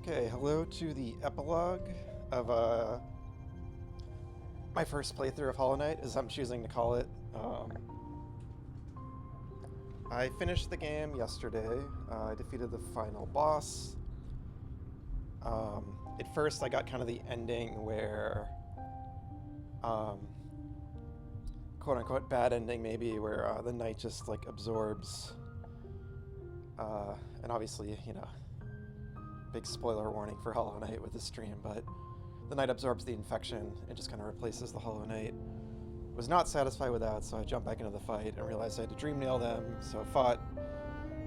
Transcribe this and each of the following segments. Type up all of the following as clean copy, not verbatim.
Okay, hello to the epilogue of my first playthrough of Hollow Knight, as I'm choosing to call it. I finished the game yesterday. I defeated the final boss. At first, I got kind of the ending where, quote-unquote bad ending maybe, where the knight just like absorbs, and obviously, you know, big spoiler warning for Hollow Knight with the stream, but the knight absorbs the infection and just kind of replaces the Hollow Knight. Was not satisfied with that, so I jumped back into the fight and realized I had to dream nail them, so I fought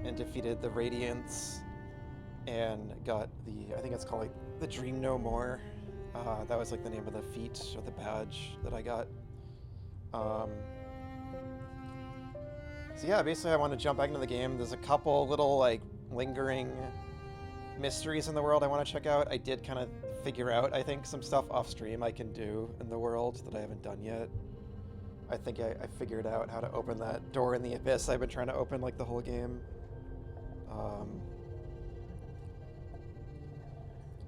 and defeated the Radiants and got the, I think it's called like the Dream No More. That was like the name of the feat or the badge that I got. So yeah, basically I want to jump back into the game. There's a couple little like lingering mysteries in the world I want to check out. I did kind of figure out, I think, some stuff off stream I can do in the world that I haven't done yet. I think I figured out how to open that door in the abyss I've been trying to open like the whole game.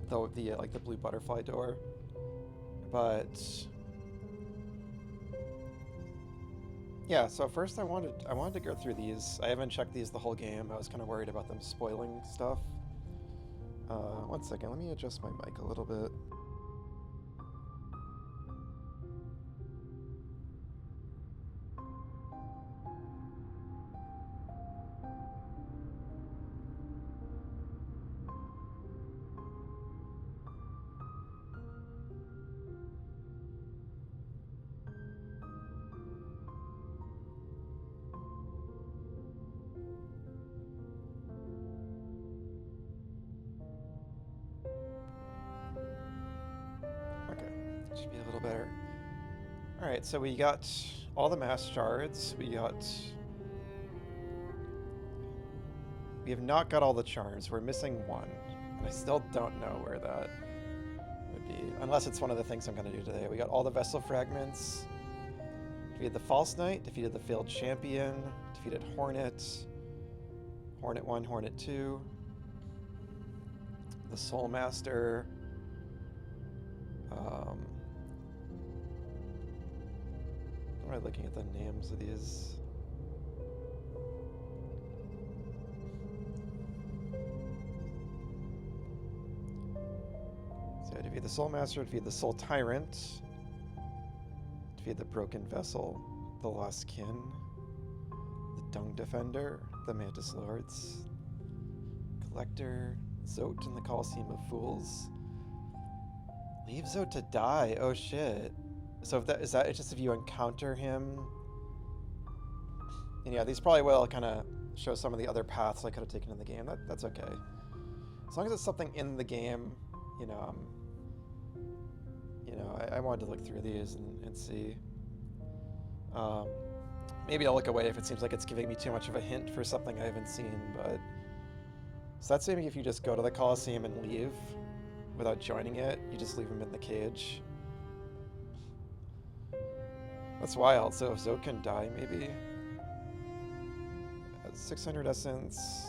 The like the blue butterfly door. But yeah, so first I wanted to go through these. I haven't checked these the whole game. I was kind of worried about them spoiling stuff. One second, let me adjust my mic a little bit. Okay, should be a little better. Alright, so we got all the mass shards. We have not got all the charms. We're missing one. And I still don't know where that would be. Unless it's one of the things I'm going to do today. We got all the vessel fragments. Defeated the False Knight. Defeated the Failed Champion. Defeated Hornet. Hornet 1, Hornet 2. The Soul Master. Am I looking at the names of these? So I defeat the Soul Master, defeat the Soul Tyrant, defeat the Broken Vessel, the Lost Kin, the Dung Defender, the Mantis Lords, Collector, Zote in the Coliseum of Fools. Leave Zote to die. Oh shit. So if is that just if you encounter him? And yeah, these probably will kind of show some of the other paths I could have taken in the game. That's okay. As long as it's something in the game, you know, I wanted to look through these and see. Maybe I'll look away if it seems like it's giving me too much of a hint for something I haven't seen, but... So that's maybe if you just go to the Coliseum and leave without joining it, you just leave him in the cage. That's wild. So if Zote can die, maybe. 600 essence.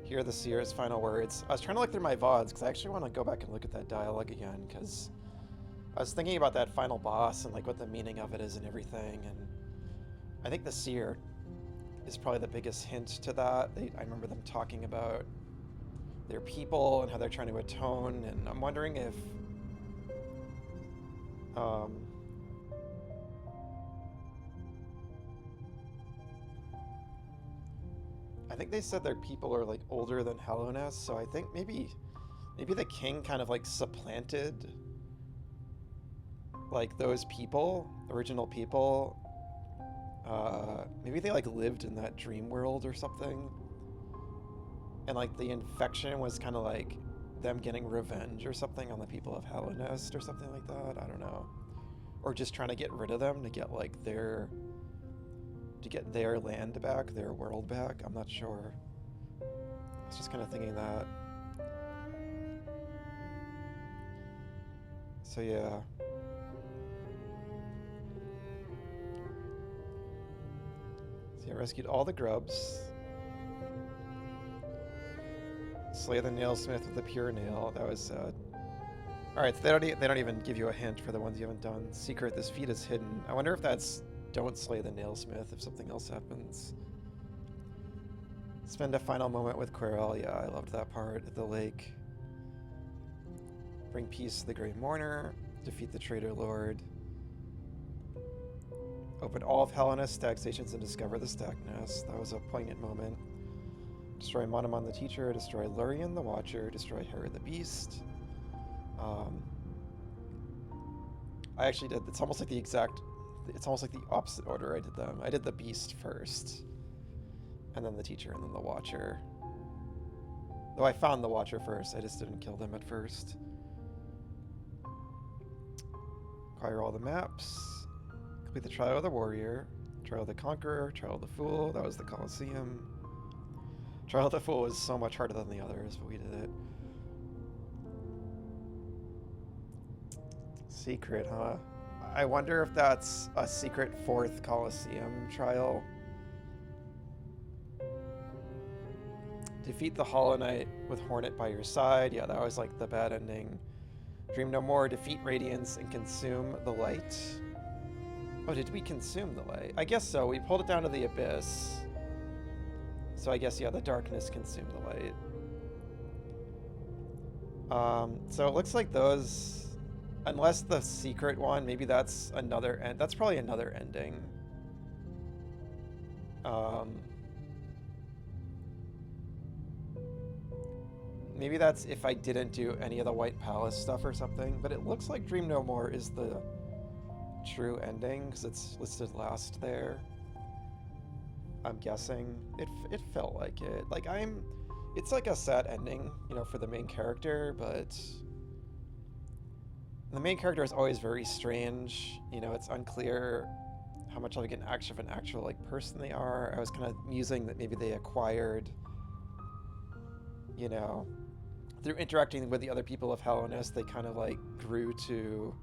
Hear the Seer's final words. I was trying to look through my VODs because I actually want to go back and look at that dialogue again because I was thinking about that final boss and like what the meaning of it is and everything. And I think the Seer is probably the biggest hint to that. I remember them talking about their people and how they're trying to atone, and I'm wondering if I think they said their people are like older than Hallownest, so I think maybe the king kind of like supplanted like those people, original people. Maybe they like lived in that dream world or something. And like the infection was kind of like them getting revenge or something on the people of Hallownest or something like that. I don't know. Or just trying to get rid of them to get like their land back, their world back. I'm not sure. I was just kind of thinking that. So yeah. So I rescued all the grubs. Slay the nailsmith with a pure nail. That was sad. Alright, so they don't even give you a hint for the ones you haven't done. Secret, this feat is hidden. I wonder if that's don't slay the nailsmith if something else happens. Spend a final moment with Quirrell. Yeah, I loved that part at the lake. Bring peace to the Grey Mourner. Defeat the Traitor Lord. Open all of Hallownest stag stations and discover the stag nest. That was a poignant moment. Destroy Monomon the Teacher. Destroy Lurien the Watcher. Destroy Herod the Beast. I actually did. It's almost like the opposite order I did them. I did the Beast first, and then the Teacher, and then the Watcher. Though I found the Watcher first, I just didn't kill them at first. Acquire all the maps. Complete the Trial of the Warrior, Trial of the Conqueror, Trial of the Fool. That was the Colosseum. Trial of the Fool was so much harder than the others, but we did it. Secret, huh? I wonder if that's a secret 4th Colosseum trial. Defeat the Hollow Knight with Hornet by your side. Yeah, that was like the bad ending. Dream no more, defeat Radiance, and consume the light. Oh, did we consume the light? I guess so. We pulled it down to the abyss. So I guess, yeah, the darkness consumed the light. So it looks like those... Unless the secret one, maybe that's another end. That's probably another ending. Maybe that's if I didn't do any of the White Palace stuff or something. But it looks like Dream No More is the true ending because it's listed last there. I'm guessing. It felt like it. Like it's like a sad ending, you know, for the main character, but the main character is always very strange. You know, it's unclear how much like an actual like person they are. I was kind of musing that maybe they acquired, you know, through interacting with the other people of Hallownest, they kind of like grew to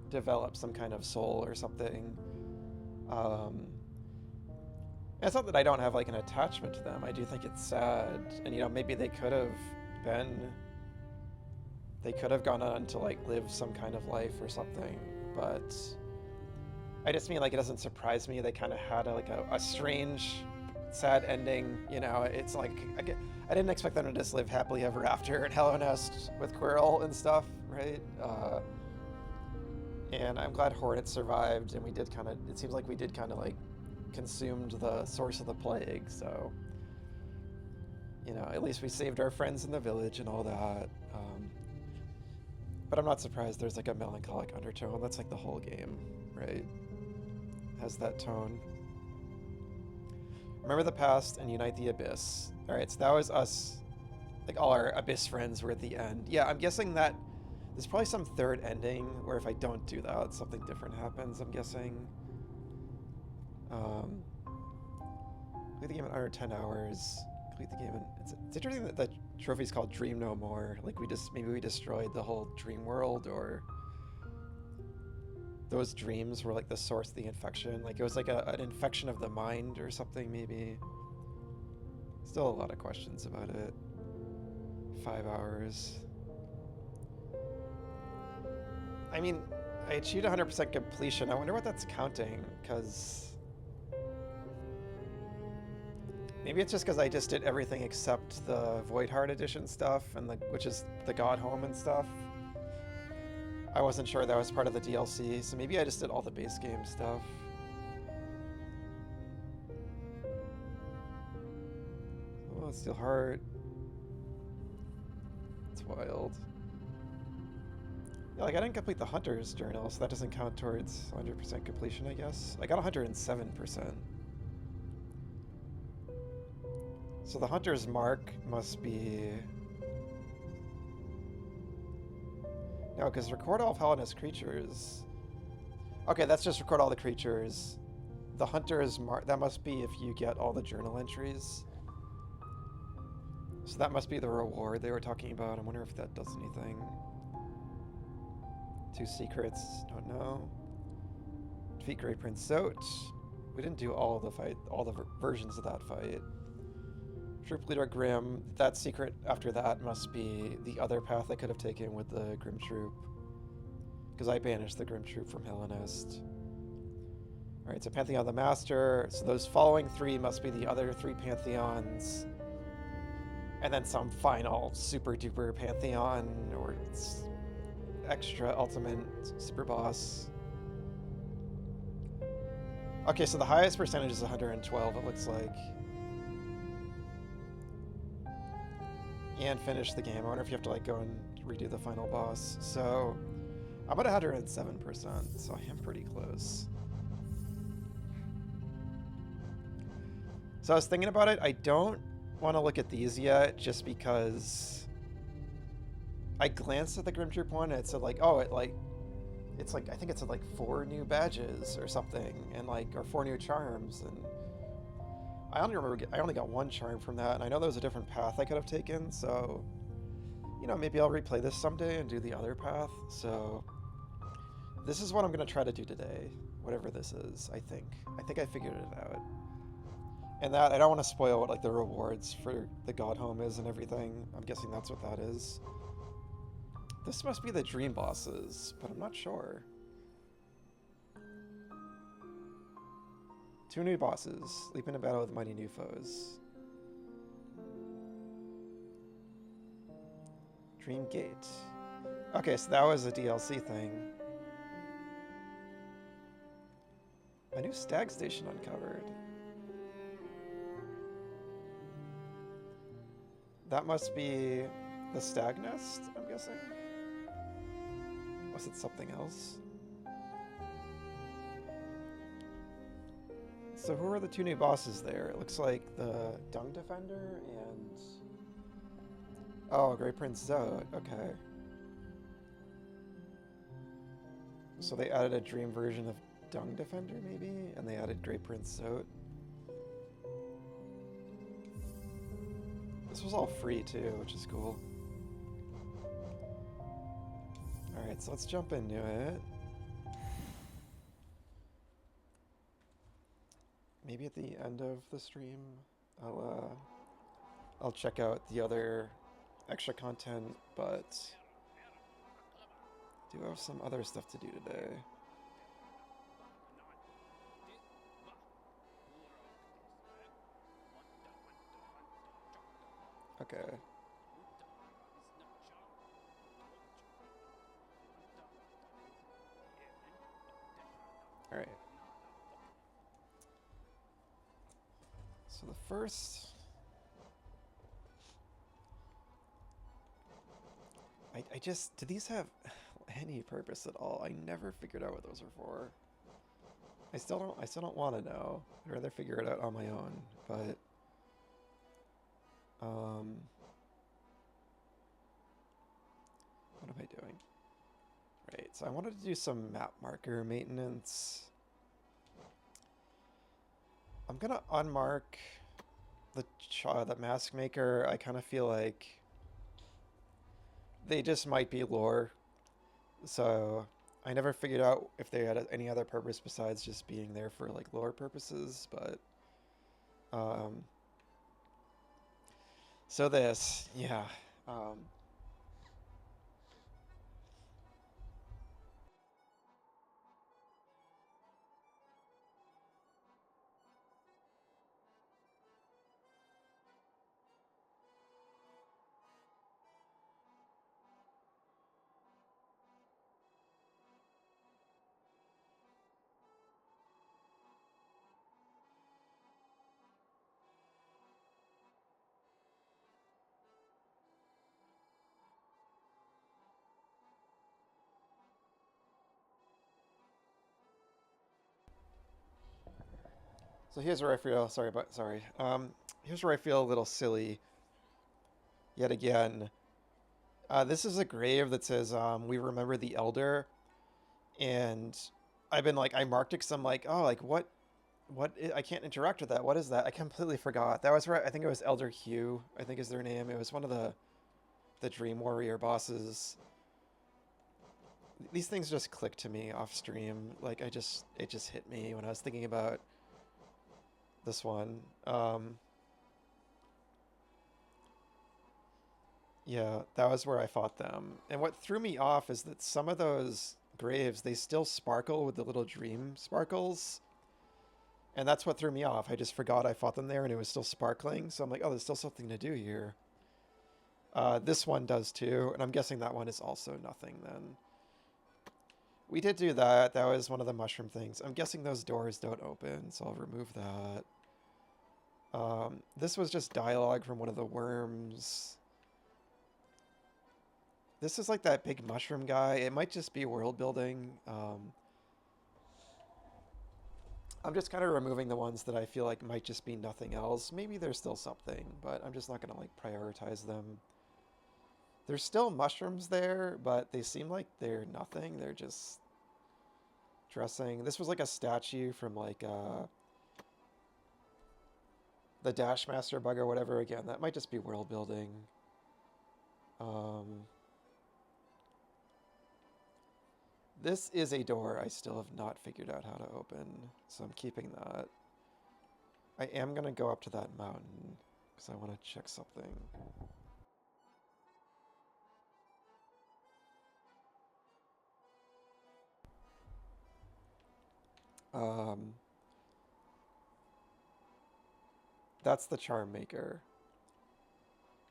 develop some kind of soul or something. It's not that I don't have like an attachment to them. I do think it's sad, and you know, maybe they could have gone on to like live some kind of life or something, but I just mean like it doesn't surprise me. They kind of had a strange, sad ending, you know. It's like I didn't expect them to just live happily ever after in Hallownest with Quirrell and stuff, right? And I'm glad Hornet survived, and it seems like we did kind of like consumed the source of the plague, so you know, at least we saved our friends in the village and all that. But I'm not surprised there's like a melancholic undertone. That's like the whole game, right? Has that tone. Remember the past and unite the abyss. All right, so that was us, like all our abyss friends were at the end. Yeah, I'm guessing that there's probably some third ending where if I don't do that, something different happens, I'm guessing. Complete the game in under 10 hours. Complete the game in... It's interesting that the trophy's called Dream No More. Like maybe we destroyed the whole dream world, or those dreams were like the source of the infection. Like it was like an infection of the mind or something, maybe. Still a lot of questions about it. 5 hours. I mean, I achieved 100% completion. I wonder what that's counting, because maybe it's just because I just did everything except the Voidheart edition stuff, and which is the God Home and stuff. I wasn't sure that was part of the DLC, so maybe I just did all the base game stuff. Oh, Steel Heart. It's wild. Yeah, like I didn't complete the Hunter's Journal, so that doesn't count towards 100% completion, I guess. I got 107%. So the Hunter's Mark must be... No, because record all of Hallownest creatures. Okay, that's just record all the creatures. The Hunter's Mark, that must be if you get all the journal entries. So that must be the reward they were talking about. I wonder if that does anything. 2 secrets, don't know. Defeat Great Prince Soat. We didn't do all the versions of that fight. Troop Leader Grim. That secret after that must be the other path I could have taken with the Grim Troop. Because I banished the Grim Troop from Hallownest. Alright, so Pantheon of the Master. So those following 3 must be the other 3 Pantheons. And then some final super duper Pantheon or extra ultimate super boss. Okay, so the highest percentage is 112, it looks like. And finish the game. I wonder if you have to like go and redo the final boss. So I'm at 107%, so I am pretty close. So I was thinking about it. I don't want to look at these yet, just because I glanced at the Grim Troop one and it said like, oh, it's like I think it's like 4 new badges or something, and like or 4 new charms, and I only remember I only got 1 charm from that, and I know there was a different path I could have taken, so you know, maybe I'll replay this someday and do the other path. So this is what I'm gonna try to do today, whatever this is. I think I figured it out. And that, I don't want to spoil what like the rewards for the God Home is and everything. I'm guessing that's what that is. This must be the dream bosses, but I'm not sure. 2 new bosses. Leap into battle with mighty new foes. Dream Gate. Okay, so that was a DLC thing. A new stag station uncovered. That must be the stag nest, I'm guessing. Was it something else? So who are the 2 new bosses there? It looks like the Dung Defender and... Oh, Grey Prince Zode, okay. So they added a dream version of Dung Defender, maybe? And they added Grey Prince Zode. This was all free too, which is cool. Alright, so let's jump into it. Maybe at the end of the stream, I'll check out the other extra content, but I do have some other stuff to do today. Okay. Alright. So the first... I just... Do these have any purpose at all? I never figured out what those are for. I still don't want to know. I'd rather figure it out on my own, but... What am I doing? Right, so I wanted to do some map marker maintenance. I'm gonna unmark the mask maker. I kind of feel like they just might be lore. So I never figured out if they had any other purpose besides just being there for like lore purposes, but so this, yeah. So here's where I feel, here's where I feel a little silly yet again. This is a grave that says, we remember the elder, and I've been like, I marked it because I'm like, oh, like what, I can't interact with that. What is that? I completely forgot. That was where, I think it was Elder Hugh, I think is their name. It was one of the Dream Warrior bosses. These things just clicked to me off stream. Like it just hit me when I was thinking about this one. Yeah, that was where I fought them. And what threw me off is that some of those graves, they still sparkle with the little dream sparkles. And that's what threw me off. I just forgot I fought them there and it was still sparkling. So I'm like, oh, there's still something to do here. This one does too. And I'm guessing that one is also nothing then. We did do that. That was one of the mushroom things. I'm guessing those doors don't open, so I'll remove that. This was just dialogue from one of the worms. This is like that big mushroom guy. It might just be world building. I'm just kind of removing the ones that I feel like might just be nothing else. Maybe there's still something, but I'm just not going to like prioritize them. There's still mushrooms there, but they seem like they're nothing. They're just dressing. This was like a statue from like the Dashmaster bug or whatever. Again, that might just be world building. This is a door I still have not figured out how to open, so I'm keeping that. I am going to go up to that mountain because I want to check something. That's the charm maker.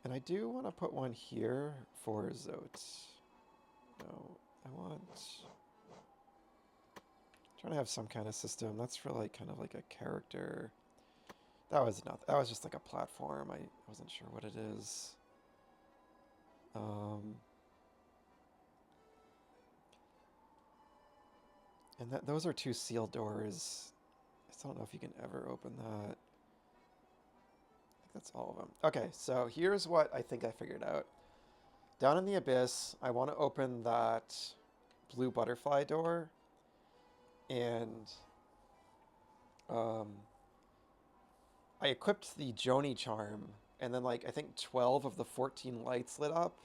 And I do want to put one here for Zote. No, I want... trying to have some kind of system. That's for like kind of like a character. That was not. That was just like a platform. I wasn't sure what it is. And those are two sealed doors. I still don't know if you can ever open that. I think that's all of them. Okay, so here's what I think I figured out. Down in the abyss, I want to open that blue butterfly door. And I equipped the Joni charm, and then like I think 12 of the 14 lights lit up.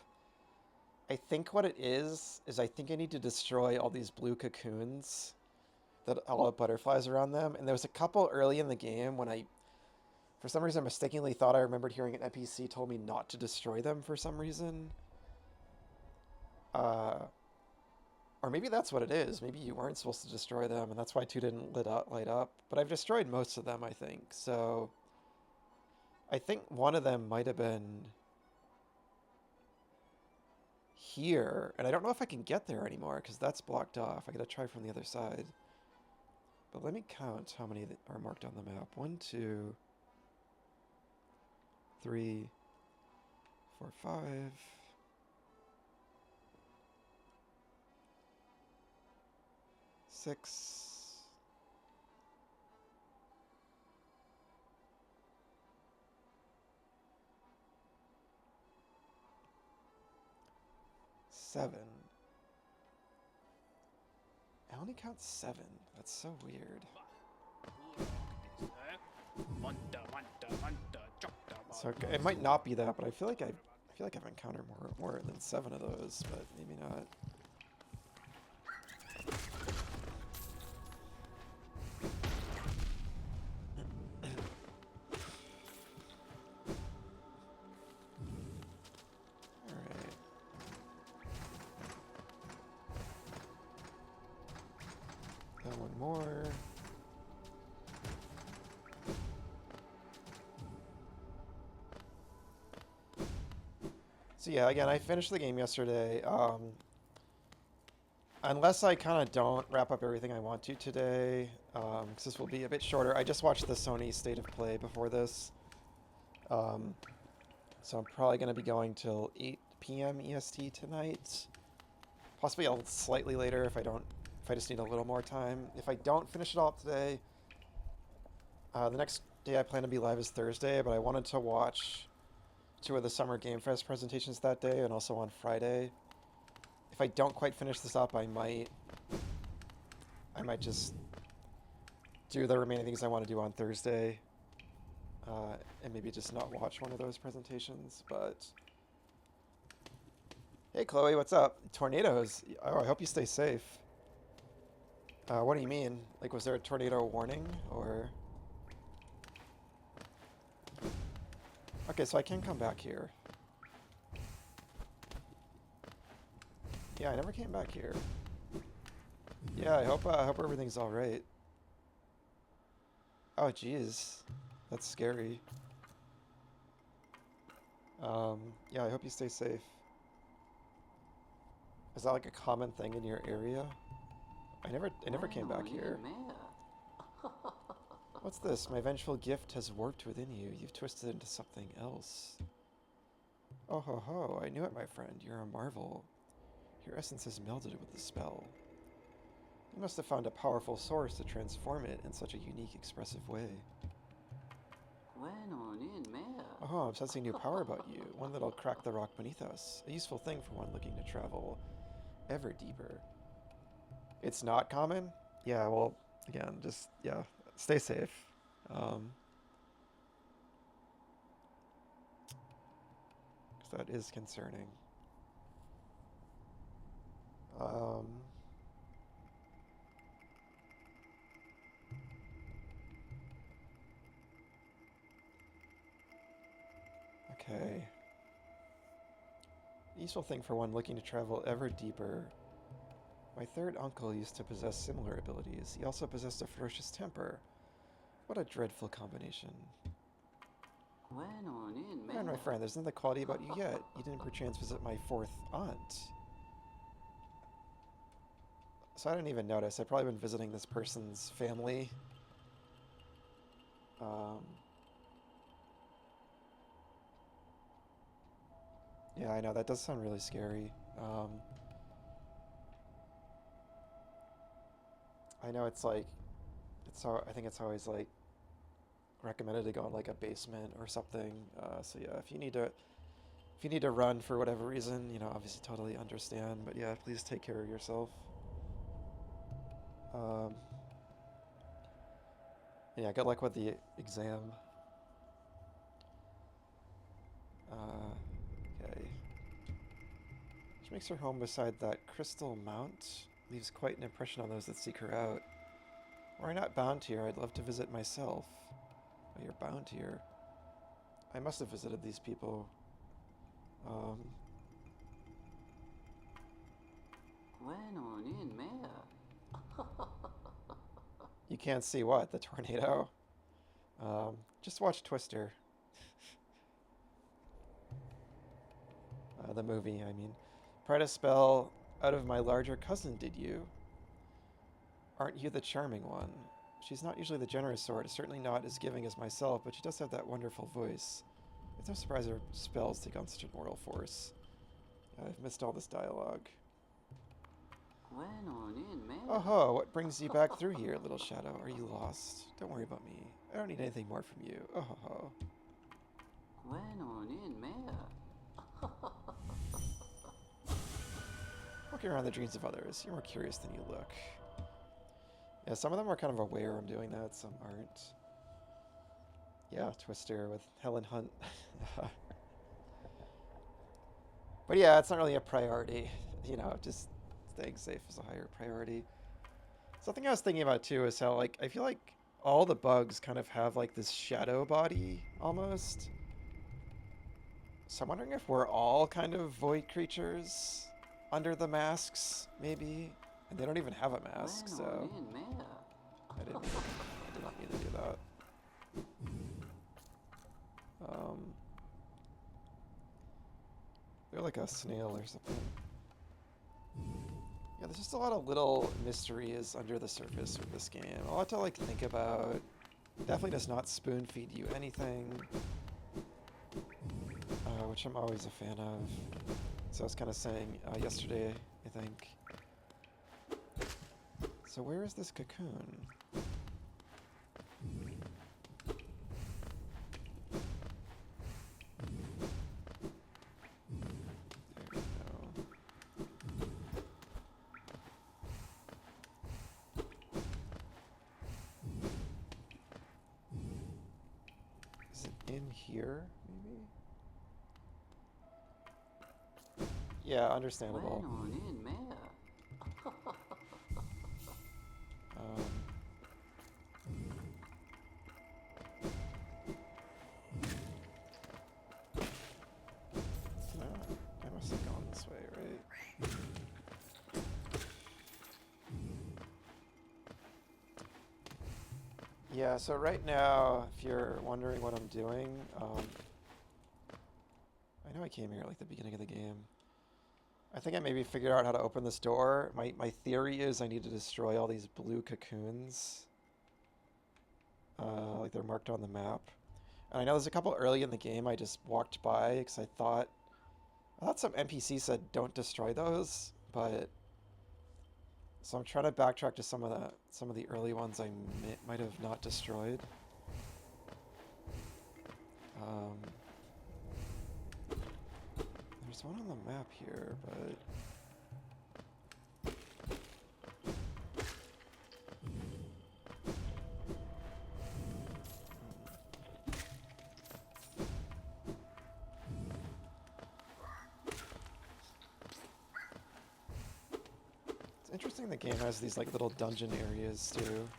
I think what it is I think I need to destroy all these blue cocoons that all have butterflies around them. And there was a couple early in the game when I, for some reason, mistakenly thought I remembered hearing an NPC told me not to destroy them for some reason. Or maybe that's what it is. Maybe you weren't supposed to destroy them, and that's why 2 didn't light up. But I've destroyed most of them, I think. So I think one of them might have been here. And I don't know if I can get there anymore, because that's blocked off. I gotta try from the other side. But let me count how many are marked on the map. 1, 2, 3, 4, 5... 6, 7. I only count 7. That's so weird. So it might not be that, but I feel like I've encountered more than 7 of those, but maybe not. More. So yeah, again, I finished the game yesterday. Unless I kind of don't wrap up everything I want to today, because this will be a bit shorter. I just watched the Sony State of Play before this. So I'm probably going to be going till 8 p.m. EST tonight. Possibly slightly later if I just need a little more time. If I don't finish it all up today, the next day I plan to be live is Thursday, but I wanted to watch 2 of the Summer Game Fest presentations that day and also on Friday. If I don't quite finish this up, I might just do the remaining things I want to do on Thursday, and maybe just not watch one of those presentations, but... Hey Chloe, what's up? Tornadoes. Oh, I hope you stay safe. What do you mean? Like, was there a tornado warning, or... Okay, so I can come back here. Yeah, I never came back here. Yeah, I hope everything's all right. Oh, jeez, that's scary. Yeah, I hope you stay safe. Is that like a common thing in your area? I never came back here. What's this? My vengeful gift has warped within you. You've twisted into something else. Oh ho ho, I knew it, my friend. You're a marvel. Your essence has melded with the spell. You must have found a powerful source to transform it in such a unique, expressive way. Oh, I'm sensing new power about you. One that'll crack the rock beneath us. A useful thing for one looking to travel ever deeper. It's not common? Yeah, well, again, just, yeah, stay safe. 'Cause that is concerning. Okay. Useful thing for one looking to travel ever deeper. My third uncle used to possess similar abilities. He also possessed a ferocious temper. What a dreadful combination. And my friend, there's nothing quality about you yet. You didn't perchance visit my fourth aunt. So I didn't even notice. I've probably been visiting this person's family. Yeah, I know, that does sound really scary. I know it's like, I think it's always like recommended to go in like a basement or something. So yeah, if you need to run for whatever reason, you know, obviously totally understand. But yeah, please take care of yourself. Yeah, good luck with the exam. Okay. She makes her home beside that crystal mount. Leaves quite an impression on those that seek her out. Were I not bound here, I'd love to visit myself. Oh, you're bound here. I must have visited these people. You can't see what? The tornado? Just watch Twister. The movie, I mean. Pried a spell out of my larger cousin, did you? Aren't you the charming one? She's not usually the generous sort, certainly not as giving as myself, but she does have that wonderful voice. It's no surprise her spells take on such a moral force. I've missed all this dialogue. Oh-ho, what brings you back through here, little shadow? Are you lost? Don't worry about me. I don't need anything more from you. Oh-ho-ho. Walking around the dreams of others. You're more curious than you look. Yeah, some of them are kind of aware I'm doing that, some aren't. Yeah, Twister with Helen Hunt. But yeah, it's not really a priority. You know, just staying safe is a higher priority. Something I was thinking about too is how, like, I feel like all the bugs kind of have like this shadow body almost. So I'm wondering if we're all kind of void creatures under the masks, maybe. And they don't even have a mask, so I did not mean to do that. They're like a snail or something. Yeah, there's just a lot of little mysteries under the surface with this game. A lot to like think about. Definitely does not spoon feed you anything, which I'm always a fan of. So I was kind of saying yesterday, I think. So where is this cocoon? Here, maybe? Yeah, understandable. I must have gone this way, right? Yeah, so right now, if you're wondering what I'm doing, I know I came here at like the beginning of the game. I think I maybe figured out how to open this door. My theory is I need to destroy all these blue cocoons. Like they're marked on the map. And I know there's a couple early in the game I just walked by because I thought some NPC said don't destroy those, but so I'm trying to backtrack to some of the early ones I might have not destroyed. There's one on the map here, but it's interesting the game has these like little dungeon areas too.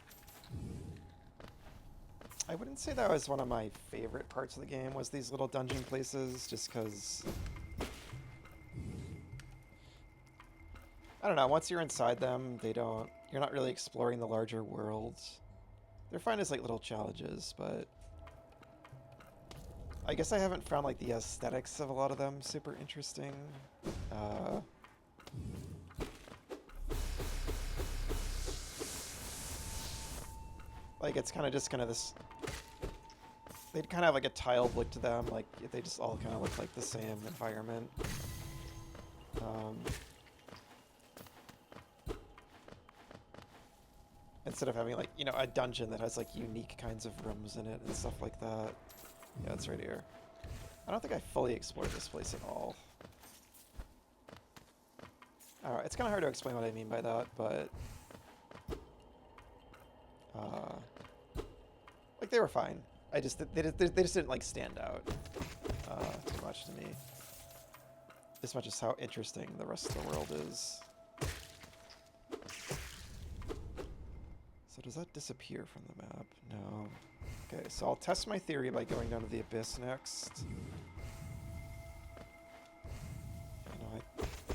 I wouldn't say that was one of my favorite parts of the game, was these little dungeon places, just because I don't know, once you're inside them, you're not really exploring the larger world. They're fine as like little challenges, but I guess I haven't found like the aesthetics of a lot of them super interesting. Like it's kind of just this, they kind of have like a tiled look to them, like they just all kind of look like the same environment. Instead of having like, you know, a dungeon that has like unique kinds of rooms in it and stuff like that. Yeah, it's right here. I don't think I fully explored this place at all. Alright, it's kind of hard to explain what I mean by that, but like they were fine. They just didn't like stand out too much to me, as much as how interesting the rest of the world is. So does that disappear from the map? No. Okay, so I'll test my theory by going down to the abyss next. No,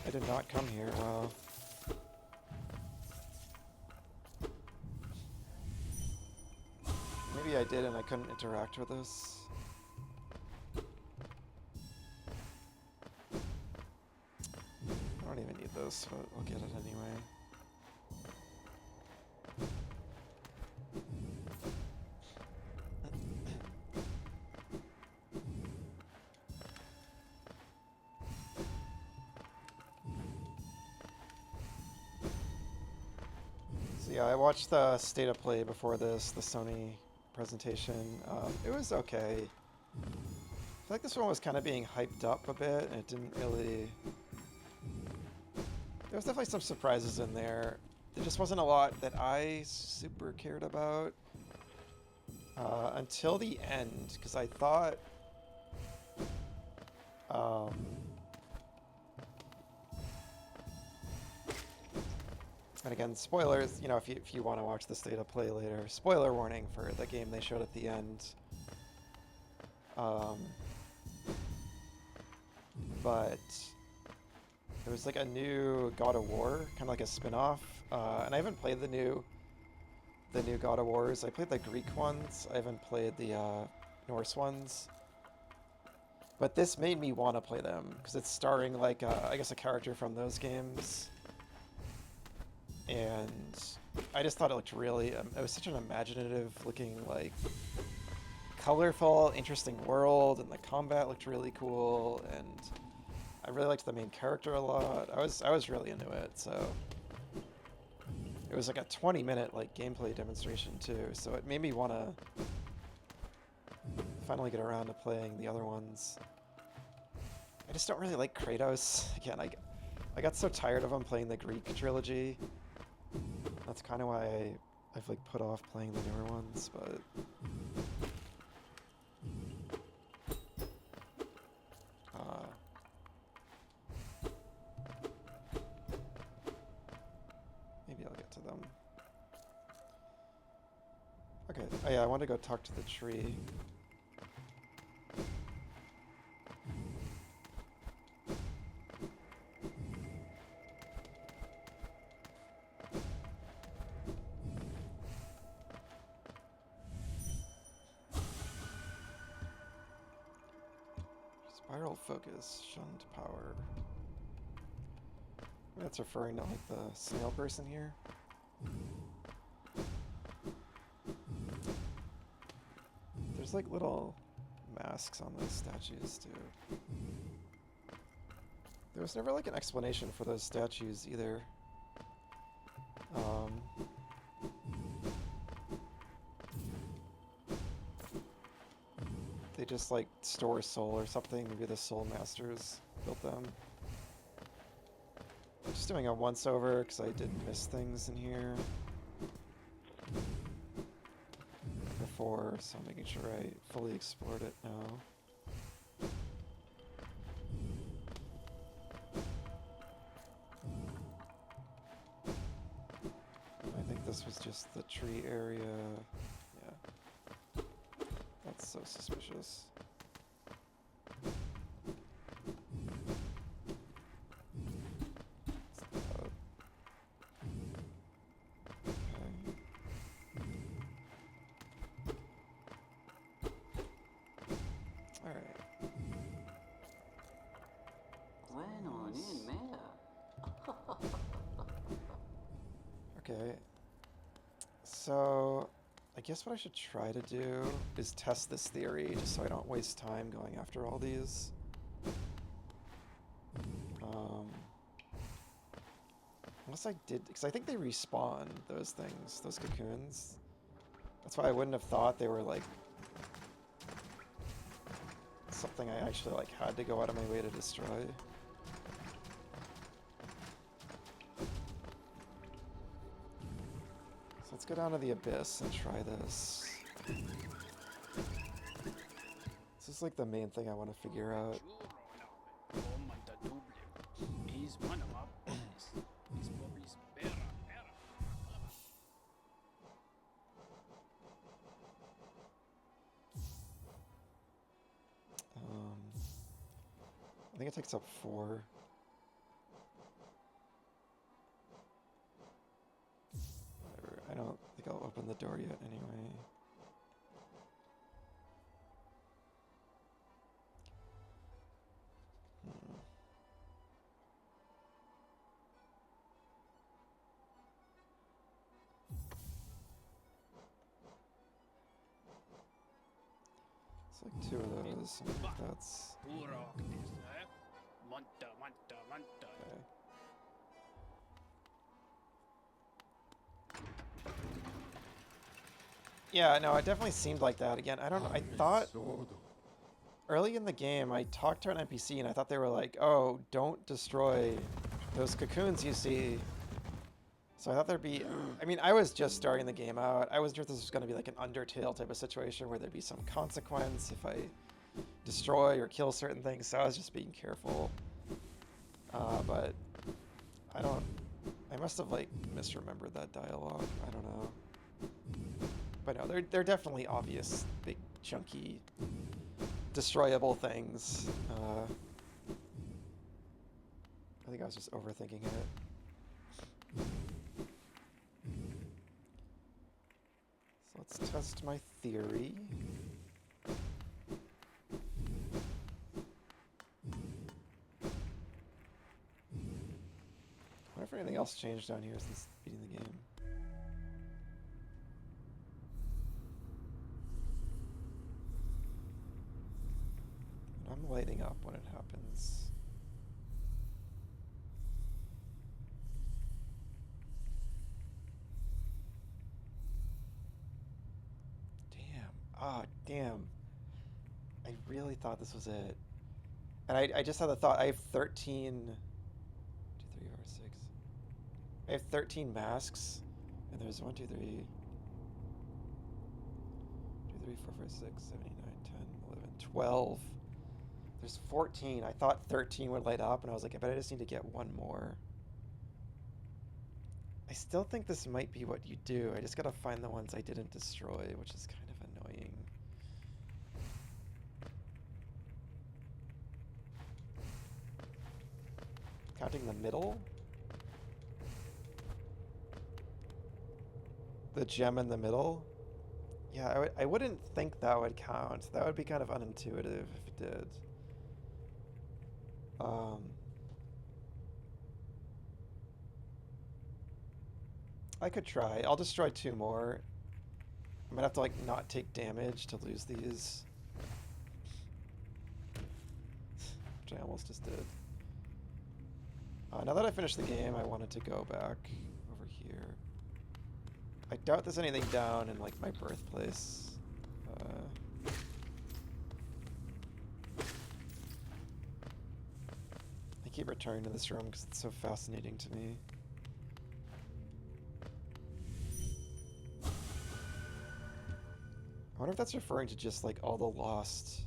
I did not come here. Wow. Maybe I did and I couldn't interact with this. I don't even need this, but I'll get it anyway. So yeah, I watched the State of Play before this, the Sony presentation. It was okay. I feel like this one was kind of being hyped up a bit, and it didn't really... There was definitely some surprises in there. There just wasn't a lot that I super cared about until the end, because I thought... and again, spoilers, you know, if you want to watch the State of Play later, spoiler warning for the game they showed at the end. But there was like a new God of War, kind of like a spin-off, and I haven't played the new God of Wars. I played the Greek ones. I haven't played the Norse ones. But this made me want to play them because it's starring like I guess a character from those games. And I just thought it looked really, it was such an imaginative looking, like, colorful, interesting world, and the combat looked really cool, and I really liked the main character a lot. I was really into it, so it was like a 20-minute like gameplay demonstration too, so it made me want to finally get around to playing the other ones. I just don't really like Kratos. Again, I got so tired of him playing the Greek trilogy. That's kind of why I've like put off playing the newer ones, but maybe I'll get to them. Okay, oh yeah, I want to go talk to the tree. Spiral focus, shunned power. That's referring to like the snail person here. There's like little masks on those statues too. There was never like an explanation for those statues either. They just like store soul or something. Maybe the soul masters built them. I'm just doing a once over because I did miss things in here before, so I'm making sure I fully explored it now. I think this was just the tree area. Yeah. That's so suspicious. Okay, so I guess what I should try to do is test this theory just so I don't waste time going after all these. Unless I did, because I think they respawn those things, those cocoons. That's why I wouldn't have thought they were like something I actually like had to go out of my way to destroy. Let's go down to the abyss and try this. This is like the main thing I want to figure out. I think it takes up 4. I don't think I'll open the door yet anyway. It's like 2 of those. I think that's... Okay. Yeah, no, it definitely seemed like that. Again, I don't know. I thought early in the game, I talked to an NPC and I thought they were like, oh, don't destroy those cocoons you see. So I thought there'd be, I mean, I was just starting the game out. I wasn't sure if this was going to be like an Undertale type of situation where there'd be some consequence if I destroy or kill certain things. So I was just being careful. But I must have like misremembered that dialogue. I don't know. But no, they're definitely obvious, big, chunky, destroyable things. I think I was just overthinking it. So let's test my theory. I wonder if anything else changed down here since beating the game. I'm lighting up when it happens. Oh, damn. I really thought this was it. And I just had the thought, I have 13... 2, 3, 4, 6. I have 13 masks. And there's 1, 2, 3... 2, 3, 4, 5, 6, 7, 8, 9, 10, 11, 12. There's 14. I thought 13 would light up, and I was like, I bet I just need to get 1 more. I still think this might be what you do. I just gotta find the ones I didn't destroy, which is kind of annoying. Counting the middle? The gem in the middle? Yeah, I wouldn't think that would count. That would be kind of unintuitive if it did. I could try. I'll destroy 2 more. I'm gonna have to, like, not take damage to lose these. Which I almost just did. Now that I finished the game, I wanted to go back over here. I doubt there's anything down in, like, my birthplace. I keep returning to this room because it's so fascinating to me. I wonder if that's referring to just, like, all the lost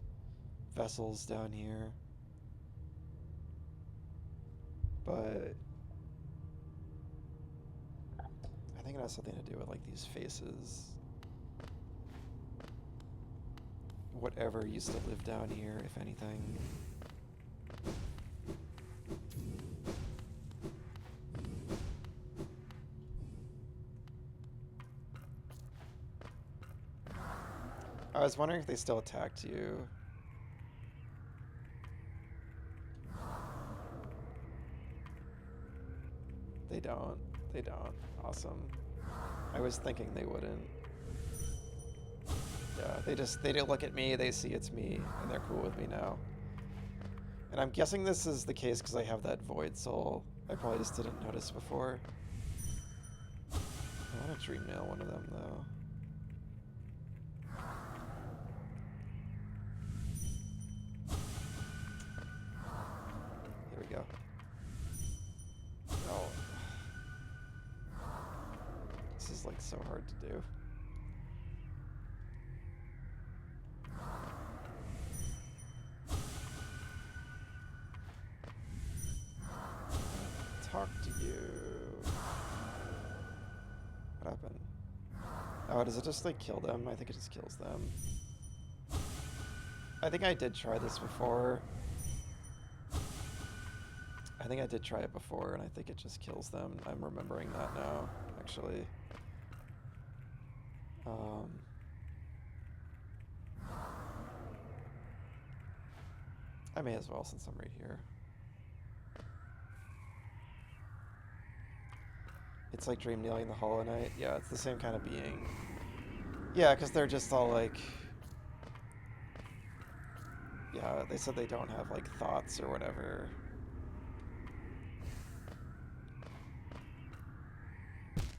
vessels down here. But I think it has something to do with, like, these faces. Whatever used to live down here, if anything. I was wondering if they still attacked you. They don't. They don't. Awesome. I was thinking they wouldn't. Yeah, they don't look at me, they see it's me, and they're cool with me now. And I'm guessing this is the case because I have that void soul. I probably just didn't notice before. I want to dream nail one of them though. Here we go. Oh. This is like so hard to do. Talk to you. What happened? Oh, does it just like kill them? I think it just kills them. I think I did try this before. I think I did try it before, and I think it just kills them. I'm remembering that now, actually. I may as well, since I'm right here. It's like dream nailing the Hollow Knight. Yeah, it's the same kind of being. Yeah, because they're just all like... Yeah, they said they don't have like thoughts or whatever.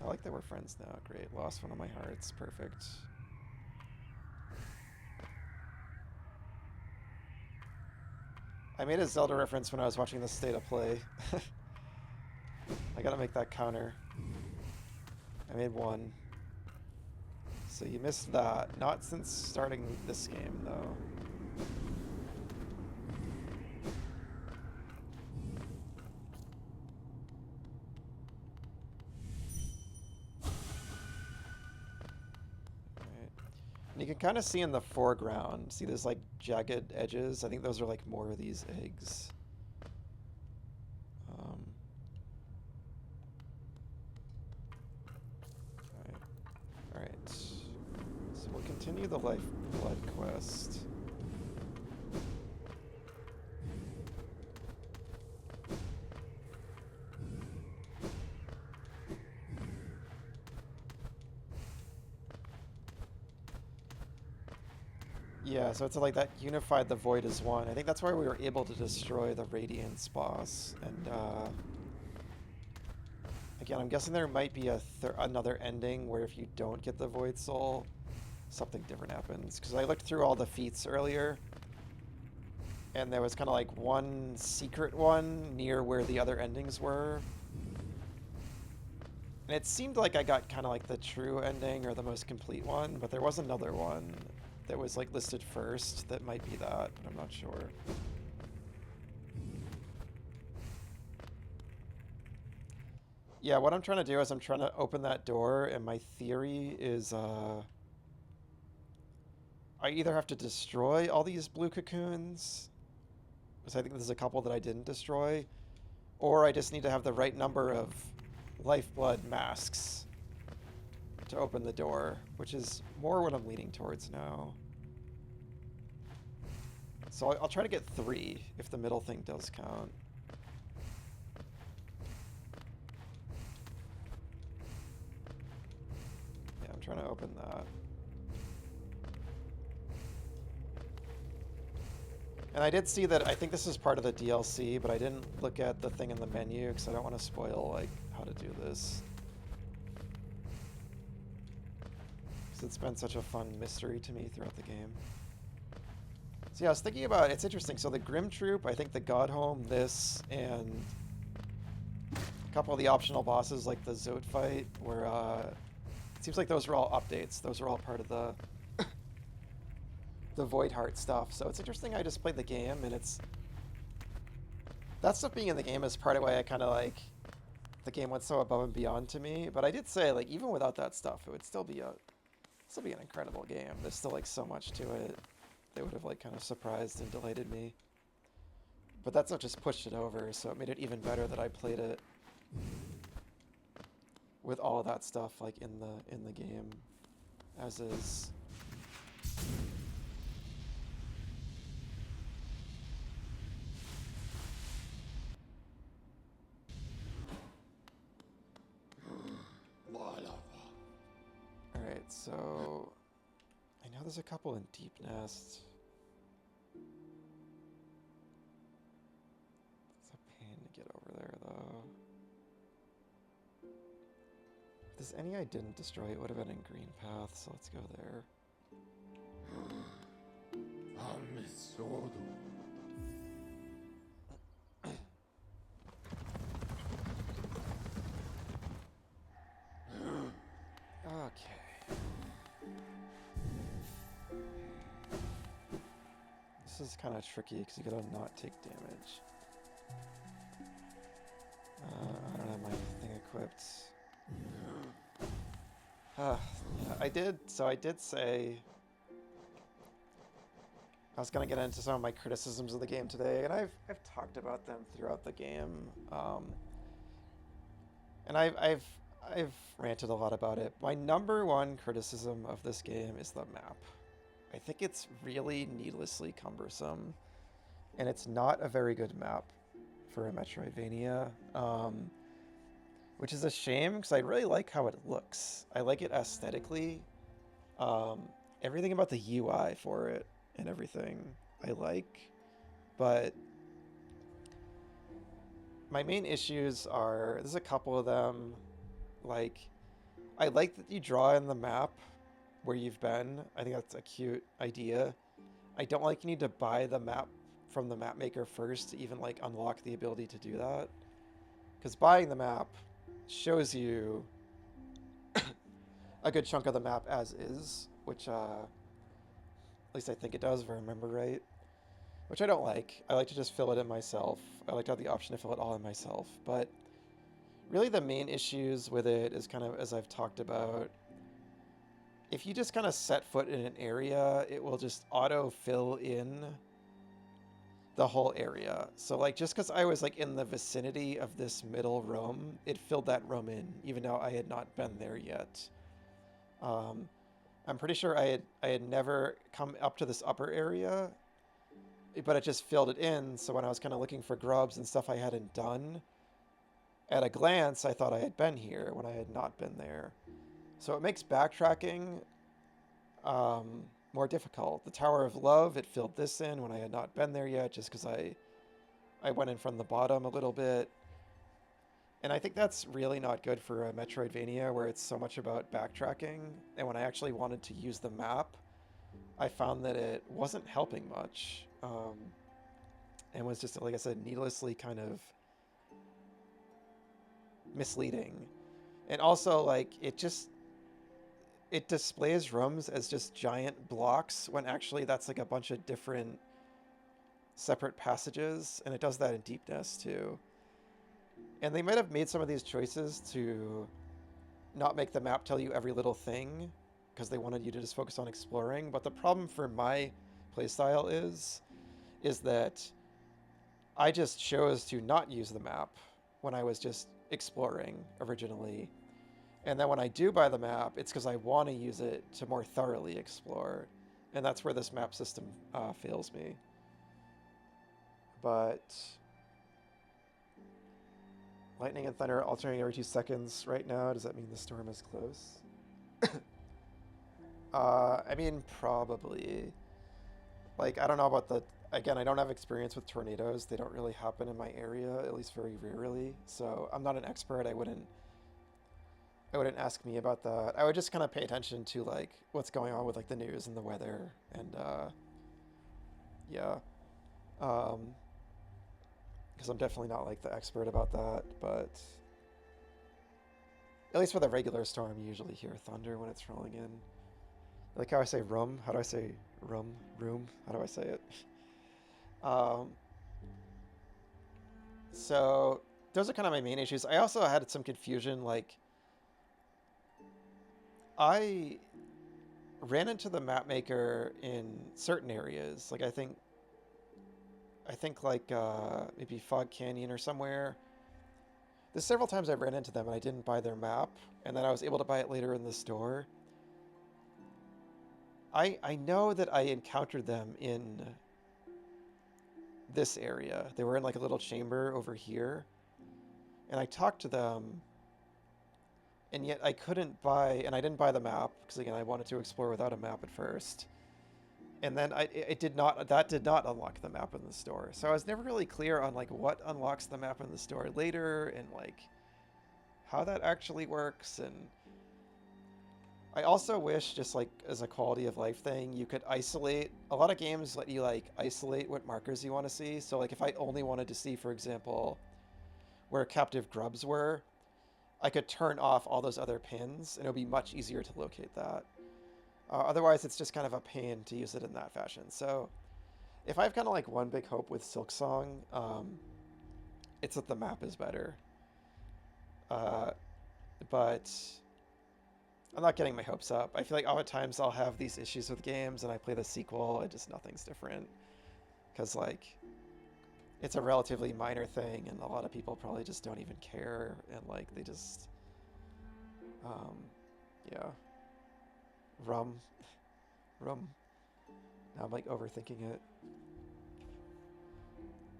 I like that we're friends now. Great. Lost one of my hearts. Perfect. I made a Zelda reference when I was watching the State of Play. I gotta make that counter. I made one. So you missed that. Not since starting this game, though. And you can kind of see in the foreground, see there's like jagged edges. I think those are like more of these eggs. Alright. So we'll continue the Lifeblood quest. Yeah, so it's like that unified the void as one. I think that's why we were able to destroy the Radiance boss. And again, I'm guessing there might be another ending where if you don't get the void soul, something different happens. Because I looked through all the feats earlier, and there was kind of like one secret one near where the other endings were. And it seemed like I got kind of like the true ending or the most complete one, but there was another one that was like listed first that might be that, but I'm not sure. Yeah, what I'm trying to do is I'm trying to open that door, and my theory is I either have to destroy all these blue cocoons, because I think there's a couple that I didn't destroy, or I just need to have the right number of Lifeblood masks to open the door, which is more what I'm leaning towards now. So I'll try to get 3 if the middle thing does count. Yeah, I'm trying to open that. And I did see that, I think this is part of the DLC, but I didn't look at the thing in the menu because I don't want to spoil, like, how to do this. Because it's been such a fun mystery to me throughout the game. So yeah, I was thinking about, it's interesting, so the Grim Troop, I think the God Home, this, and a couple of the optional bosses like the Zote fight, where, it seems like those are all updates. Those are all part of the the Void Heart stuff. So it's interesting, I just played the game, and it's... That stuff being in the game is part of why I kind of like... The game went so above and beyond to me. But I did say, like, even without that stuff, it would still be an incredible game. There's still, like, so much to it. They would have, like, kind of surprised and delighted me. But that stuff just pushed it over, so it made it even better that I played it with all of that stuff, like, in the game, as is. Alright, so I know there's a couple in Deep Nest. It's a pain to get over there, though. If there's any I didn't destroy, it would have been in Green Path, so let's go there. Okay. This is kind of tricky because you gotta not take damage. I don't have my thing equipped. Yeah, I did say I was gonna get into some of my criticisms of the game today, and I've talked about them throughout the game, and I've ranted a lot about it. My number one criticism of this game is the map. I think it's really needlessly cumbersome, and it's not a very good map for a Metroidvania, which is a shame because I really like how it looks. I like it aesthetically. Everything about the UI for it and everything I like, but my main issues are, there's a couple of them. Like, I like that you draw in the map where you've been. I think that's a cute idea. I don't like you need to buy the map from the map maker first to even like unlock the ability to do that. Because buying the map shows you a good chunk of the map as is, which at least I think it does if I remember right. Which I don't like. I like to just fill it in myself. I like to have the option to fill it all in myself. But really the main issues with it is kind of, as I've talked about, if you just kind of set foot in an area, it will just auto-fill in the whole area. So like, just because I was like in the vicinity of this middle room, it filled that room in, even though I had not been there yet. I'm pretty sure I had never come up to this upper area, but it just filled it in. So when I was kind of looking for grubs and stuff I hadn't done, at a glance, I thought I had been here when I had not been there. So it makes backtracking more difficult. The Tower of Love, it filled this in when I had not been there yet, just because I went in from the bottom a little bit. And I think that's really not good for a Metroidvania where it's so much about backtracking. And when I actually wanted to use the map, I found that it wasn't helping much. And was just, like I said, needlessly kind of misleading. And also, like, it displays rooms as just giant blocks when actually that's like a bunch of different separate passages, and it does that in Deep Nest too. And they might have made some of these choices to not make the map tell you every little thing because they wanted you to just focus on exploring, but the problem for my playstyle is that I just chose to not use the map when I was just exploring originally. And then when I do buy the map, it's because I want to use it to more thoroughly explore. And that's where this map system fails me. but lightning and thunder alternating every 2 seconds right now. Does that mean the storm is close? I mean, probably. Like, I don't know about the... Again, I don't have experience with tornadoes. They don't really happen in my area, at least very rarely. So I'm not an expert. I wouldn't ask me about that. I would just kind of pay attention to, like, what's going on with, like, the news and the weather. And, yeah. Because I'm definitely not, like, the expert about that. But at least with a regular storm, you usually hear thunder when it's rolling in. Like how I say rum? How do I say rum? Room? How do I say it? So those are kind of my main issues. I also had some confusion. Like, I ran into the map maker in certain areas. Like, I think like maybe Fog Canyon or somewhere. There's several times I've ran into them and I didn't buy their map, and then I was able to buy it later in the store. I know that I encountered them in this area. They were in like a little chamber over here, and I talked to them, and yet I couldn't buy, and I didn't buy the map because again I wanted to explore without a map at first, and then that did not unlock the map in the store. So I was never really clear on like what unlocks the map in the store later and like how that actually works. And I also wish, just like as a quality of life thing, you could isolate. A lot of games let you like isolate what markers you want to see. So like if I only wanted to see, for example, where captive grubs were, I could turn off all those other pins and it would be much easier to locate that. Otherwise, it's just kind of a pain to use it in that fashion. So if I have kind of like one big hope with Silksong, it's that the map is better. But I'm not getting my hopes up. I feel like oftentimes I'll have these issues with games and I play the sequel and just nothing's different. Because like, it's a relatively minor thing and a lot of people probably just don't even care. And like, they just, yeah. Rum. Now I'm like overthinking it.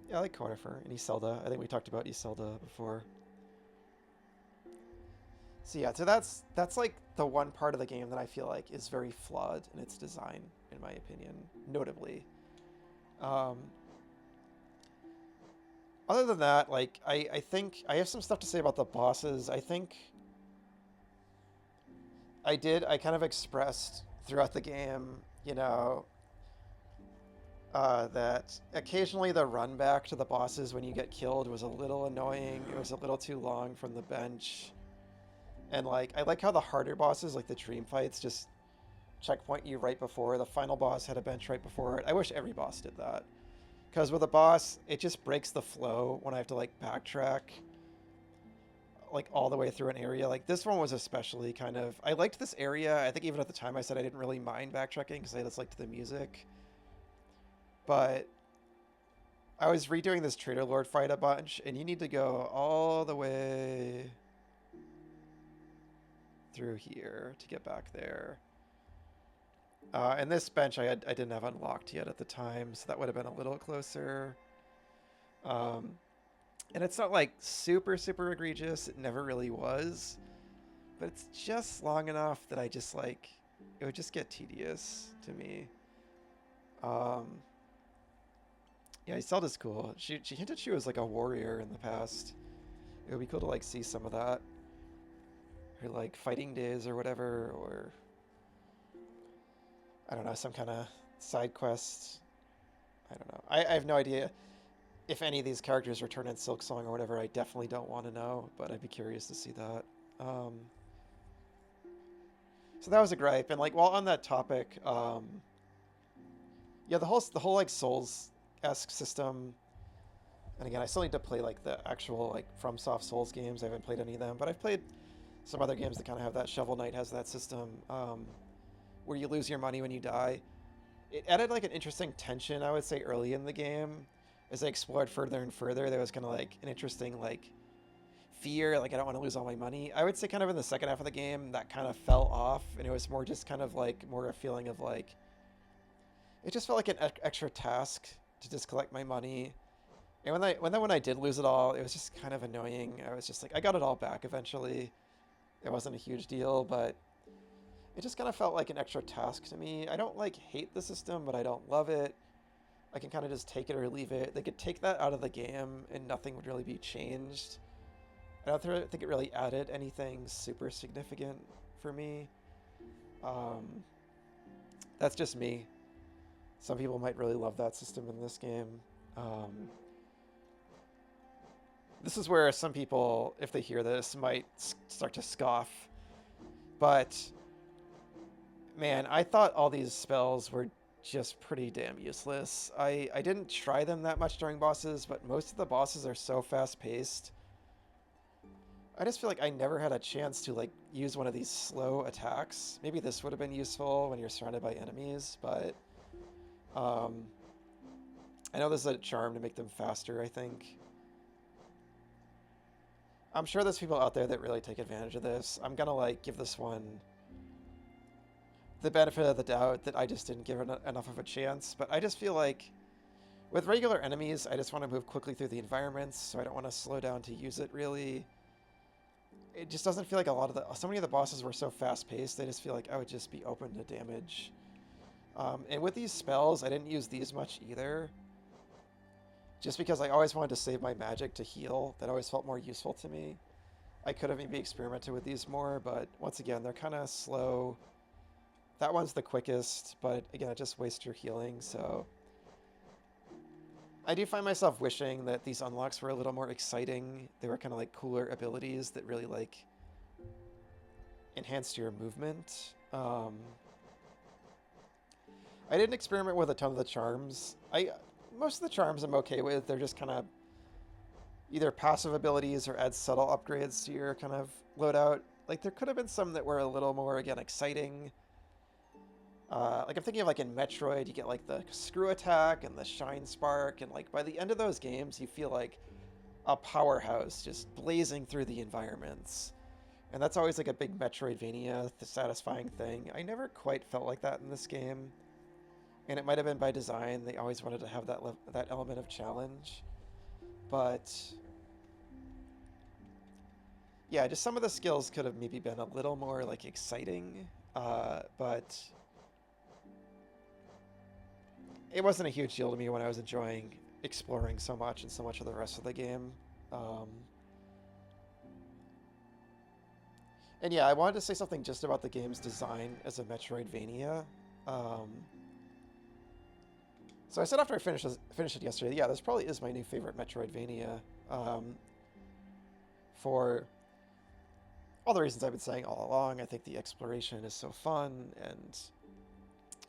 Yeah, I like Conifer and Iselda. I think we talked about Iselda before. So yeah, so that's like the one part of the game that I feel like is very flawed in its design, in my opinion, notably. Other than that, like, I think I have some stuff to say about the bosses. I think I kind of expressed throughout the game, you know, that occasionally the run back to the bosses when you get killed was a little annoying. It was a little too long from the bench. And like, I like how the harder bosses, like the dream fights, just checkpoint you right before. The final boss had a bench right before it. I wish every boss did that. Because with a boss, it just breaks the flow when I have to like backtrack like all the way through an area. Like this one was especially kind of, I liked this area. I think even at the time I said I didn't really mind backtracking because I just liked the music. But I was redoing this Trader Lord fight a bunch, and you need to go all the way through here to get back there. And this bench I didn't have unlocked yet at the time, so that would have been a little closer. And it's not like super egregious. It never really was, but it's just long enough that I just like, it would just get tedious to me. Yeah, Iselda's cool. She hinted she was like a warrior in the past. It would be cool to like see some of that. Her like fighting days or whatever, or I don't know, some kind of side quest. I don't know. I have no idea if any of these characters return in Silksong or whatever. I definitely don't want to know, but I'd be curious to see that. So that was a gripe. And like, while on that topic, yeah, the whole like Souls-esque system. And again, I still need to play like the actual like FromSoft Souls games. I haven't played any of them, but I've played some other games that kind of have that. Shovel Knight has that system where you lose your money when you die. It added like an interesting tension, I would say, early in the game. As I explored further and further, there was kind of like an interesting like fear, like I don't want to lose all my money. I would say kind of in the second half of the game, that kind of fell off, and it was more just kind of like more a feeling of like, it just felt like an extra task to just collect my money. And when I did lose it all, it was just kind of annoying. I was just like, I got it all back eventually. It wasn't a huge deal, but it just kind of felt like an extra task to me. I don't like hate the system, but I don't love it. I can kind of just take it or leave it. They could take that out of the game and nothing would really be changed. I don't think it really added anything super significant for me. That's just me. Some people might really love that system in this game. This is where some people, if they hear this, might start to scoff. But, man, I thought all these spells were just pretty damn useless. I didn't try them that much during bosses, but most of the bosses are so fast-paced. I just feel like I never had a chance to, like, use one of these slow attacks. Maybe this would have been useful when you're surrounded by enemies, but I know there's a charm to make them faster, I think. I'm sure there's people out there that really take advantage of this. I'm gonna, like, give this one the benefit of the doubt that I just didn't give it enough of a chance, but I just feel like with regular enemies, I just want to move quickly through the environments, so I don't want to slow down to use it, really. It just doesn't feel like so many of the bosses were so fast-paced, I just feel like I would just be open to damage. And with these spells, I didn't use these much either. Just because I always wanted to save my magic to heal. That always felt more useful to me. I could have maybe experimented with these more, but once again, they're kind of slow. That one's the quickest, but again, it just wastes your healing, so... I do find myself wishing that these unlocks were a little more exciting. They were kind of like cooler abilities that really like enhanced your movement. I didn't experiment with a ton of the charms. Most of the charms I'm okay with. They're just kind of either passive abilities or add subtle upgrades to your kind of loadout. Like there could have been some that were a little more, again, exciting. Like I'm thinking of like in Metroid, you get like the screw attack and the shine spark, and like by the end of those games, you feel like a powerhouse just blazing through the environments. And that's always like a big Metroidvania satisfying thing. I never quite felt like that in this game. And it might have been by design. They always wanted to have that element of challenge. But yeah, just some of the skills could have maybe been a little more like exciting. But it wasn't a huge deal to me when I was enjoying exploring so much and so much of the rest of the game. And yeah, I wanted to say something just about the game's design as a Metroidvania. So I said after I finished it yesterday, yeah, this probably is my new favorite Metroidvania. For all the reasons I've been saying all along. I think the exploration is so fun, and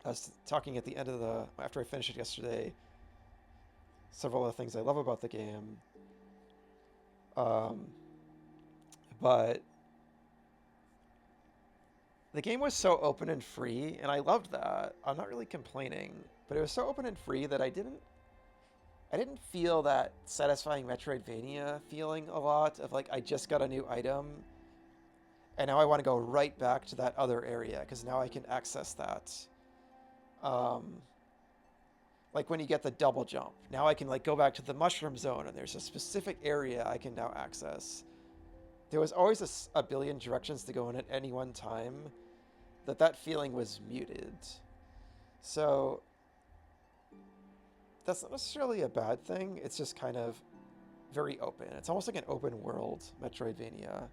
I was talking at the end of after I finished it yesterday, several of the things I love about the game. But the game was so open and free, and I loved that. I'm not really complaining, but it was so open and free that I didn't feel that satisfying Metroidvania feeling a lot of like, I just got a new item, and now I want to go right back to that other area, because now I can access that. Like when you get the double jump, now I can like go back to the mushroom zone, and there's a specific area I can now access. There was always a billion directions to go in at any one time. That feeling was muted. So that's not necessarily a bad thing. It's just kind of very open. It's almost like an open world Metroidvania.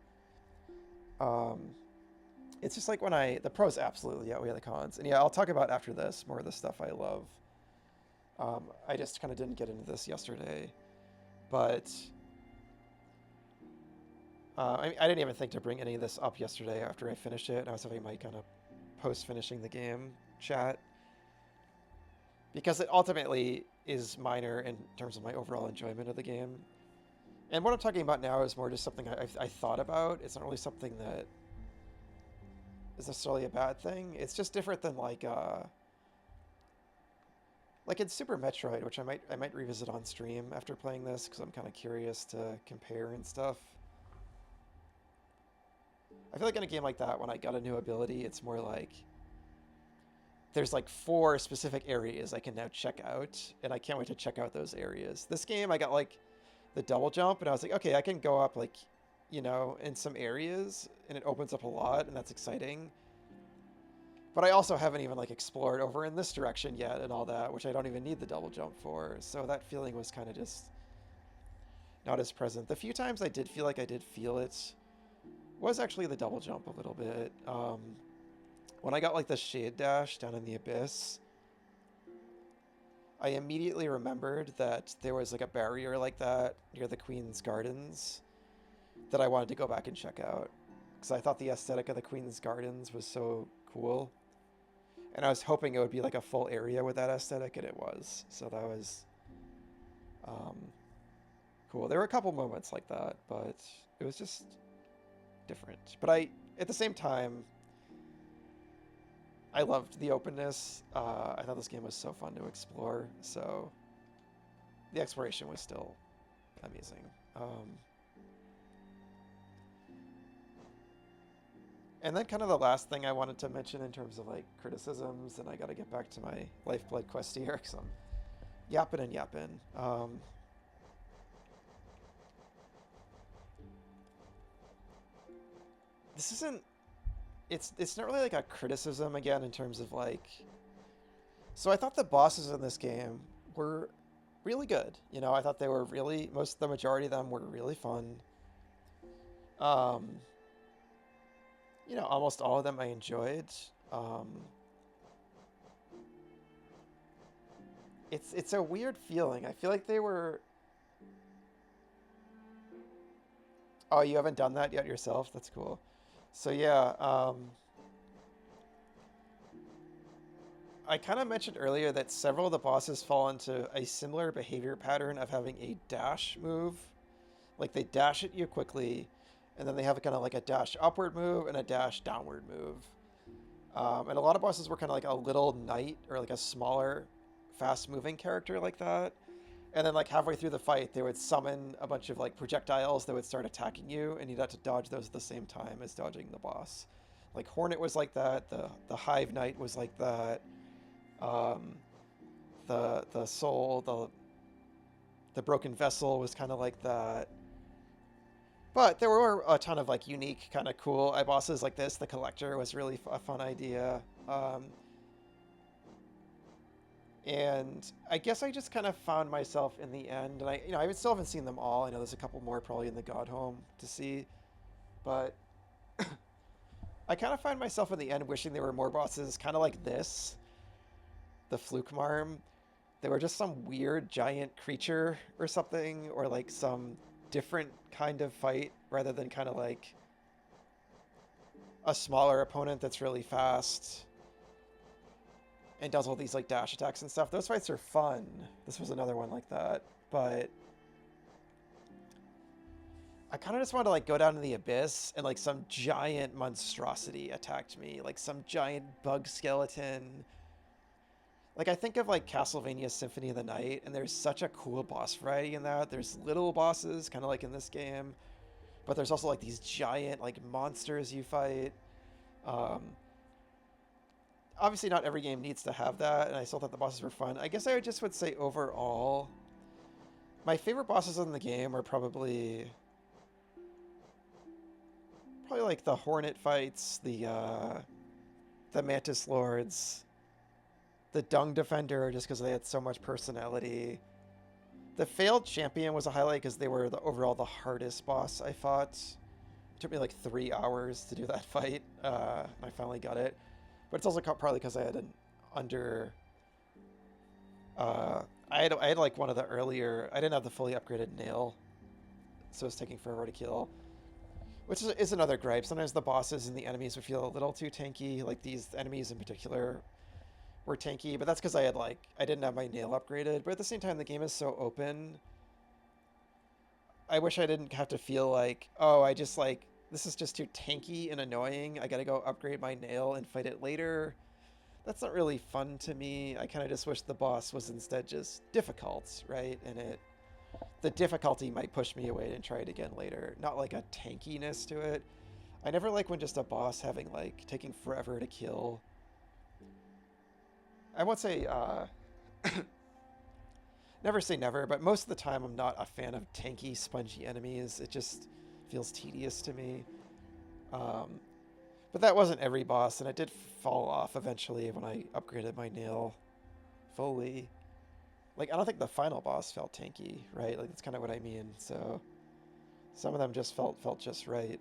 It's just like when the pros absolutely outweigh the cons. And yeah, I'll talk about after this more of the stuff I love. I just kind of didn't get into this yesterday. But I didn't even think to bring any of this up yesterday after I finished it. I was having my kind of post-finishing the game chat, because it ultimately is minor in terms of my overall enjoyment of the game. And what I'm talking about now is more just something I thought about. It's not really something that is necessarily a bad thing. It's just different than like in Super Metroid, which I might revisit on stream after playing this, because I'm kind of curious to compare and stuff. I feel like in a game like that, when I got a new ability, it's more like there's like 4 specific areas I can now check out, and I can't wait to check out those areas. This game, I got like the double jump, and I was like, okay, I can go up like, you know, in some areas, and it opens up a lot, and that's exciting. But I also haven't even like explored over in this direction yet and all that, which I don't even need the double jump for. So that feeling was kind of just not as present. The few times I did feel like I did feel it was actually the double jump a little bit. When I got like the shade dash down in the abyss, I immediately remembered that there was like a barrier like that near the Queen's Gardens that I wanted to go back and check out, because I thought the aesthetic of the Queen's Gardens was so cool, and I was hoping it would be like a full area with that aesthetic, and it was. So that was cool. There were a couple moments like that, but it was just different. But at the same time, I loved the openness. I thought this game was so fun to explore, so the exploration was still amazing. And then kind of the last thing I wanted to mention in terms of like criticisms, and I got to get back to my Lifeblood quest here because I'm yapping and yapping. This isn't... It's not really like a criticism again in terms of like... So I thought the bosses in this game were really good. You know, I thought they were really... the majority of them were really fun. You know, almost all of them I enjoyed. It's a weird feeling. I feel like they were... Oh, you haven't done that yet yourself? That's cool. So yeah, I kind of mentioned earlier that several of the bosses fall into a similar behavior pattern of having a dash move. Like they dash at you quickly, and then they have kind of like a dash upward move and a dash downward move. And a lot of bosses were kind of like a little knight or like a smaller, fast-moving character like that. And then like halfway through the fight, they would summon a bunch of like projectiles that would start attacking you, and you'd have to dodge those at the same time as dodging the boss. Like Hornet was like that. The Hive Knight was like that. The Soul, the Broken Vessel was kind of like that. But there were a ton of like unique, kind of cool bosses like this. The Collector was really a fun idea. And I guess I just kind of found myself in the end, and I still haven't seen them all. I know there's a couple more probably in the God Home to see, but I kind of find myself in the end wishing there were more bosses kind of like this, the Flukmarm. They were just some weird giant creature or something, or like some different kind of fight rather than kind of like a smaller opponent that's really fast and does all these like dash attacks and stuff. Those fights are fun. This was another one like that, but I kind of just wanted to like go down to the abyss and like some giant monstrosity attacked me, like some giant bug skeleton. Like I think of like Castlevania Symphony of the Night, and there's such a cool boss variety in that. There's little bosses, kind of like in this game, but there's also like these giant like monsters you fight. Obviously not every game needs to have that, and I still thought the bosses were fun. I guess I just would say overall, my favorite bosses in the game are probably like the Hornet fights, the Mantis Lords, the Dung Defender, just because they had so much personality. The Failed Champion was a highlight because they were overall the hardest boss I fought. It took me like 3 hours to do that fight. I finally got it. But it's also probably because I had an under... I had like one of the earlier... I didn't have the fully upgraded nail, so it was taking forever to kill. Which is another gripe. Sometimes the bosses and the enemies would feel a little too tanky. Like these enemies in particular were tanky, but that's because I didn't have my nail upgraded. But at the same time, the game is so open. I wish I didn't have to feel like, oh, this is just too tanky and annoying. I gotta go upgrade my nail and fight it later. That's not really fun to me. I kind of just wish the boss was instead just difficult, right? And the difficulty might push me away and try it again later. Not like a tankiness to it. I never like when just a boss taking forever to kill. I won't say never say never, but most of the time I'm not a fan of tanky, spongy enemies. It just feels tedious to me. But that wasn't every boss, and it did fall off eventually when I upgraded my nail fully. Like, I don't think the final boss felt tanky, right? Like, that's kind of what I mean. So some of them just felt just right.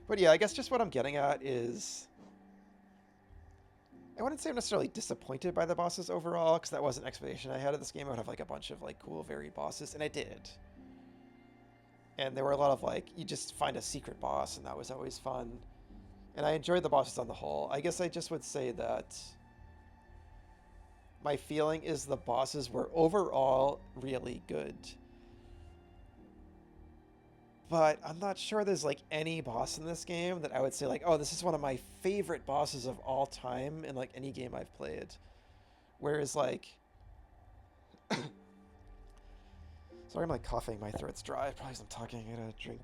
But yeah, I guess just what I'm getting at is I wouldn't say I'm necessarily disappointed by the bosses overall, because that was an expectation I had of this game. I would have like a bunch of like cool, varied bosses, and I did. And there were a lot of like, you just find a secret boss, and that was always fun. And I enjoyed the bosses on the whole. I guess I just would say that my feeling is the bosses were overall really good. But I'm not sure there's like any boss in this game that I would say like, oh, this is one of my favorite bosses of all time in like any game I've played. Whereas like, sorry, I'm like coughing, my throat's dry, probably because I'm talking, I gotta drink.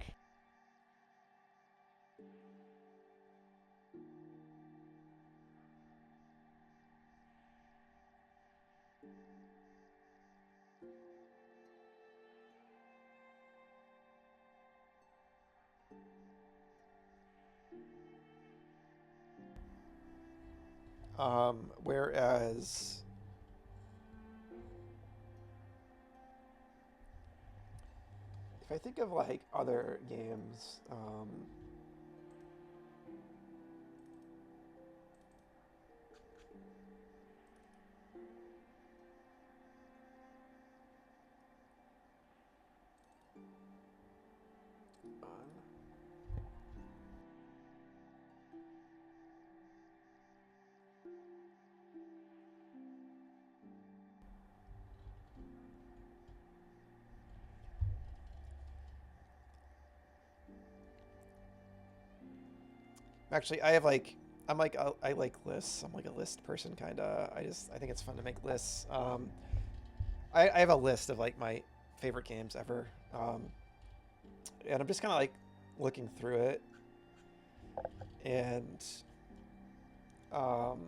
Whereas if I think of like other games, actually, I have like, I like lists. I'm like a list person, kind of. I think it's fun to make lists. I have a list of like my favorite games ever, and I'm just kind of like looking through it, and um,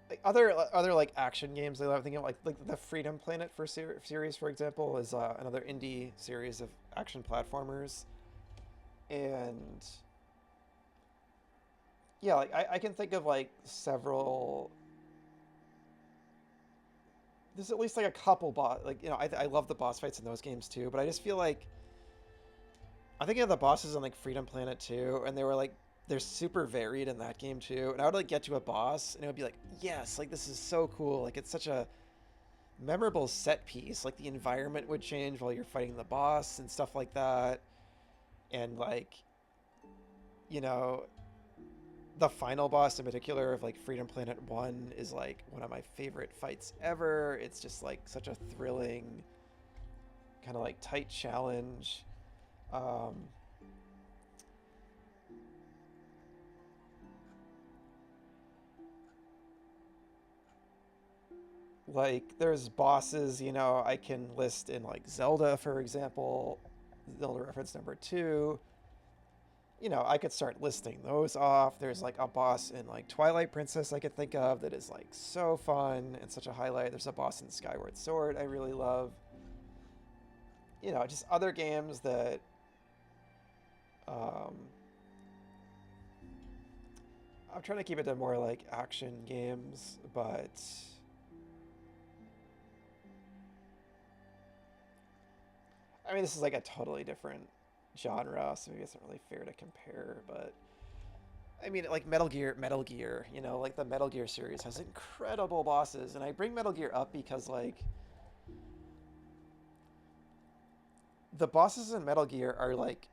like other like action games that I'm thinking of, like the Freedom Planet series, for example, is another indie series of action platformers, and yeah, like I can think of like several. There's at least like a couple boss, like I love the boss fights in those games too, but I just feel like I'm thinking of the bosses on like Freedom Planet too, and they're super varied in that game too. And I would like get to a boss and it would be like, yes, like this is so cool. Like it's such a memorable set piece. Like the environment would change while you're fighting the boss and stuff like that. And like, you know, the final boss in particular of like Freedom Planet 1 is like one of my favorite fights ever. It's just like such a thrilling kind of like tight challenge. Like there's bosses, I can list in like Zelda, for example, Zelda reference number 2. I could start listing those off. There's like a boss in like Twilight Princess I could think of that is like so fun and such a highlight. There's a boss in Skyward Sword I really love. Just other games that I'm trying to keep it to more like action games, but I mean, this is like a totally different genre, so maybe it's not really fair to compare, but I mean, like Metal Gear, like the Metal Gear series has incredible bosses, and I bring Metal Gear up because like the bosses in Metal Gear are like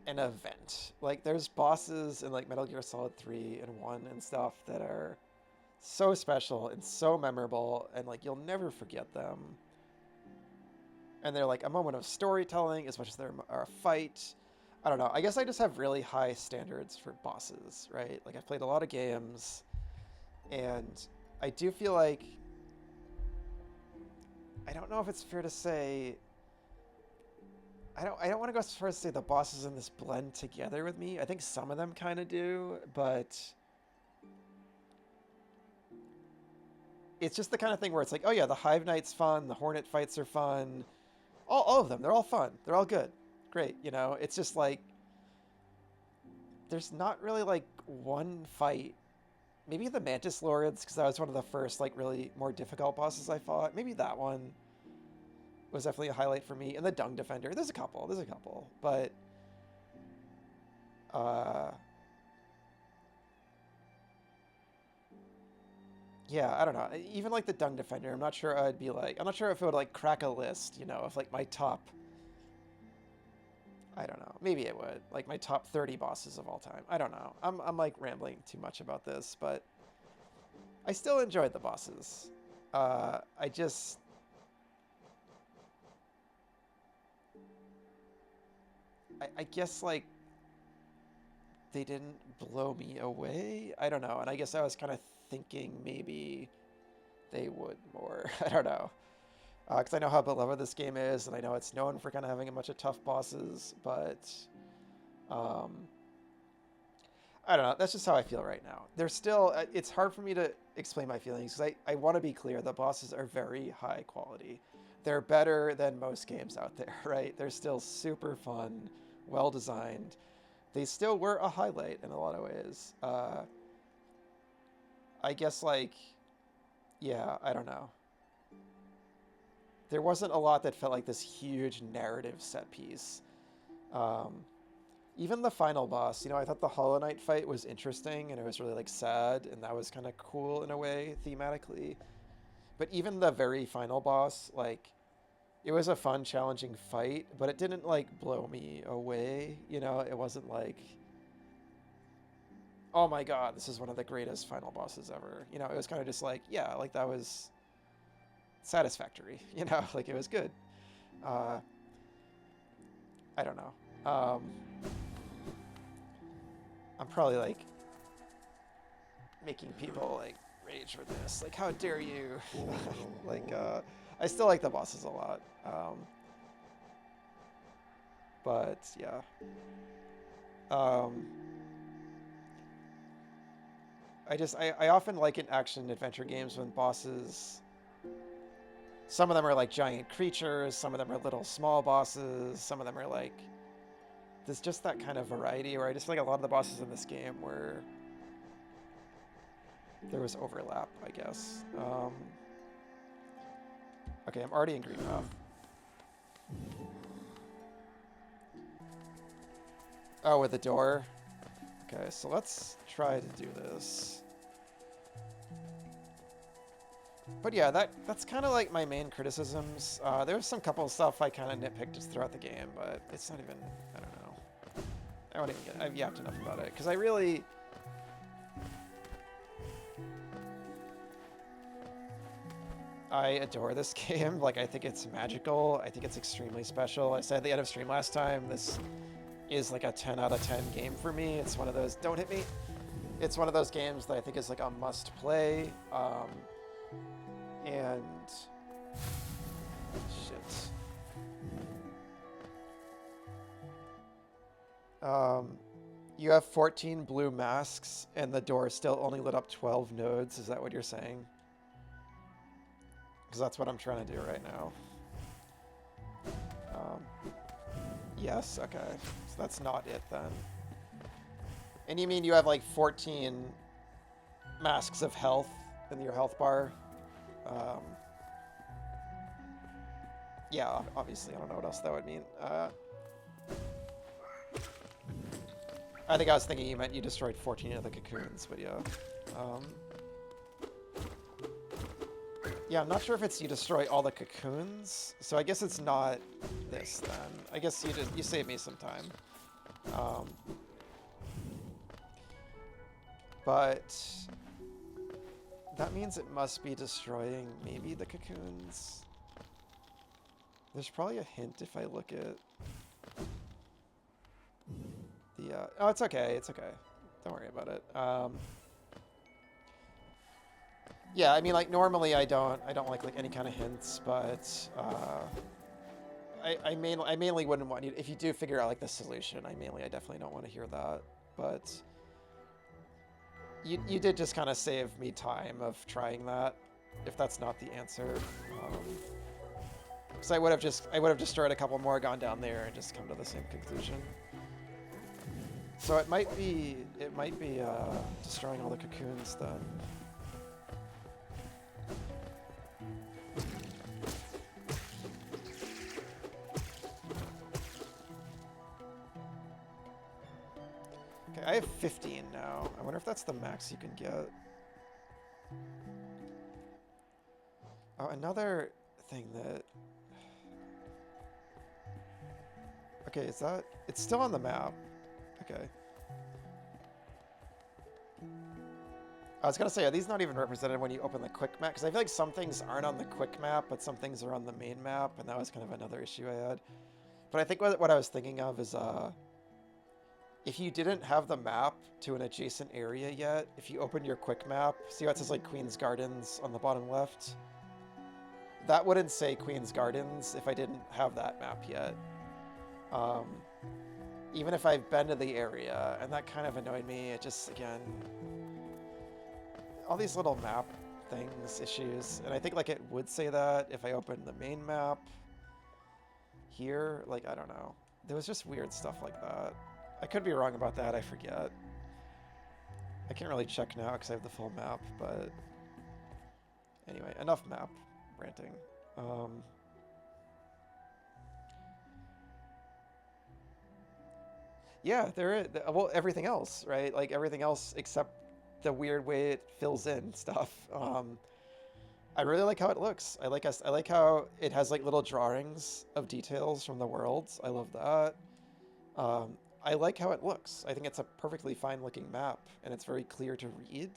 an event. Like there's bosses in like Metal Gear Solid 3 and 1 and stuff that are so special and so memorable, and like you'll never forget them. And they're like a moment of storytelling as much as they're a fight. I don't know. I guess I just have really high standards for bosses, right? Like I've played a lot of games, and I do feel like I don't know if it's fair to say I don't want to go as far as to say the bosses in this blend together with me. I think some of them kind of do, but it's just the kind of thing where it's like, oh yeah, the Hive Knight's fun, the Hornet fights are fun, all of them, they're all fun, they're all good, great, you know. It's just like there's not really like one fight. Maybe the Mantis Lords, because that was one of the first like really more difficult bosses I fought. Maybe that one was definitely a highlight for me. And the Dung Defender, there's a couple, but yeah, I don't know. Even like the Dung Defender, I'm not sure if it would like crack a list, you know, of like my top, I don't know, maybe it would, like my top 30 bosses of all time. I don't know. I'm like rambling too much about this, but I still enjoyed the bosses. I guess like they didn't blow me away. I don't know. And I guess I was kind of thinking maybe they would more. I don't know. Because I know how beloved this game is, and I know it's known for kind of having a bunch of tough bosses, but I don't know. That's just how I feel right now. They're still, it's hard for me to explain my feelings, because I want to be clear. The bosses are very high quality. They're better than most games out there, right? They're still super fun, well designed. They still were a highlight in a lot of ways. I guess, like, yeah, I don't know. There wasn't a lot that felt like this huge narrative set piece. Even the final boss, you know, I thought the Hollow Knight fight was interesting, and it was really, like, sad, and that was kind of cool in a way, thematically. But even the very final boss, like, it was a fun, challenging fight, but it didn't, like, blow me away, you know? It wasn't like, oh my god, this is one of the greatest final bosses ever. You know, it was kind of just like, yeah, like, that was satisfactory, you know? Like, it was good. I don't know. I'm probably, like, making people, like, rage for this. Like, how dare you? Like, I still like the bosses a lot. But, yeah. I often like in action-adventure games when bosses... Some of them are, like, giant creatures, some of them are little small bosses, some of them are, like... There's just that kind of variety where I just feel like a lot of the bosses in this game were... There was overlap, I guess. Okay, I'm already in green path. Oh, with the door? Okay, so let's try to do this. But yeah, that's kind of like my main criticisms. There was some couple of stuff I kind of nitpicked just throughout the game, but it's not even, I don't know. I won't even I've yapped enough about it, because I really... I adore this game. Like, I think it's magical. I think it's extremely special. I said at the end of stream last time, this is like a 10 out of 10 game for me. It's one of those, don't hit me. It's one of those games that I think is like a must play. And shit. You have 14 blue masks and the door still only lit up 12 nodes. Is that what you're saying? Because that's what I'm trying to do right now. Yes, okay. So that's not it then. And you mean you have like 14 masks of health in your health bar? Yeah, obviously. I don't know what else that would mean. I think I was thinking you meant you destroyed 14 of the cocoons, but yeah. Yeah, I'm not sure if it's you destroy all the cocoons, so I guess it's not this then. I guess you saved me some time. But that means it must be destroying maybe the cocoons. There's probably a hint if I look at the oh, it's okay, it's okay. Don't worry about it. Yeah, I mean, like, normally I don't like any kind of hints, but I mainly wouldn't want you, if you do figure out like the solution, I definitely don't want to hear that. But you did just kind of save me time of trying that, if that's not the answer. Because I would have destroyed a couple more, gone down there, and just come to the same conclusion. So it might be destroying all the cocoons then. Okay, I have 15 now. I wonder if that's the max you can get. Oh, another thing that... Okay, is that... It's still on the map. Okay. I was gonna say, are these not even represented when you open the quick map? Because I feel like some things aren't on the quick map, but some things are on the main map, and that was kind of another issue I had. But I think what I was thinking of is, if you didn't have the map to an adjacent area yet, if you open your quick map, see how it says like Queen's Gardens on the bottom left? That wouldn't say Queen's Gardens if I didn't have that map yet. Even if I've been to the area, and that kind of annoyed me. It just, again, all these little map things, issues, and I think like it would say that if I opened the main map here, like, I don't know. There was just weird stuff like that. I could be wrong about that, I forget. I can't really check now because I have the full map, but anyway, enough map ranting. Yeah, there is, well, everything else, right? Like everything else except the weird way it fills in stuff. I really like how it looks. I like how it has like little drawings of details from the worlds. I love that. I like how it looks. I think it's a perfectly fine looking map and it's very clear to read,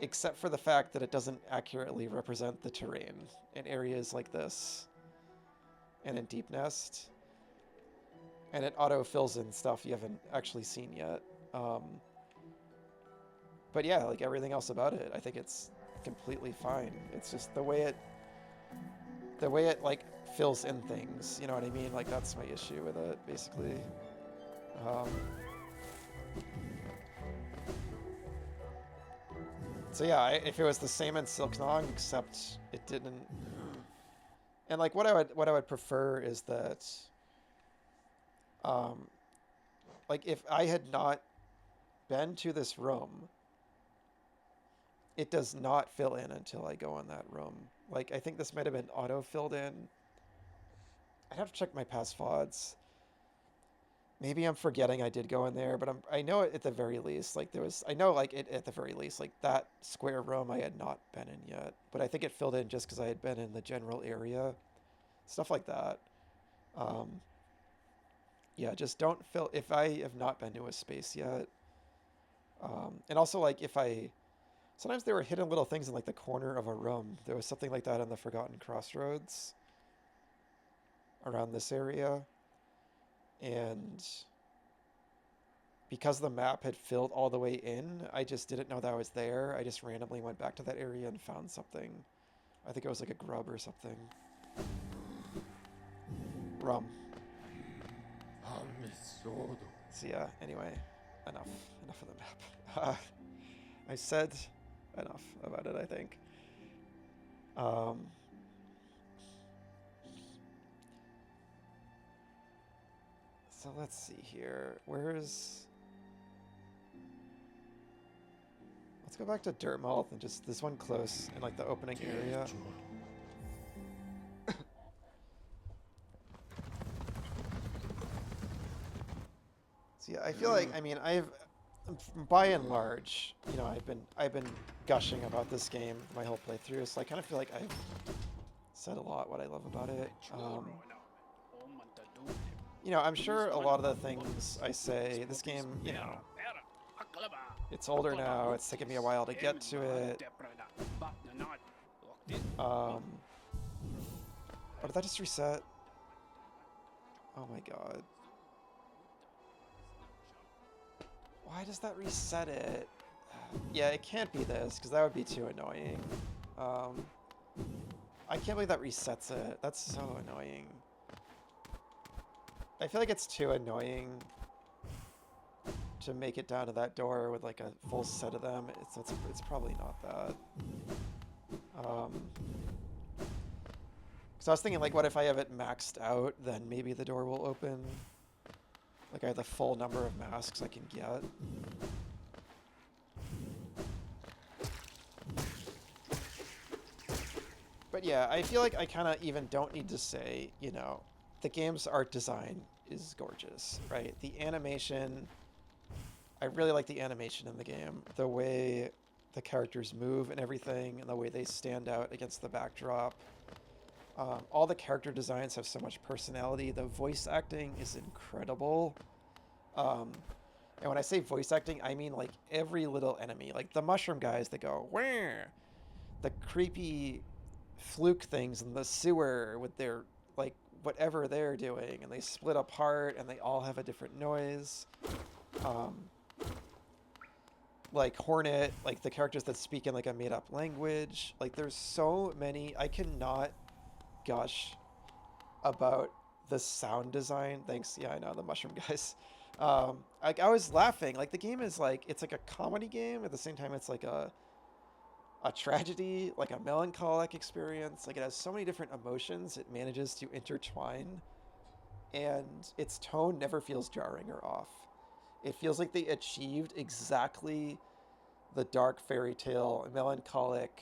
except for the fact that it doesn't accurately represent the terrain in areas like this and in Deep Nest. And it auto-fills in stuff you haven't actually seen yet. But yeah, like everything else about it, I think it's completely fine. It's just the way it like fills in things, you know what I mean? Like that's my issue with it, basically. So yeah, if it was the same in Silksong, except it didn't... And like what I would prefer is that... like if I had not been to this room, it does not fill in until I go in that room. Like I think this might have been auto-filled in. I'd have to check my past VODs. Maybe I'm forgetting I did go in there, but I know at the very least, like there was, I know like it at the very least, like that square room I had not been in yet, but I think it filled in just because I had been in the general area, stuff like that. Yeah, just don't fill, if I have not been to a space yet. And also like sometimes there were hidden little things in like the corner of a room. There was something like that in the Forgotten Crossroads around this area. And because the map had filled all the way in, I just didn't know that was there. I just randomly went back to that area and found something. I think it was like a grub or something. Rum. So yeah, anyway, enough of the map. I said enough about it, I think. So let's see here. Let's go back to Dirtmouth and just this one close in like the opening area. So yeah, I feel like, I mean, by and large, you know, I've been gushing about this game my whole playthrough, so I kind of feel like I've said a lot what I love about it. You know, I'm sure a lot of the things I say, this game, you know, it's older now, it's taken me a while to get to it. Oh, did that just reset? Oh my god. Why does that reset it? Yeah, it can't be this, because that would be too annoying. I can't believe that resets it. That's so annoying. I feel like it's too annoying to make it down to that door with like a full set of them. It's probably not that. So I was thinking, like, what if I have it maxed out, then maybe the door will open. Like, I have the full number of masks I can get. But yeah, I feel like I kind of even don't need to say, you know, the game's art design is gorgeous, right? The animation, I really like the animation in the game. The way the characters move and everything, and the way they stand out against the backdrop. All the character designs have so much personality. The voice acting is incredible. And when I say voice acting, I mean like every little enemy. Like the mushroom guys that go, where? The creepy fluke things in the sewer with their, like, whatever they're doing. And they split apart and they all have a different noise. Like Hornet, like the characters that speak in like a made-up language. Like there's so many. I cannot gush about the sound design. Thanks. Yeah, I know, the mushroom guys. Like I was laughing. Like the game is like, it's like a comedy game. At the same time, it's like a tragedy, like a melancholic experience. Like it has so many different emotions it manages to intertwine. And its tone never feels jarring or off. It feels like they achieved exactly the dark fairy tale, melancholic,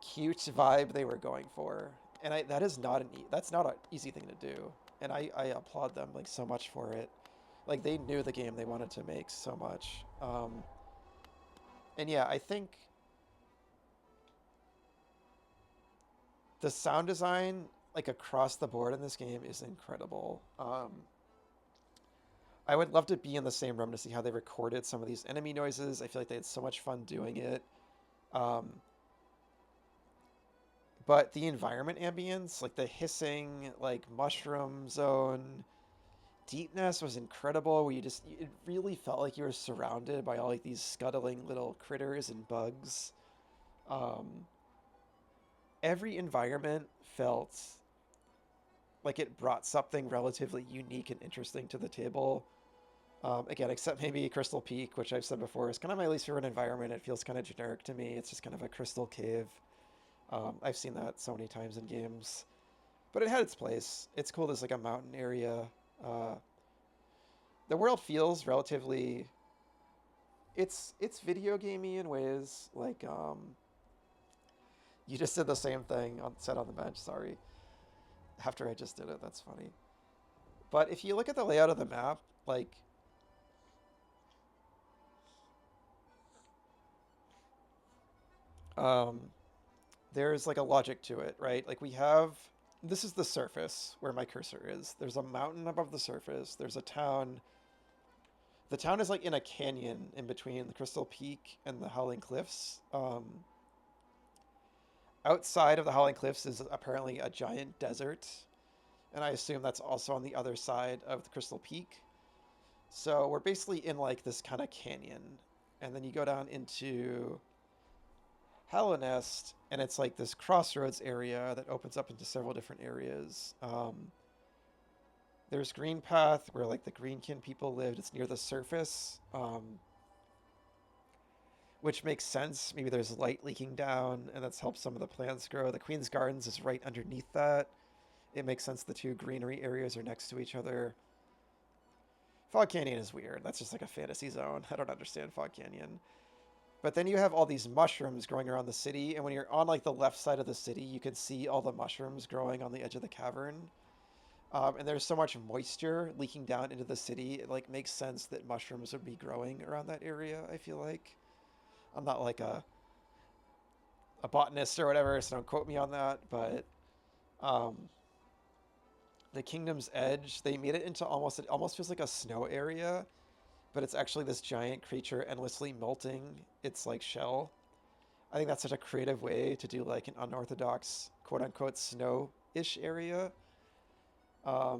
cute vibe they were going for. And that's not an easy thing to do. And I applaud them like so much for it. Like they knew the game they wanted to make so much. And yeah, I think the sound design like across the board in this game is incredible. I would love to be in the same room to see how they recorded some of these enemy noises. I feel like they had so much fun doing it. But the environment ambience, like the hissing, like mushroom zone, deepness was incredible. Where it really felt like you were surrounded by all like these scuttling little critters and bugs. Every environment felt like it brought something relatively unique and interesting to the table. Again, except maybe Crystal Peak, which I've said before is kind of my least favorite environment. It feels kind of generic to me. It's just kind of a crystal cave. I've seen that so many times in games. But it had its place. It's cool there's like a mountain area. The world feels relatively... It's video gamey in ways. Like, you just did the same thing said on the bench, sorry. After I just did it, that's funny. But if you look at the layout of the map, like... there's like a logic to it, right? Like we have, this is the surface where my cursor is. There's a mountain above the surface. There's a town. The town is like in a canyon in between the Crystal Peak and the Howling Cliffs. Outside of the Howling Cliffs is apparently a giant desert. And I assume that's also on the other side of the Crystal Peak. So we're basically in like this kind of canyon. And then you go down into Hallownest, and it's like this crossroads area that opens up into several different areas. There's Green Path, where like the Greenkin people lived. It's near the surface, which makes sense. Maybe there's light leaking down, and that's helped some of the plants grow. The Queen's Gardens is right underneath that. It makes sense the two greenery areas are next to each other. Fog Canyon is weird. That's just like a fantasy zone. I don't understand Fog Canyon. But then you have all these mushrooms growing around the city, and when you're on like the left side of the city, you can see all the mushrooms growing on the edge of the cavern. And there's so much moisture leaking down into the city, it like makes sense that mushrooms would be growing around that area, I feel like. I'm not like a botanist or whatever, so don't quote me on that, but the Kingdom's Edge, they made it into it almost feels like a snow area. But it's actually this giant creature endlessly molting its like shell. I think that's such a creative way to do like an unorthodox quote-unquote snow-ish area. I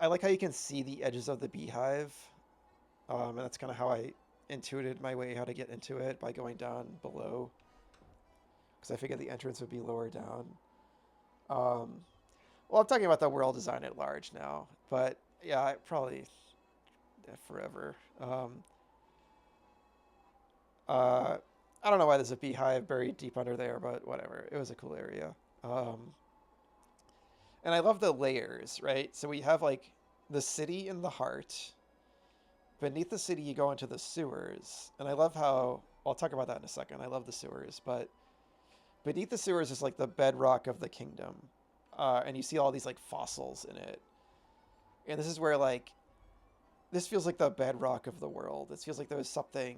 like how you can see the edges of the beehive. And that's kind of how I intuited my way how to get into it, by going down below. Because I figured the entrance would be lower down. Well, I'm talking about the world design at large now, but yeah, probably forever. Uh, I don't know why there's a beehive buried deep under there, but whatever. It was a cool area. And I love the layers, right? So we have like the city in the heart. Beneath the city, you go into the sewers. And I love how, I'll talk about that in a second. I love the sewers, but beneath the sewers is like the bedrock of the kingdom. And you see all these like fossils in it. And this is where like, this feels like the bedrock of the world. It feels like there was something,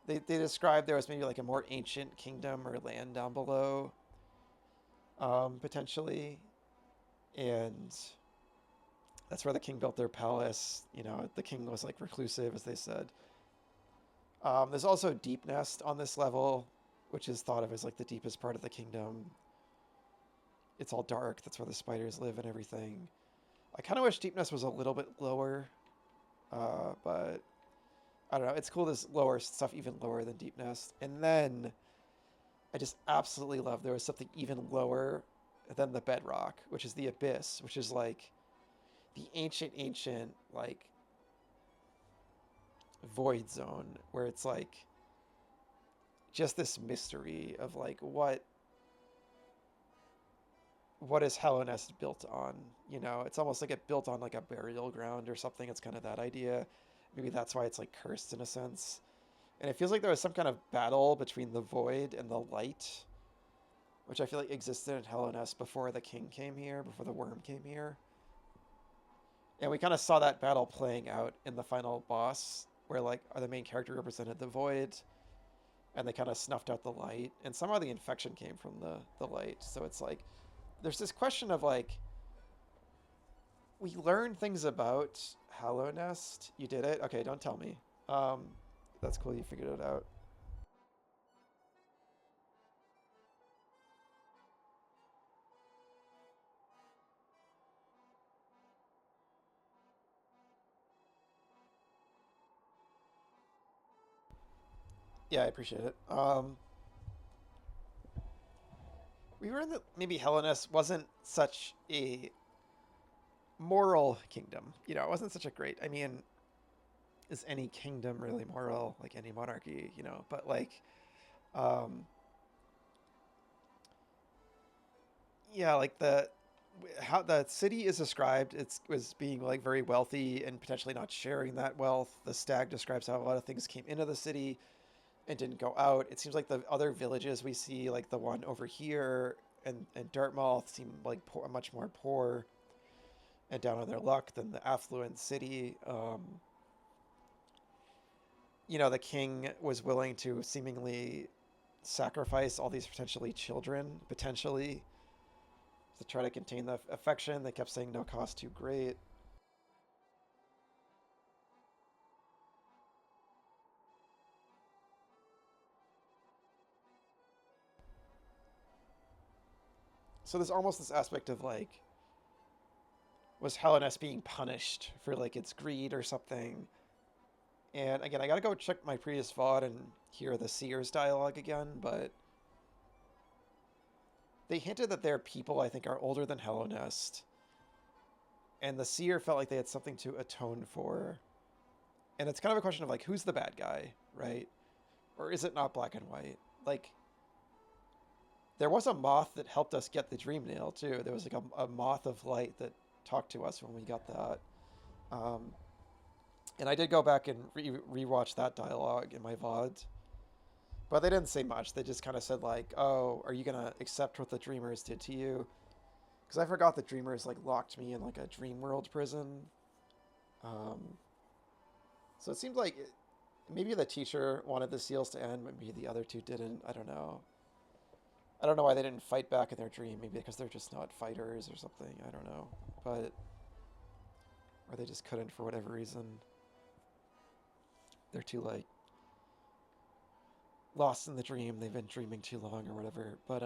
they described there was maybe like a more ancient kingdom or land down below, potentially. And that's where the king built their palace. You know, the king was like reclusive, as they said. There's also Deep Nest on this level, which is thought of as like the deepest part of the kingdom. It's all dark. That's where the spiders live and everything. I kind of wish Deep Nest was a little bit lower, but I don't know. It's cool this lower stuff even lower than Deep Nest. And then I just absolutely love there was something even lower than the bedrock, which is the Abyss, which is like the ancient like void zone where it's like just this mystery of like what is Hallownest built on? You know, it's almost like it built on like a burial ground or something. It's kind of that idea. Maybe that's why it's like cursed in a sense. And it feels like there was some kind of battle between the void and the light, which I feel like existed in Hallownest before the king came here, before the worm came here. And we kind of saw that battle playing out in the final boss, where like the main character represented the void, and they kind of snuffed out the light, and somehow the infection came from the light. So it's like there's this question of like, we learned things about Hallownest. You did it? Okay, don't tell me. That's cool, you figured it out. Yeah, I appreciate it. We learned that maybe Hallownest wasn't such a moral kingdom. You know, it wasn't such a great. I mean, is any kingdom really moral? Like any monarchy, you know? But like, um, yeah, like how the city is described, it was being like very wealthy and potentially not sharing that wealth. The stag describes how a lot of things came into the city and didn't go out. It seems like the other villages we see, like the one over here and Dartmouth, seem like much more poor and down on their luck than the affluent city. You know, the king was willing to seemingly sacrifice all these potentially children, potentially, to try to contain the affection. They kept saying no cost too great. So there's almost this aspect of like, was Hallownest being punished for like its greed or something? And again, I gotta go check my previous VOD and hear the Seers dialogue again, but they hinted that their people, I think, are older than Hallownest. And the Seer felt like they had something to atone for. And it's kind of a question of like, who's the bad guy, right? Or is it not black and white? Like, there was a moth that helped us get the dream nail too. There was like a moth of light that talked to us when we got that. And I did go back and rewatch that dialogue in my VOD. But they didn't say much. They just kind of said like, oh, are you going to accept what the dreamers did to you? Because I forgot the dreamers like locked me in like a dream world prison. So it seemed like maybe the teacher wanted the seals to end, but maybe the other two didn't. I don't know. I don't know why they didn't fight back in their dream. Maybe because they're just not fighters or something. I don't know. But, or they just couldn't for whatever reason. They're too like lost in the dream. They've been dreaming too long or whatever. But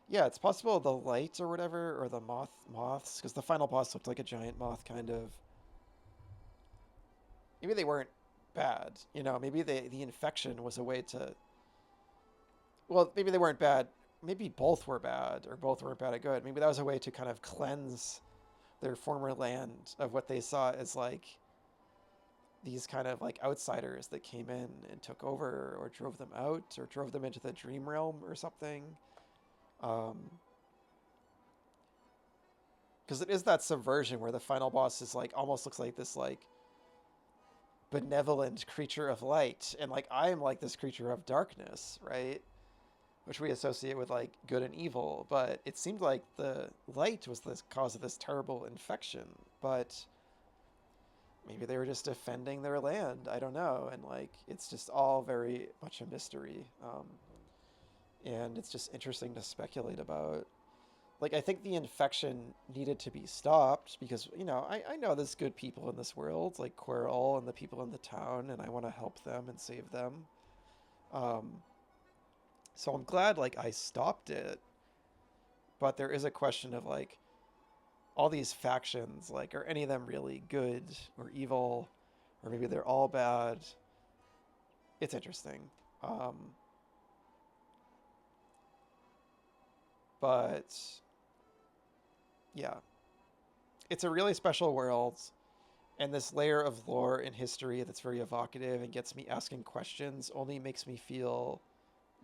yeah, it's possible the light or whatever, or the moths, because the final boss looked like a giant moth kind of. Maybe they weren't bad, you know. Maybe the infection was a way to. Well, maybe they weren't bad maybe both were bad or both weren't bad or good. Maybe that was a way to kind of cleanse their former land of what they saw as like these kind of like outsiders that came in and took over or drove them out or drove them into the dream realm or something. Because it is that subversion where the final boss is like almost looks like this like benevolent creature of light, and like I am like this creature of darkness, right? Which we associate with like good and evil, but it seemed like the light was the cause of this terrible infection, but maybe they were just defending their land. I don't know, and like it's just all very much a mystery, and it's just interesting to speculate about. Like, I think the infection needed to be stopped because, you know, I know there's good people in this world, like Quirrell and the people in the town, and I want to help them and save them. So I'm glad, like, I stopped it. But there is a question of, like, all these factions, like, are any of them really good or evil? Or maybe they're all bad? It's interesting. But yeah, it's a really special world, and this layer of lore and history that's very evocative and gets me asking questions only makes me feel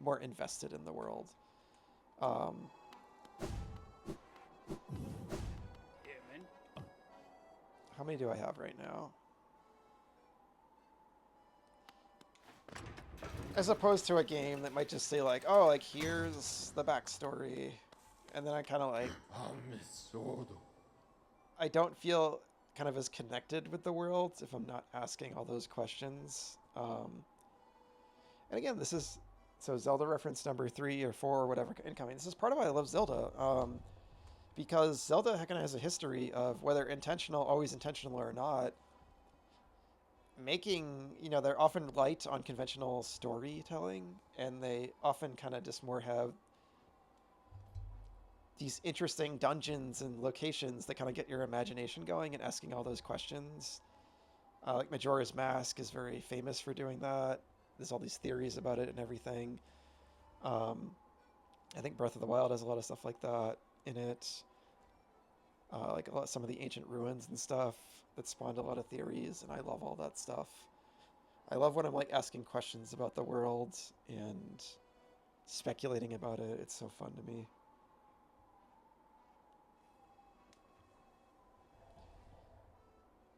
more invested in the world. How many do I have right now? As opposed to a game that might just say like, oh, like here's the backstory, and then I kind of like, I don't feel kind of as connected with the world if I'm not asking all those questions. And again, this is, so Zelda reference number 3 or 4 or whatever incoming. This is part of why I love Zelda, because Zelda kind of has a history of, whether intentional, always intentional or not, making, you know, they're often light on conventional storytelling, and they often kind of just more have these interesting dungeons and locations that kind of get your imagination going and asking all those questions. Like Majora's Mask is very famous for doing that. There's all these theories about it and everything. I think Breath of the Wild has a lot of stuff like that in it. Like some of the ancient ruins and stuff that spawned a lot of theories, and I love all that stuff. I love when I'm like asking questions about the world and speculating about it. It's so fun to me.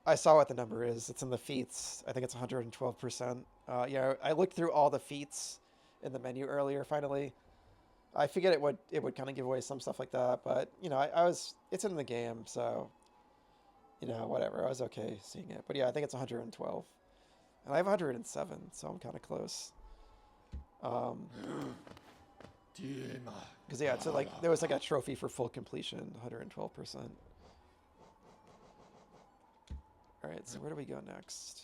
I saw what the number is. It's in the feats. I think it's 112%. Yeah, I looked through all the feats in the menu earlier. Finally, I figured it would kind of give away some stuff like that, but you know, it's in the game, so you know, whatever. I was okay seeing it, but yeah, I think it's 112, and I have 107, so I'm kind of close. Because yeah, so like there was like a trophy for full completion, 112%. All right, so where do we go next?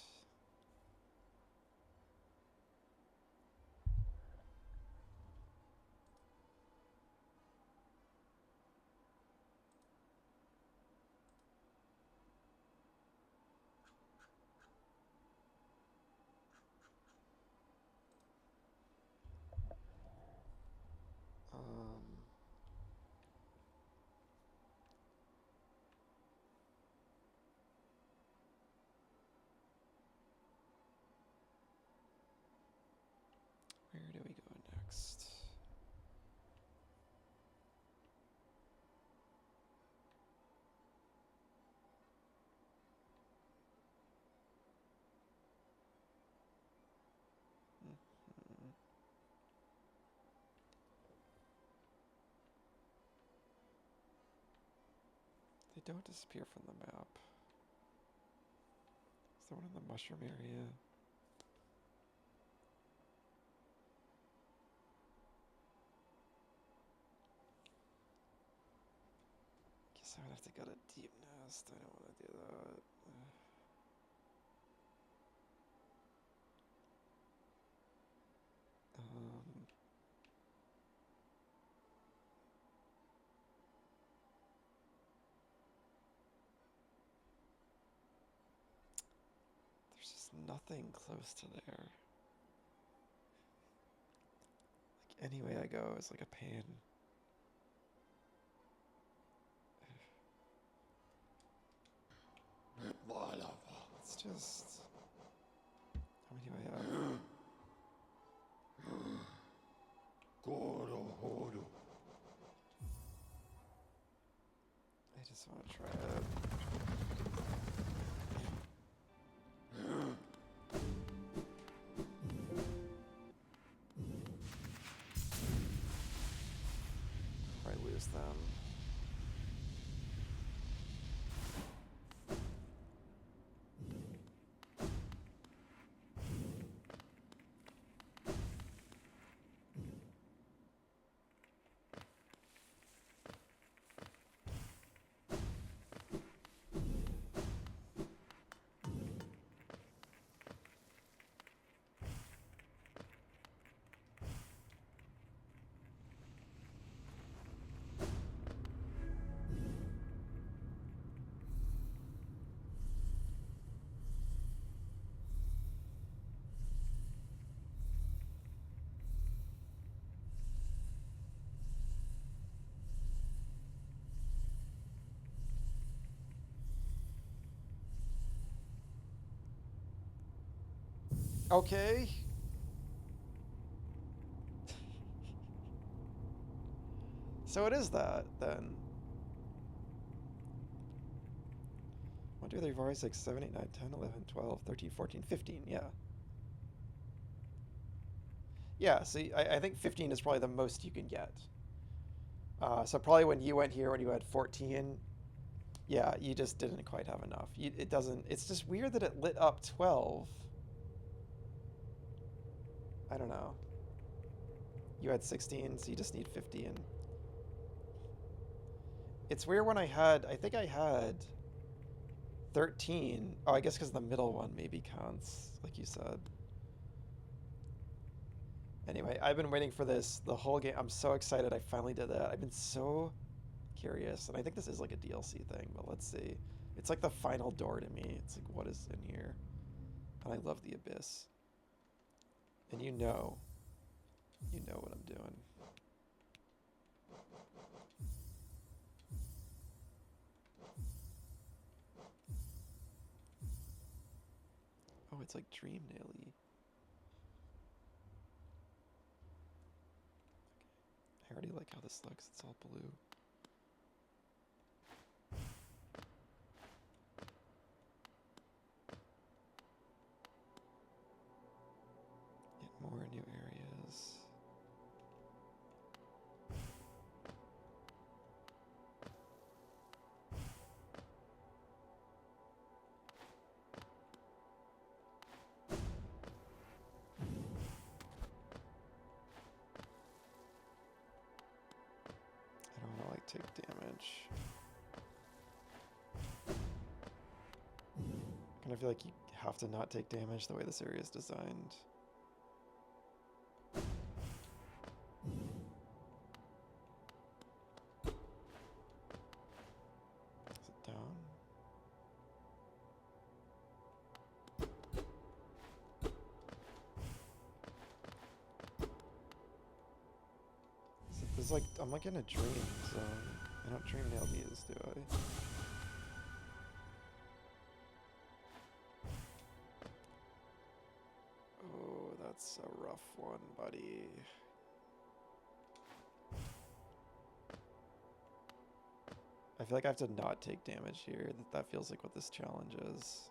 Where do we go next? They don't disappear from the map. Is there one in the mushroom area? Guess I would have to go to Deep Nest. I don't want to do that. There's just nothing close to there. Like Any way I go is like a pain. It's just... How many do I have? I just want to try it. Probably lose them. Okay. So it is that, then. 1, 2, 3, 4, 5, 6, 7, 8, 9, 10, 11, 12, 13, 14, 15, yeah. Yeah, see, I think 15 is probably the most you can get. So probably when you went here, when you had 14, yeah, you just didn't quite have enough. It doesn't, it's just weird that it lit up 12. I don't know. You had 16, so you just need 15. It's weird when I think I had 13. Oh, I guess because the middle one maybe counts, like you said. Anyway, I've been waiting for this the whole game. I'm so excited I finally did that. I've been so curious, and I think this is like a DLC thing, but let's see. It's like the final door to me. It's like, what is in here? And I love the abyss. And you know what I'm doing. Oh, it's like Dream Naily. I already like how this looks. It's all blue. Get more new areas. I don't want to like take damage. I kind of feel like you have to not take damage the way this area is designed. Is it down? It's like, I'm like in a dream zone. I don't dream nail these, do I? Oh, that's a rough one, buddy. I feel like I have to not take damage here. That feels like what this challenge is.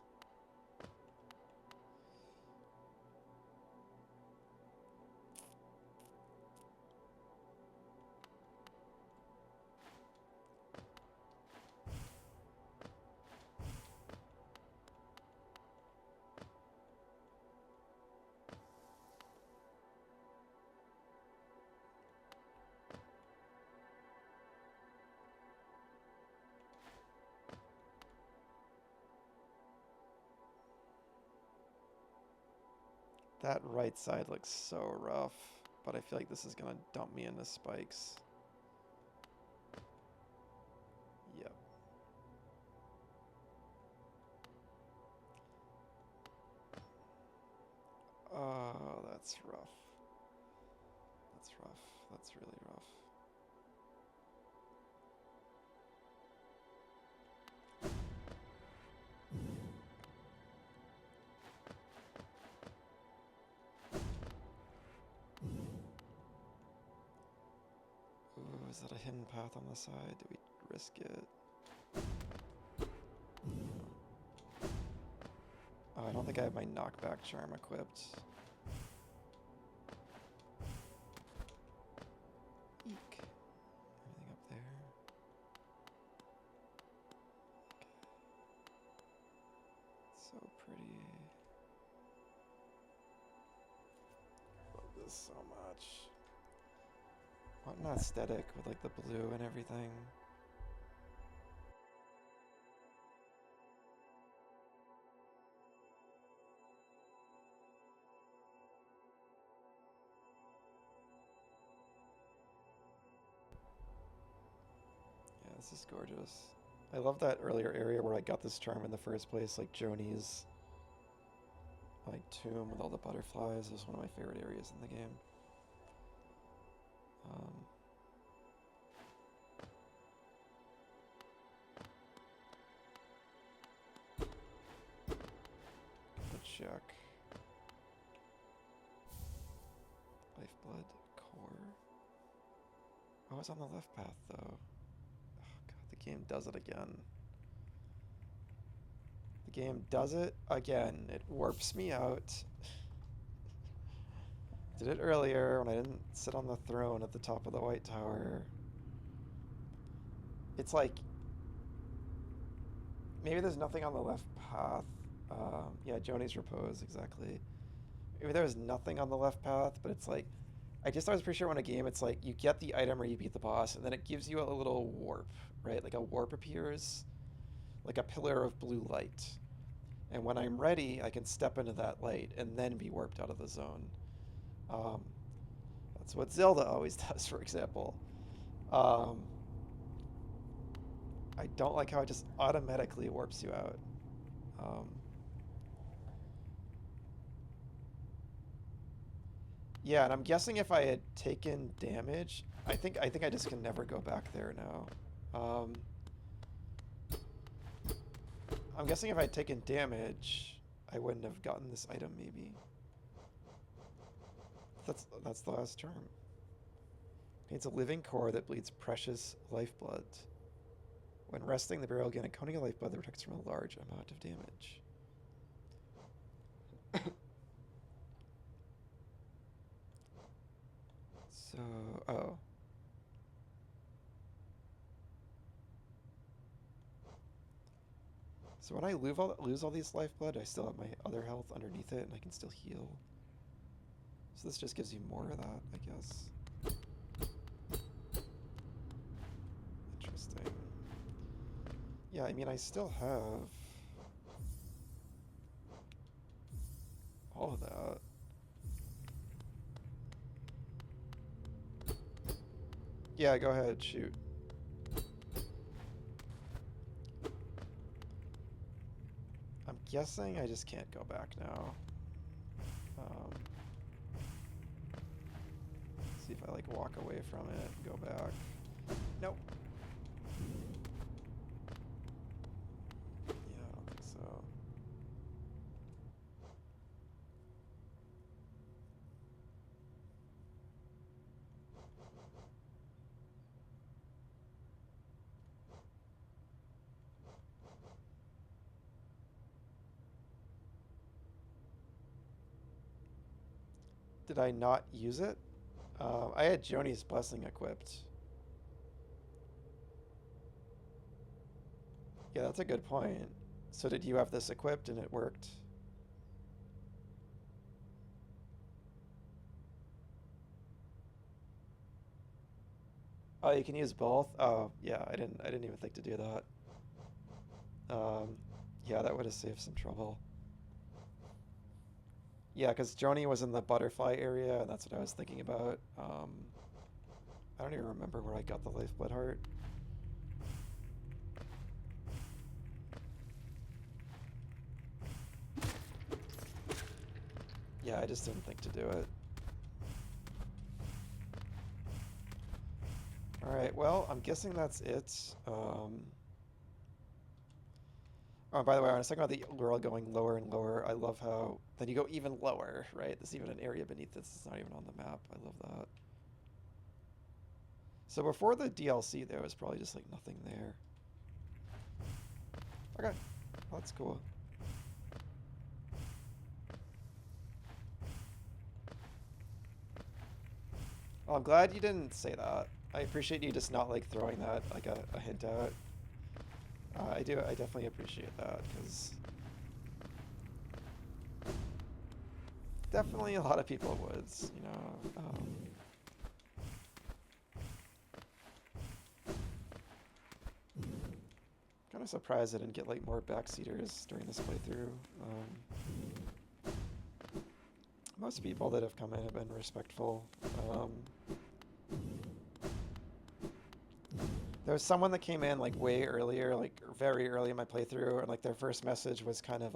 That right side looks so rough, but I feel like this is gonna dump me into spikes. Yep. Oh, that's rough. That's rough. That's really rough. Ooh, is that a hidden path on the side? Do we risk it? Oh, I don't think I have my knockback charm equipped. Eek. Anything up there? Okay. So pretty. Love this so much. What an aesthetic with like the blue and everything. Yeah, this is gorgeous. I love that earlier area where I got this charm in the first place, like Joni's like tomb with all the butterflies. It was one of my favorite areas in the game. Check. Lifeblood core. Oh, it's on the left path though. Oh god, the game does it again. The game does it again. It warps me out. Did it earlier when I didn't sit on the throne at the top of the White Tower. It's like maybe there's nothing on the left path. Yeah, Joni's Repose, exactly. Maybe there was nothing on the left path, but it's like, I was pretty sure when a game, it's like, you get the item or you beat the boss, and then it gives you a little warp, right? Like a warp appears, like a pillar of blue light. And when I'm ready, I can step into that light and then be warped out of the zone. That's what Zelda always does, for example. I don't like how it just automatically warps you out. Yeah, and I'm guessing if I had taken damage, I think I just can never go back there now. I'm guessing if I had taken damage, I wouldn't have gotten this item, maybe. That's the last term. Contains a living core that bleeds precious lifeblood. When resting, the barrel gain a coating of lifeblood that protects from a large amount of damage. So, oh. So when I lose all these lifeblood, I still have my other health underneath it, and I can still heal. So this just gives you more of that, I guess. Interesting. Yeah, I mean, I still have all of that. Yeah, go ahead, shoot. I'm guessing I just can't go back now. See if I like walk away from it and go back. Nope. Yeah, I don't think so. Did I not use it? I had Joni's Blessing equipped. Yeah, that's a good point. So did you have this equipped and it worked? Oh, you can use both? Oh, yeah, I didn't even think to do that. Yeah, that would have saved some trouble. Yeah, because Joni was in the butterfly area, and that's what I was thinking about. I don't even remember where I got the lifeblood heart. Yeah, I just didn't think to do it. Alright, well, I'm guessing that's it. Oh, by the way, when I was talking about the world going lower and lower, I love how then you go even lower, right? There's even an area beneath this that's not even on the map. I love that. So before the DLC, there was probably just like nothing there. Okay, well, that's cool. Well, I'm glad you didn't say that. I appreciate you just not like throwing that like a hint out. I definitely appreciate that, because definitely a lot of people would, you know. Kind of surprised I didn't get like more backseaters during this playthrough. Most people that have come in have been respectful. There was someone that came in like way earlier, like very early in my playthrough, and like their first message was kind of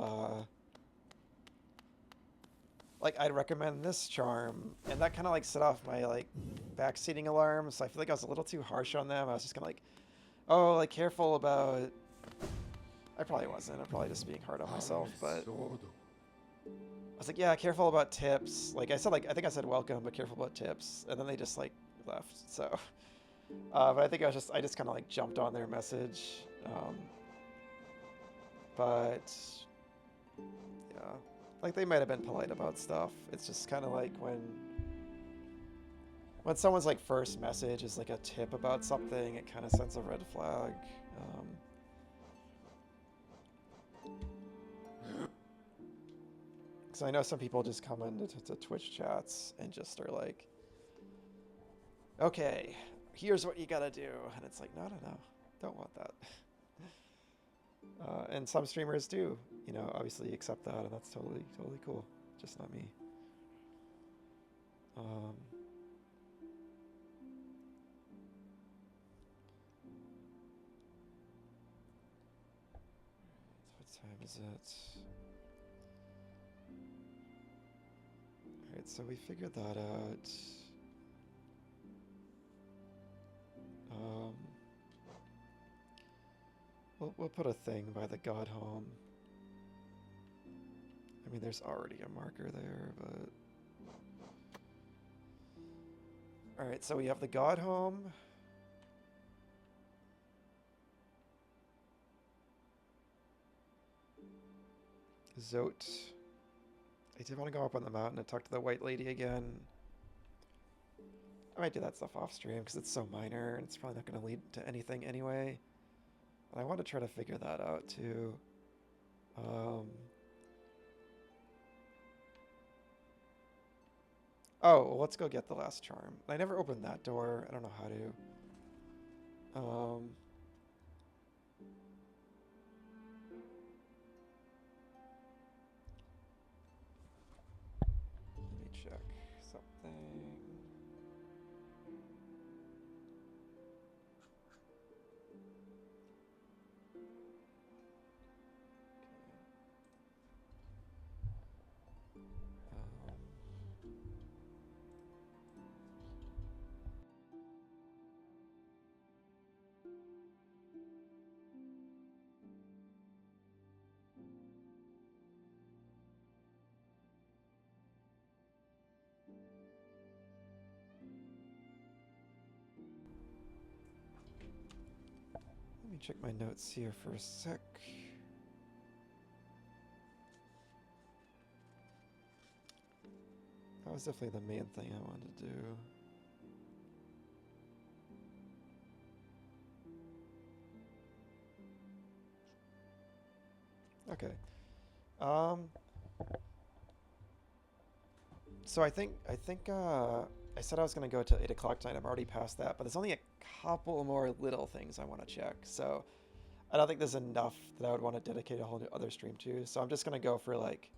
like, I'd recommend this charm, and that kind of like set off my like backseating alarm. So I feel like I was a little too harsh on them. I was just kind of like, oh, like careful about. I probably wasn't. I'm probably just being hard on myself, but I was like, yeah, careful about tips. Like I said, like I think I said welcome, but careful about tips, and then they just like left. So. But I think I just kind of like jumped on their message. But yeah, like they might have been polite about stuff. It's just kind of like when someone's like first message is like a tip about something, it kind of sends a red flag. So I know some people just come into Twitch chats and just are like, okay, here's what you gotta do. And it's like, no, don't want that. And some streamers do, you know, obviously accept that, and that's totally cool. Just not me. What time is it? Alright, so we figured that out. We'll put a thing by the god home. I mean, there's already a marker there, but... Alright, so we have the god home. Zote. I did want to go up on the mountain and talk to the white lady again. I might do that stuff off stream because it's so minor and it's probably not going to lead to anything anyway. But I want to try to figure that out too. Oh, well, let's go get the last charm. I never opened that door. I don't know how to. Let me check something. Let me check my notes here for a sec. That was definitely the main thing I wanted to do. Okay. So I think I said I was going to go to 8 o'clock tonight. I'm already past that, but there's only a couple more little things I want to check. So I don't think there's enough that I would want to dedicate a whole new other stream to. So I'm just going to go for like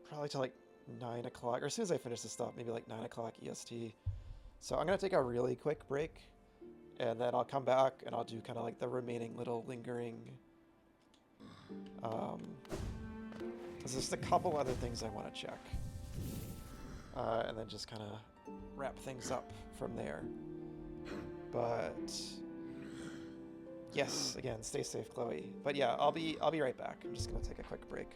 probably till like 9 o'clock, or as soon as I finish this stuff, maybe like 9 o'clock EST. So I'm going to take a really quick break, and then I'll come back and I'll do kind of like the remaining little lingering. There's just a couple other things I want to check. And then just kind of wrap things up from there. But yes, again, stay safe, Chloe. But yeah, I'll be right back. I'm just gonna take a quick break.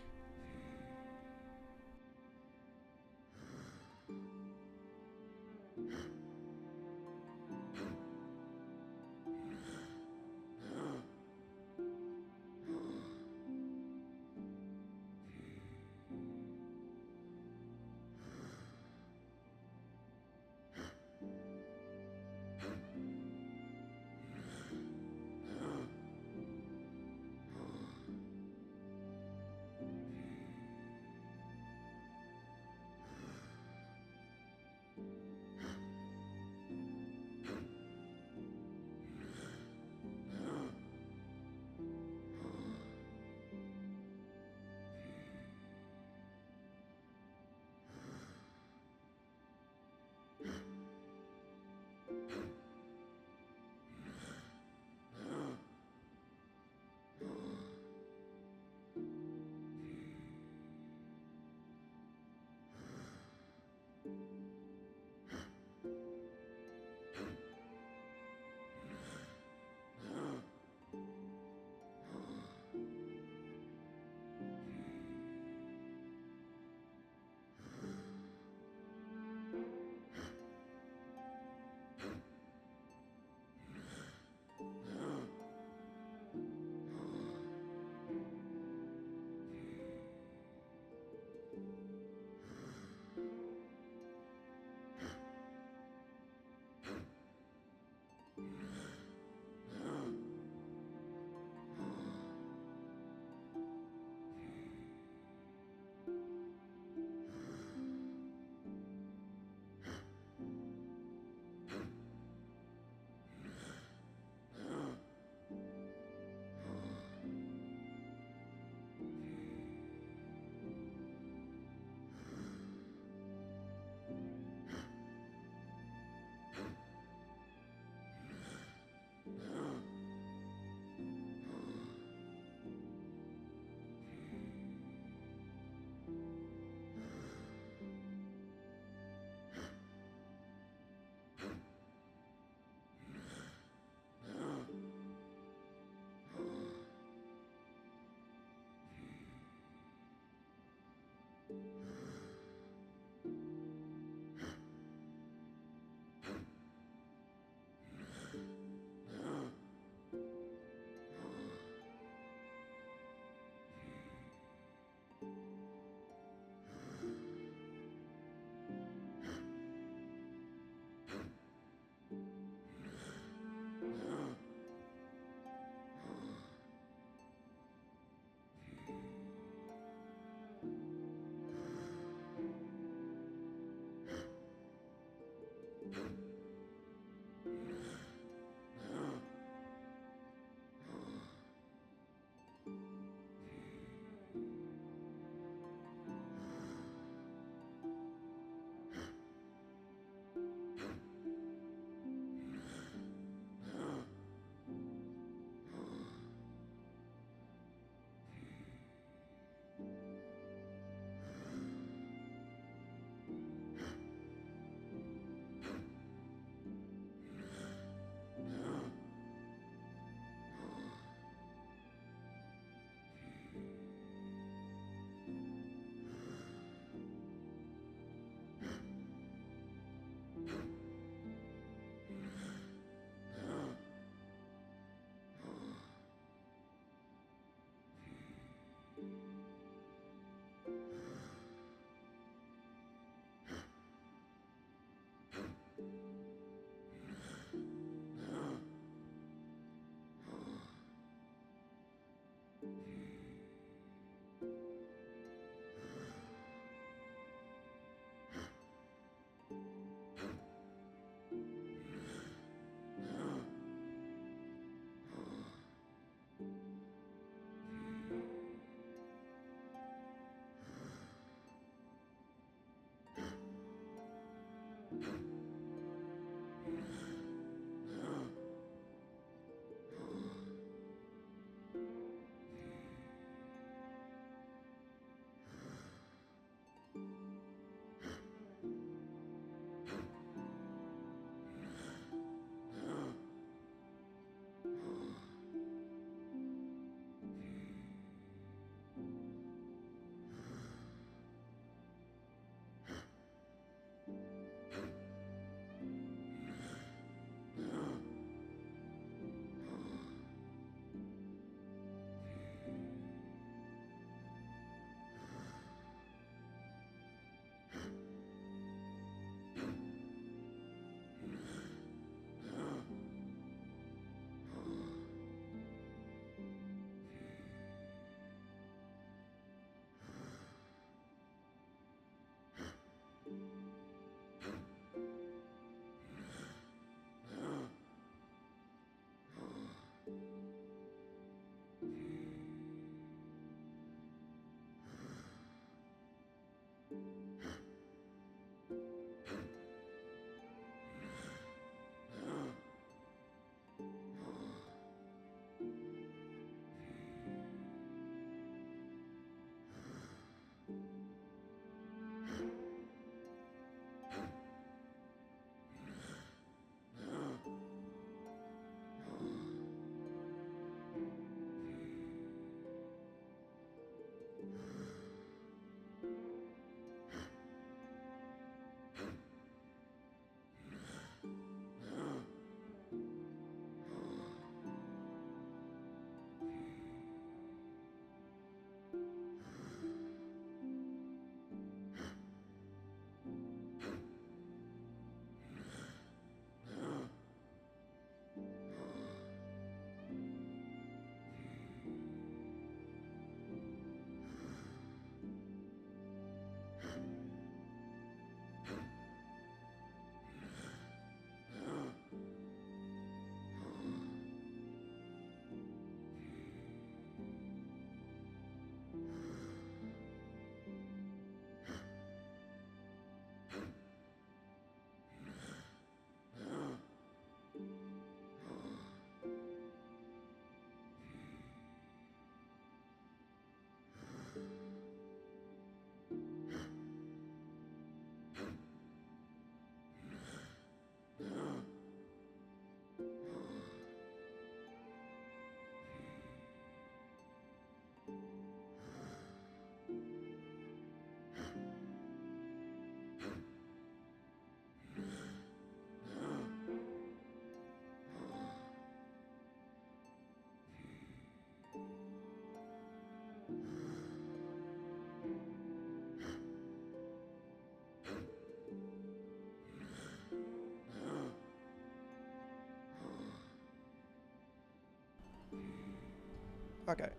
Okay.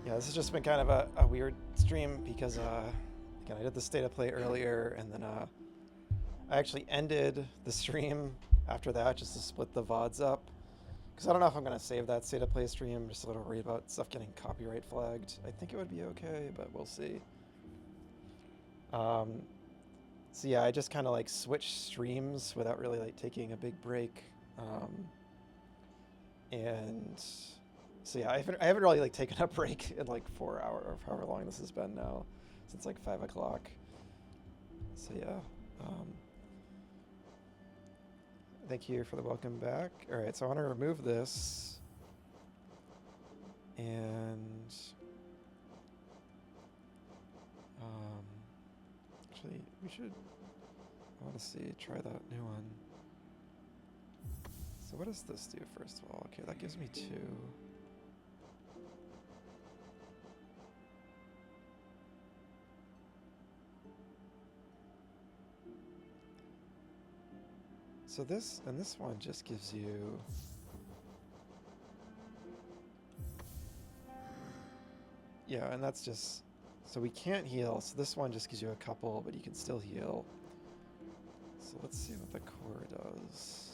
Yeah, this has just been kind of a weird stream because, again, I did the state of play earlier, and then I actually ended the stream after that just to split the VODs up. Because I don't know if I'm going to save that state of play stream. I'm just a little worried about stuff getting copyright flagged. I think it would be okay, but we'll see. So yeah, I just kind of like switched streams without really like taking a big break. And so yeah, I haven't really like taken a break in like 4 hours or however long this has been now, since like 5 o'clock. So yeah, thank you for the welcome back. All right, so I want to remove this, and actually we should, I want to see, try that new one. So what does this do first of all? Okay, that gives me 2. So this, and this one just gives you, yeah, and that's just, so we can't heal, so this one just gives you a couple, but you can still heal. So let's see what the core does.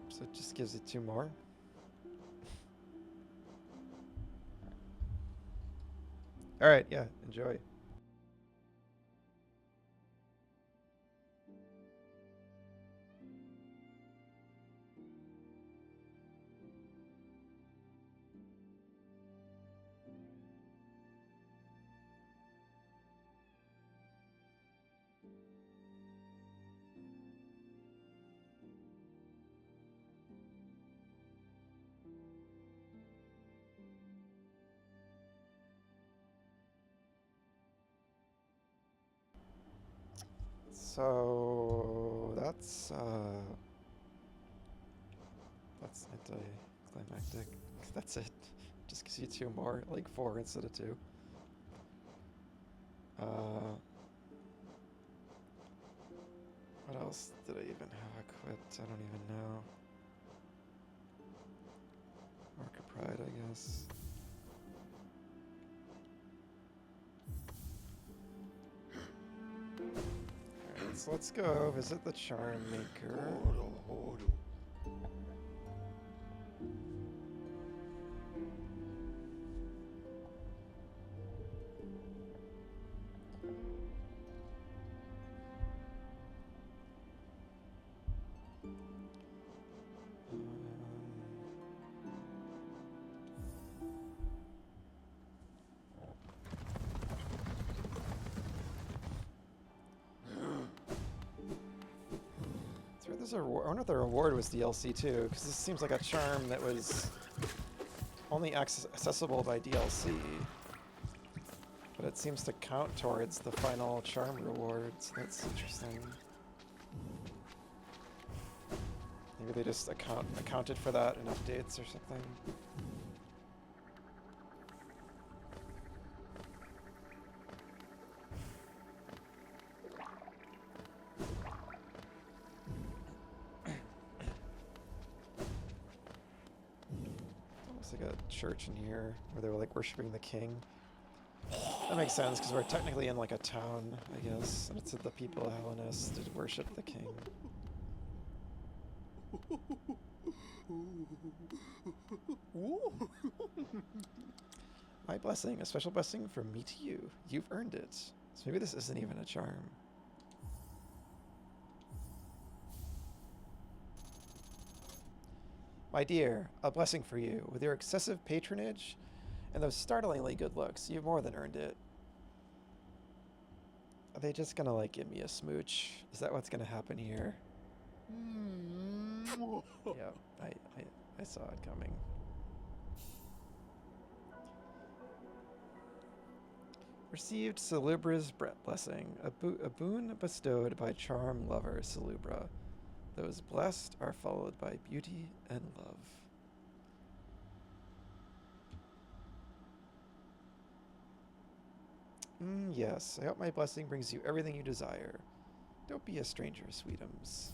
So it just gives it 2 more. All right, yeah, enjoy. So that's anticlimactic. That's it. Just gives you 2 more, like 4 instead of 2. What else did I even have equipped? I don't even know. Mark of Pride, I guess. Alright, So let's go visit the charm maker. I wonder if the reward was DLC too, because this seems like a charm that was only accessible by DLC. But it seems to count towards the final charm rewards. That's interesting. Maybe they just accounted for that in updates or something. Church in here where they were like worshiping the king. That makes sense because we're technically in like a town, I guess, and it's the people of Hallownest to worship the king. My blessing, a special blessing from me to you. You've earned it. So maybe this isn't even a charm. My dear, a blessing for you. With your excessive patronage and those startlingly good looks, you've more than earned it. Are they just gonna, like, give me a smooch? Is that what's gonna happen here? Yeah, I saw it coming. Received Salubra's blessing, a boon bestowed by charm lover Salubra. Those blessed are followed by beauty and love. Yes, I hope my blessing brings you everything you desire. Don't be a stranger, sweetums.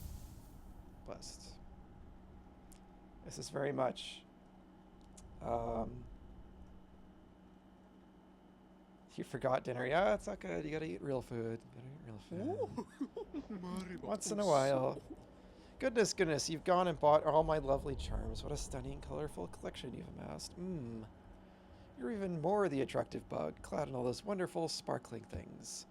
Blessed. This is very much. You forgot dinner. Yeah, it's not good. You gotta eat real food. You gotta eat real food. Once in a while. Goodness, you've gone and bought all my lovely charms. What a stunning, colorful collection you've amassed. You're even more the attractive bug, clad in all those wonderful, sparkling things.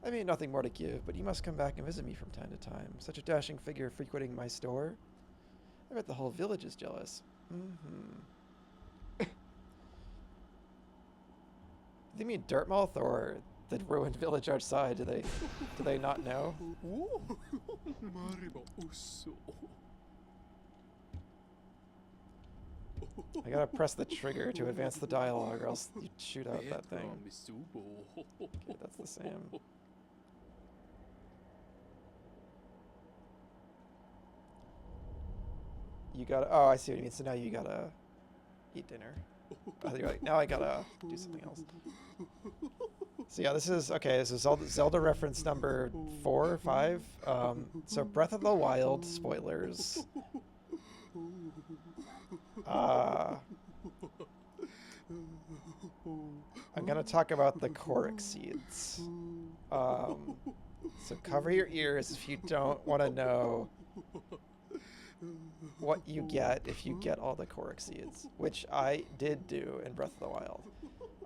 I mean, nothing more to give, but you must come back and visit me from time to time. Such a dashing figure frequenting my store. I bet the whole village is jealous. Do they mean Dirtmouth or the ruined village outside? Do they not know? I gotta press the trigger to advance the dialogue or else you'd shoot out that thing. Okay, that's the same. You gotta, oh, I see what you mean. So now you gotta eat dinner. Oh, you're like, now I gotta do something else. So yeah, this is Zelda reference number 4 or 5. So Breath of the Wild spoilers. I'm gonna talk about the Korok seeds. So cover your ears if you don't want to know what you get if you get all the Korok seeds, which I did do in Breath of the Wild.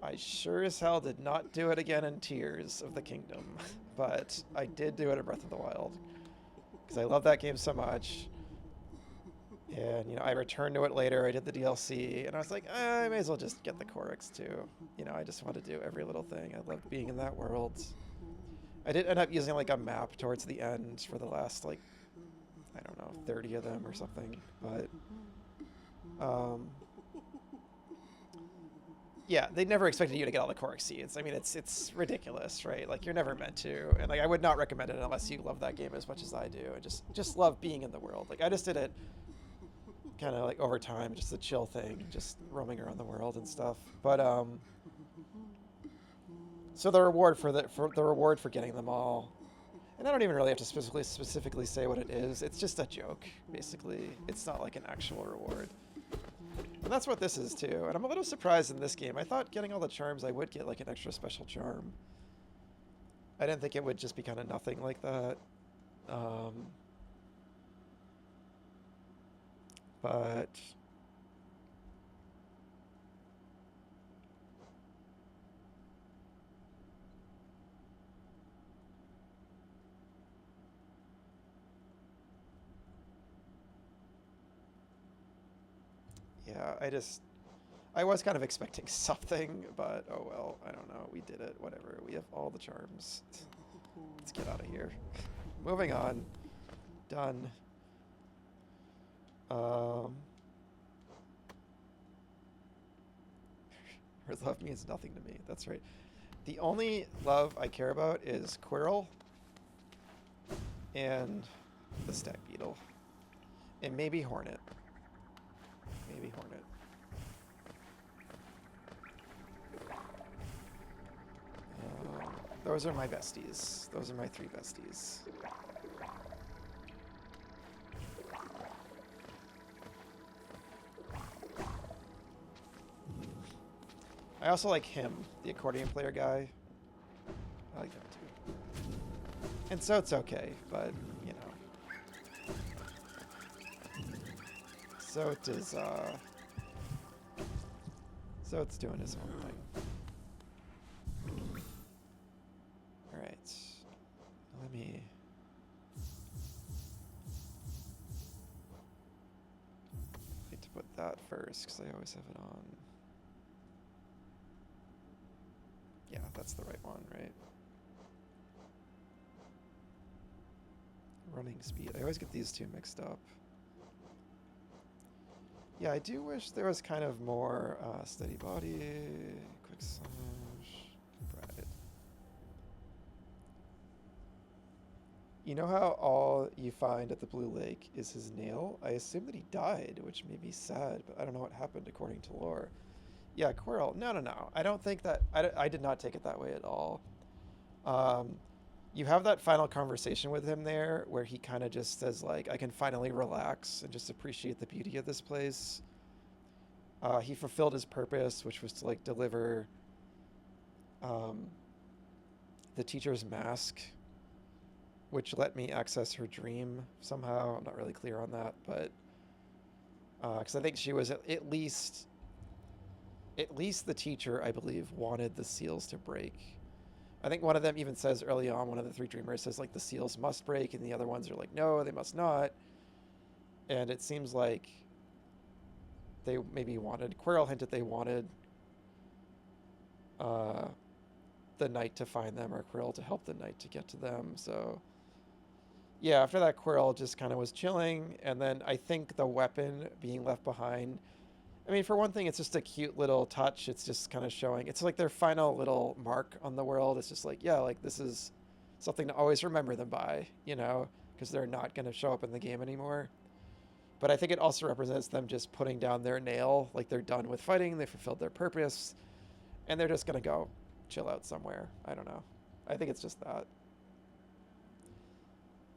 I sure as hell did not do it again in Tears of the Kingdom, but I did do it in Breath of the Wild because I love that game so much. And, you know, I returned to it later. I did the DLC, and I was like, I may as well just get the Koroks too. You know, I just want to do every little thing. I loved being in that world. I did end up using, like, a map towards the end for the last, like, I don't know, 30 of them or something. But, yeah, they never expected you to get all the Korok seeds. I mean, it's ridiculous, right? Like, you're never meant to. And, like, I would not recommend it unless you love that game as much as I do. I just love being in the world. Like, I just did it kind of like over time, just a chill thing, just roaming around the world and stuff. But so the reward for getting them all, and I don't even really have to specifically say what it is. It's just a joke, basically. It's not like an actual reward, and that's what this is too. And I'm a little surprised in this game. I thought getting all the charms, I would get like an extra special charm. I didn't think it would just be kind of nothing like that. But yeah, I was kind of expecting something, but oh well, I don't know. We did it. Whatever. We have all the charms. Let's get out of here. Moving on. Done. Her love means nothing to me. That's right. The only love I care about is Quirrell and the stag beetle. And maybe Hornet. Maybe Hornet. Those are my besties. Those are my 3 besties. I also like him, the accordion player guy. I like him too. And so it's okay, but, you know. So it is, so it's doing his own thing. Alright. Let me... I need to put that first, because I always have it on. Yeah, that's the right one, right? Running speed. I always get these two mixed up. Yeah, I do wish there was kind of more steady body, quick slash, right. You know how all you find at the Blue Lake is his nail? I assume that he died, which may be sad, but I don't know what happened according to lore. Yeah, Quirrell. No. I don't think that... I did not take it that way at all. You have that final conversation with him there where he kind of just says, like, I can finally relax and just appreciate the beauty of this place. He fulfilled his purpose, which was to, like, deliver the teacher's mask, which let me access her dream somehow. I'm not really clear on that, but... because I think she was at least the teacher, I believe, wanted the seals to break. I think one of them even says early on, one of the 3 dreamers says, like, the seals must break, and the other ones are like, no, they must not. And it seems like they maybe wanted... Quirrell hinted they wanted the knight to find them, or Quirrell to help the knight to get to them, so... Yeah, after that, Quirrell just kind of was chilling, and then I think the weapon being left behind... I mean, for one thing, it's just a cute little touch. It's just kind of showing... It's like their final little mark on the world. It's just like, yeah, like, this is something to always remember them by, you know? Because they're not going to show up in the game anymore. But I think it also represents them just putting down their nail. Like, they're done with fighting. They fulfilled their purpose. And they're just going to go chill out somewhere. I don't know. I think it's just that.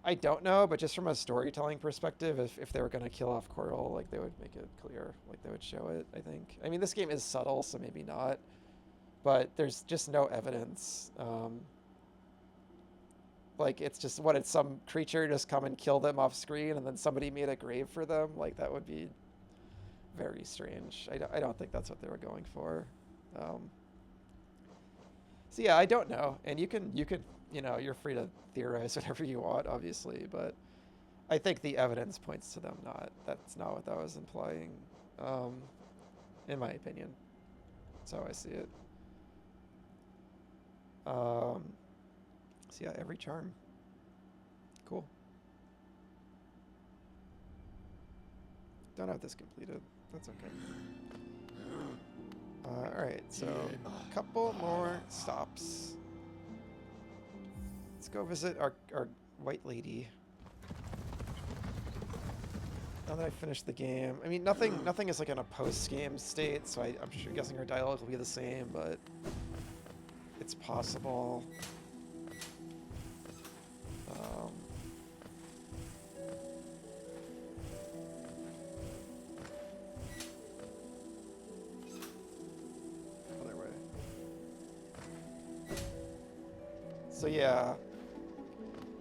I don't know, but just from a storytelling perspective, if they were going to kill off Quirrell, like, they would make it clear. Like, they would show it, I think. I mean, this game is subtle, so maybe not. But there's just no evidence. Like, it's just, what, it's some creature just come and kill them off screen, and then somebody made a grave for them? Like, that would be very strange. I don't think that's what they were going for. So, yeah, I don't know. And you can, you know, you're free to theorize whatever you want, obviously, but I think the evidence points to them that's not what that was implying, in my opinion. That's how I see it. So yeah, every charm. Cool. Don't have this completed. That's okay. Alright, so a couple more stops. Let's go visit our white lady. Now that I finished the game. I mean, nothing is like in a post-game state, so I'm sure guessing her dialogue will be the same, but it's possible. Other way. So yeah.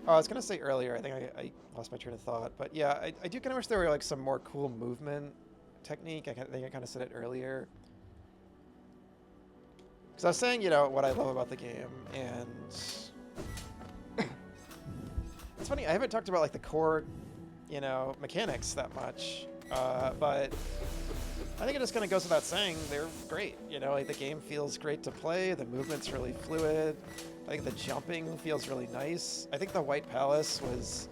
Oh, I was gonna say earlier, I think I lost my train of thought, but yeah, I do kind of wish there were like some more cool movement technique. Think I kind of said it earlier. Because I was saying, you know, what I love about the game, and it's funny, I haven't talked about like the core, you know, mechanics that much, but I think it just kind of goes without saying, they're great. You know, like the game feels great to play, the movement's really fluid. I think the jumping feels really nice. I think the White Palace was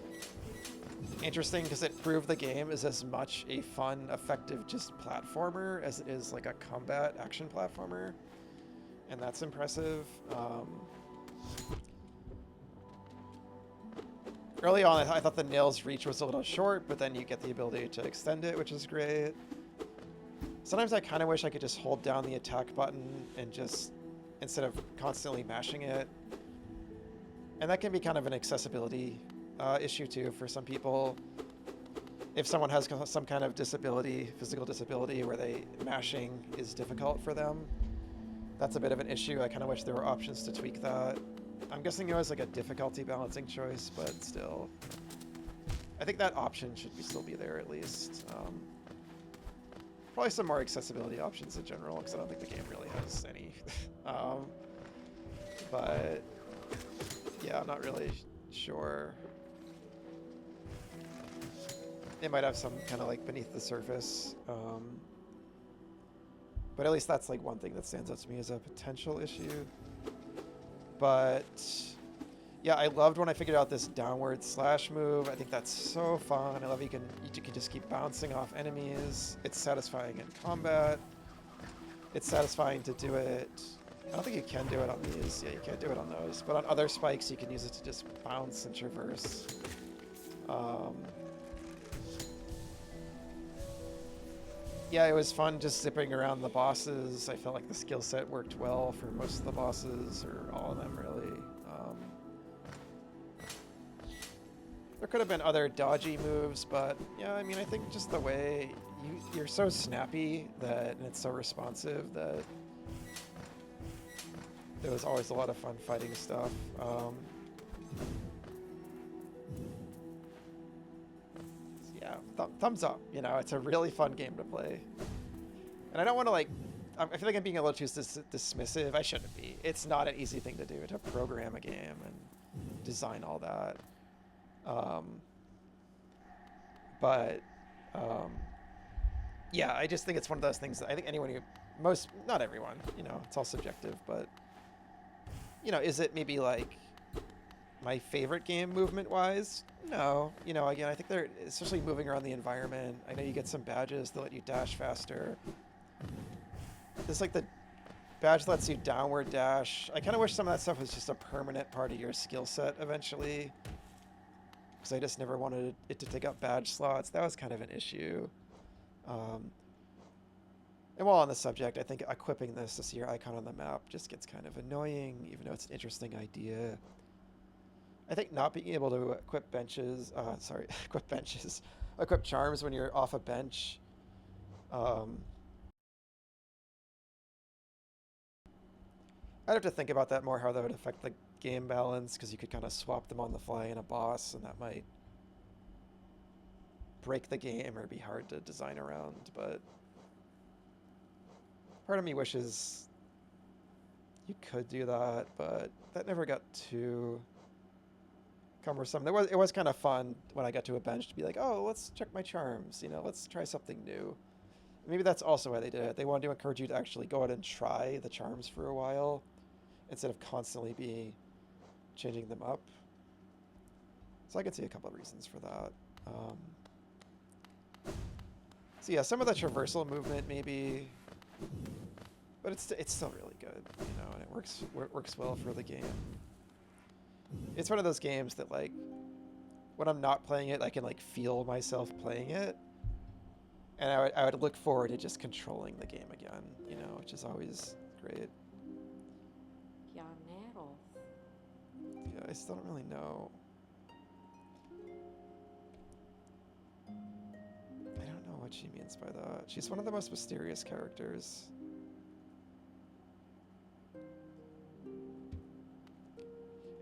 interesting because it proved the game is as much a fun, effective just platformer as it is like a combat action platformer. And that's impressive. Early on, I thought the nail's reach was a little short, but then you get the ability to extend it, which is great. Sometimes I kind of wish I could just hold down the attack button and just, instead of constantly mashing it. And that can be kind of an accessibility issue too for some people. If someone has some kind of disability, physical disability, where mashing is difficult for them, that's a bit of an issue. I kind of wish there were options to tweak that. I'm guessing it was like a difficulty balancing choice, but still. I think that option should still be there at least. Probably some more accessibility options in general, because I don't think the game really has any. But yeah, I'm not really sure. It might have some kind of like beneath the surface. But at least that's like one thing that stands out to me as a potential issue. But yeah, I loved when I figured out this downward slash move. I think that's so fun. I love you can just keep bouncing off enemies. It's satisfying in combat. It's satisfying to do it. I don't think you can do it on these. Yeah, you can't do it on those. But on other spikes, you can use it to just bounce and traverse. Yeah, it was fun just zipping around the bosses. I felt like the skill set worked well for most of the bosses, or all of them really. There could have been other dodgy moves, but yeah, I mean, I think just the way you're so snappy and it's so responsive that it was always a lot of fun fighting stuff. Yeah, thumbs up. You know, it's a really fun game to play. And I don't want to I feel like I'm being a little too dismissive. I shouldn't be. It's not an easy thing to do, to program a game and design all that. Yeah, I just think it's one of those things that I think anyone not everyone, you know, it's all subjective, but, you know, is it maybe like my favorite game movement-wise? No. You know, again, I think they're, especially moving around the environment, I know you get some badges that let you dash faster. There's like the badge lets you downward dash. I kind of wish some of that stuff was just a permanent part of your skill set eventually, because I just never wanted it to take up badge slots. That was kind of an issue. And while on the subject, I think equipping this to see your icon on the map just gets kind of annoying, even though it's an interesting idea. I think not being able to equip equip charms when you're off a bench. I'd have to think about that more, how that would affect the game balance, because you could kind of swap them on the fly in a boss, and that might break the game or be hard to design around. But part of me wishes you could do that, but that never got too cumbersome. It was kind of fun when I got to a bench to be like, oh, let's check my charms, you know, let's try something new. Maybe that's also why they did it. They wanted to encourage you to actually go out and try the charms for a while, instead of constantly changing them up. So I could see a couple of reasons for that. So yeah, some of the traversal movement maybe, but it's still really good, you know, and it works well for the game. It's one of those games that, like, when I'm not playing it, I can like feel myself playing it, and I would look forward to just controlling the game again, you know, which is always great. Yeah, I still don't really know. I don't know what she means by that. She's one of the most mysterious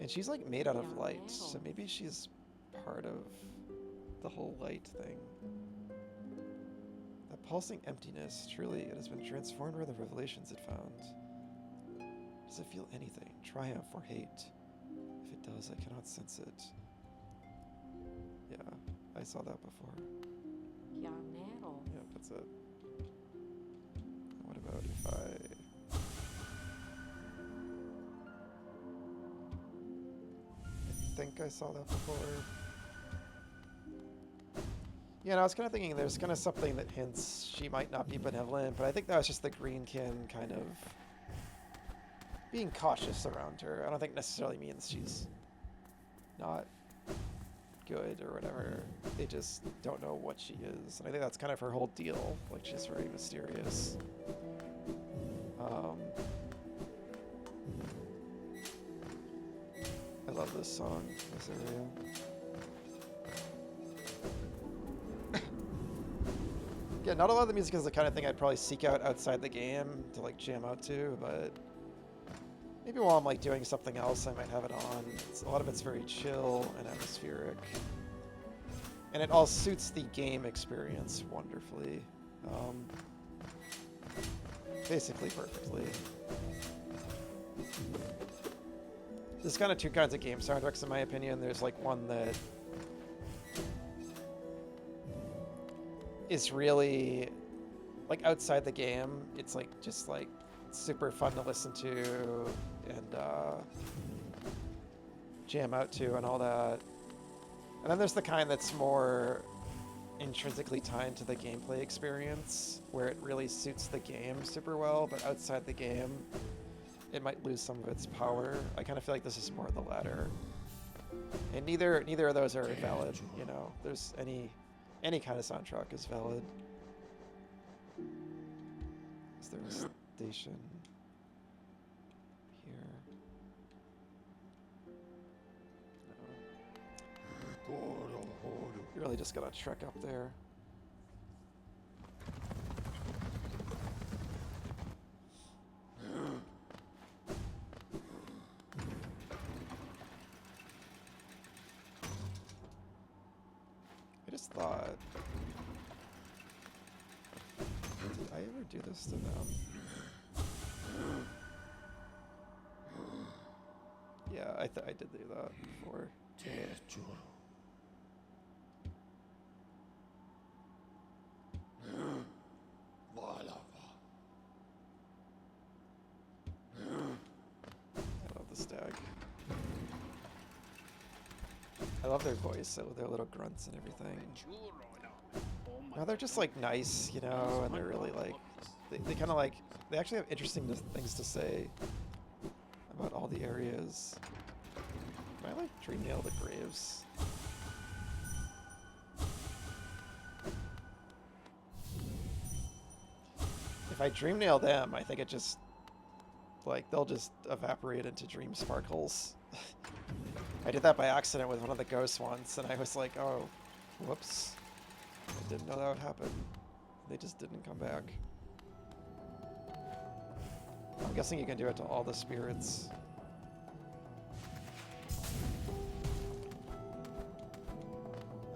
And she's like made out of light, so maybe she's part of the whole light thing. That pulsing emptiness, truly it has been transformed by the revelations it found. Does it feel anything, triumph or hate? If it does, I cannot sense it. Yeah, I saw that before. Yeah, that's it. What about if I... I think I saw that before. Yeah, and I was kind of thinking there's kind of something that hints she might not be benevolent, but I think that was just the greenkin kind of being cautious around her. I don't think necessarily means she's not good or whatever. They just don't know what she is. And I think that's kind of her whole deal. Like, she's very mysterious. I love this song, this area. Yeah, not a lot of the music is the kind of thing I'd probably seek out outside the game to like jam out to, but maybe while I'm like doing something else I might have it on. A lot of it's very chill and atmospheric. And it all suits the game experience wonderfully. Basically perfectly. There's kind of two kinds of game soundtracks in my opinion. There's like one that is really like outside the game. It's like just like super fun to listen to and jam out to and all that. And then there's the kind that's more intrinsically tied to the gameplay experience, where it really suits the game super well, but outside the game, it might lose some of its power. I kind of feel like this is more the latter. And neither of those are valid, you know. There's any kind of soundtrack is valid. Is there a station here? No. You really just gotta trek up there. I just thought, did I ever do this to them? Yeah, I did do that before. I love the stag. I love their voice, so their little grunts and everything. No, they're just like nice, you know, and they're really like, they kind of like, they actually have interesting things to say about all the areas. Can I like dream nail the graves? If I dream nail them, I think it just, like, they'll just evaporate into dream sparkles. I did that by accident with one of the ghosts once, and I was like, oh, whoops. I didn't know that would happen. They just didn't come back. I'm guessing you can do it to all the spirits.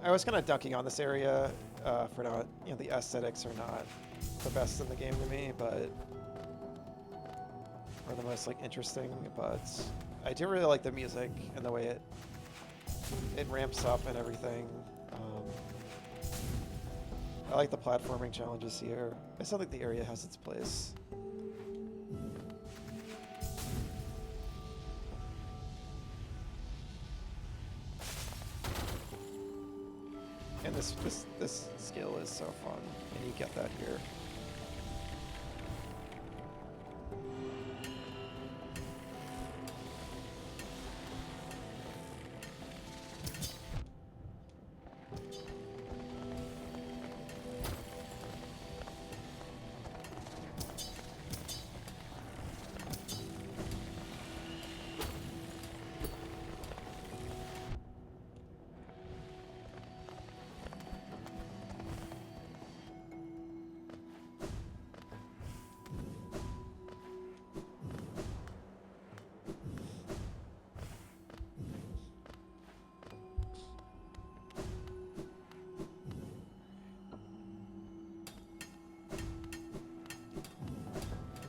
I was kind of dunking on this area for not, you know, the aesthetics are not the best in the game to me, but or the most like interesting, but I do really like the music and the way it ramps up and everything. I like the platforming challenges here. I still think the area has its place. And this skill is so fun, and you get that here.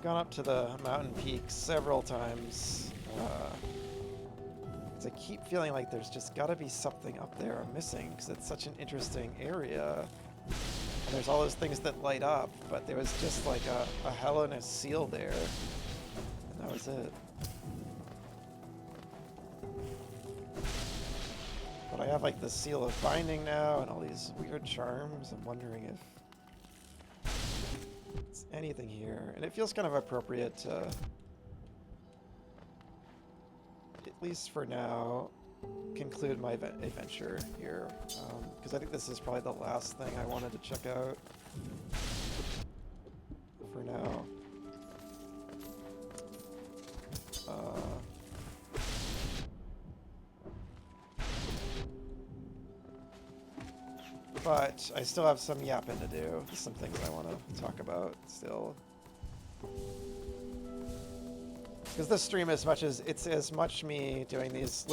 gone up to the mountain peak several times. 'Cause I keep feeling like there's just gotta be something up there I'm missing, because it's such an interesting area. And there's all those things that light up, but there was just like a Hallownest seal there. And that was it. But I have like the seal of binding now and all these weird charms. I'm wondering if it's anything here. And it feels kind of appropriate to, at least for now, conclude my adventure here. Because I think this is probably the last thing I wanted to check out for now. But I still have some yapping to do. Some things I want to talk about still. Because this stream, it's as much me doing these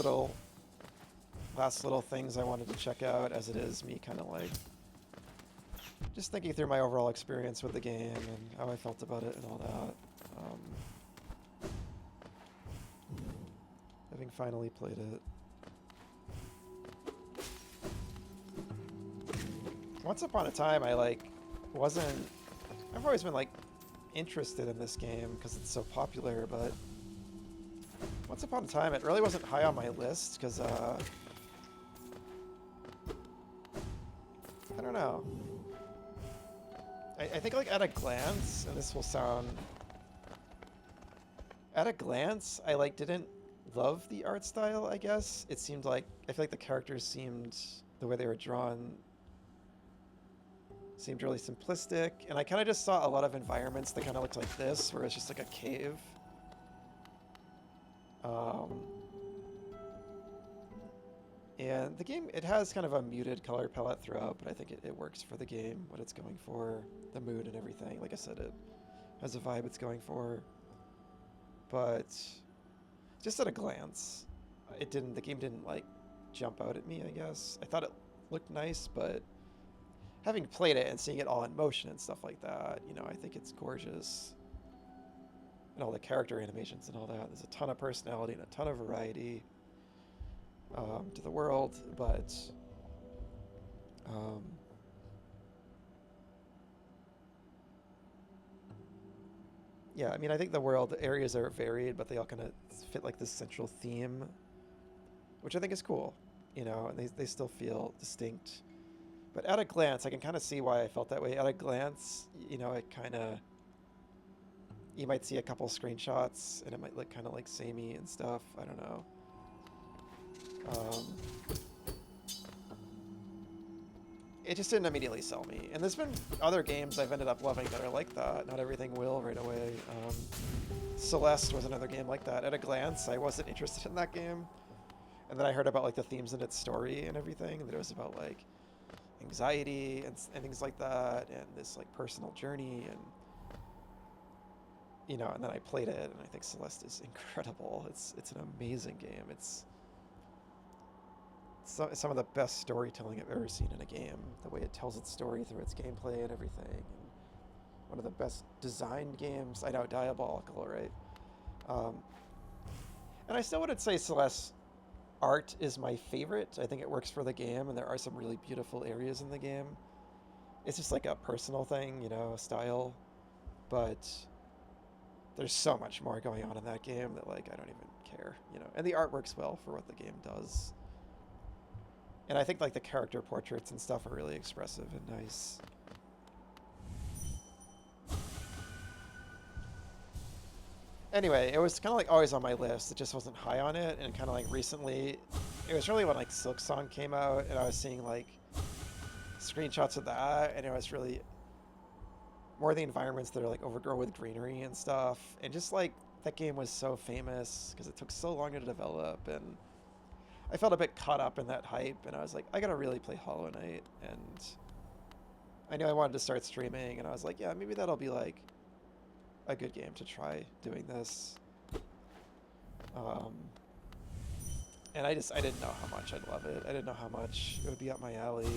last little things I wanted to check out as it is me kind of like just thinking through my overall experience with the game and how I felt about it and all that. Having finally played it. Once upon a time, I've always been like interested in this game because it's so popular, but once upon a time it really wasn't high on my list because I don't know. I think like at a glance, and this will sound, at a glance, I like didn't love the art style, I guess. It seemed like, I feel like the characters seemed, the way they were drawn seemed really simplistic, and I kind of just saw a lot of environments that kind of looked like this, where it's just like a cave. And the game, it has kind of a muted color palette throughout, but I think it works for the game, what it's going for, the mood and everything. Like I said, it has a vibe it's going for. But just at a glance, the game didn't like jump out at me, I guess. I thought it looked nice, but having played it and seeing it all in motion and stuff like that, you know, I think it's gorgeous. And all the character animations and all that. There's a ton of personality and a ton of variety to the world, but yeah, I mean, I think the areas are varied, but they all kind of fit like this central theme, which I think is cool, you know, and they still feel distinct. But at a glance, I can kind of see why I felt that way. At a glance, you know, it kind of, you might see a couple screenshots and it might look kind of like samey and stuff. I don't know. It just didn't immediately sell me. And there's been other games I've ended up loving that are like that. Not everything will right away. Celeste was another game like that. At a glance, I wasn't interested in that game. And then I heard about like the themes in its story and everything. And that it was about like anxiety and things like that. And this like personal journey. And, you know, and then I played it. And I think Celeste is incredible. It's an amazing game. It's some of the best storytelling I've ever seen in a game. The way it tells its story through its gameplay and everything. And one of the best designed games. I know, diabolical, right? And I still wouldn't say Celeste's art is my favorite. I think it works for the game, and there are some really beautiful areas in the game. It's just like a personal thing, you know, style. But there's so much more going on in that game that, like, I don't even care, you know. And the art works well for what the game does. And I think like the character portraits and stuff are really expressive and nice. Anyway, it was kind of like always on my list. It just wasn't high on it. And kind of like recently, it was really when like Silk Song came out and I was seeing like screenshots of that. And it was really more the environments that are like overgrown with greenery and stuff. And just like that game was so famous because it took so long to develop. And I felt a bit caught up in that hype, and I was like, I gotta really play Hollow Knight, and I knew I wanted to start streaming, and I was like, yeah, maybe that'll be like a good game to try doing this. And I didn't know how much I'd love it. I didn't know how much it would be up my alley.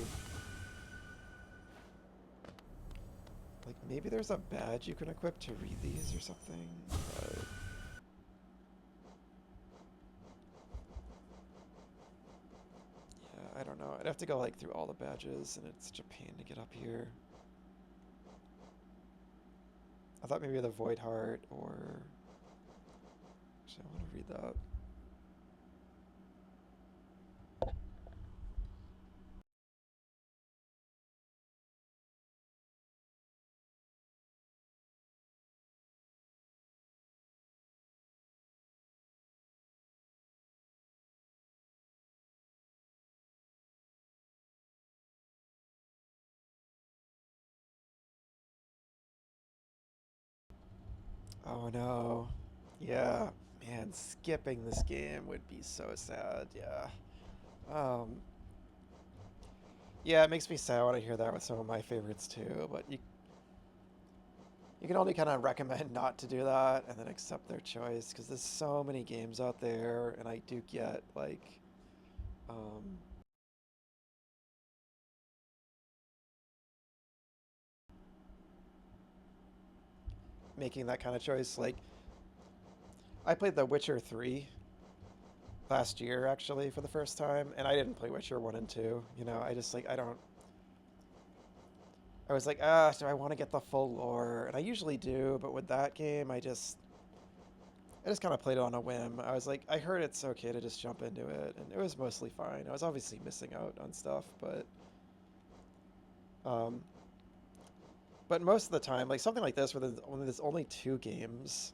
Like, maybe there's a badge you can equip to read these or something, but... Yeah, I don't know. I'd have to go, like, through all the badges, and it's such a pain to get up here. I thought maybe the Void Heart, or... Actually, I want to read that. Oh no. Yeah. Man, skipping this game would be so sad, yeah. Um, yeah, it makes me sad when I hear that with some of my favorites too, but you can only kind of recommend not to do that and then accept their choice, because there's so many games out there, and I do get, like, um, making that kind of choice. Like, I played The Witcher 3 last year, actually, for the first time, and I didn't play Witcher 1 and 2. You know, I just, like, I don't... I was like, do I want to get the full lore? And I usually do, but with that game, I just kind of played it on a whim. I was like, I heard it's okay to just jump into it, and it was mostly fine. I was obviously missing out on stuff, um, but most of the time, like something like this, where there's only 2 games,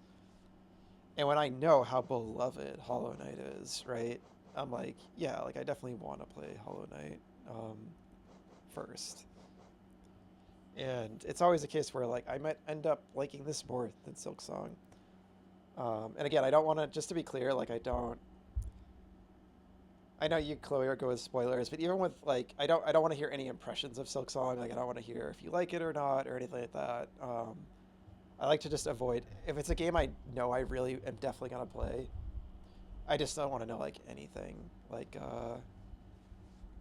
and when I know how beloved Hollow Knight is, right? I'm like, yeah, like I definitely want to play Hollow Knight first. And it's always a case where like I might end up liking this more than Silksong. And again, I don't want to, just to be clear, like I know you, Chloe, are good with spoilers, but even with like, I don't want to hear any impressions of Silksong. Like, I don't want to hear if you like it or not or anything like that. I like to just avoid, if it's a game I know I really am definitely gonna play, I just don't want to know like anything. Like,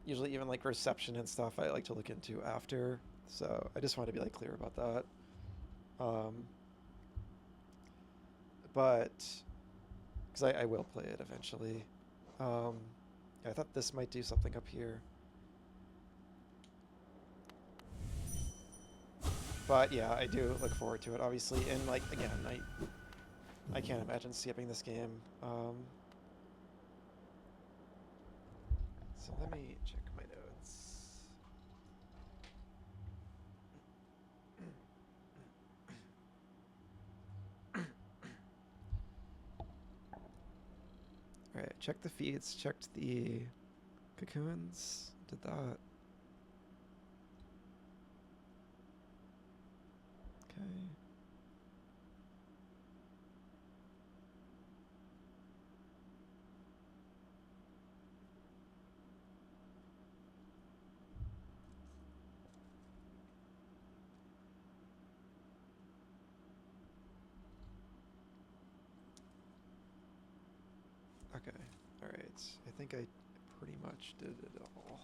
usually even like reception and stuff, I like to look into after. So I just want to be like clear about that. Um, but because I will play it eventually. Um, I thought this might do something up here. But yeah, I do look forward to it, obviously. And like again, I can't imagine skipping this game. So let me check my notes. All right, check the feeds, checked the cocoons, did that. Okay. Okay. All right. I think I pretty much did it all.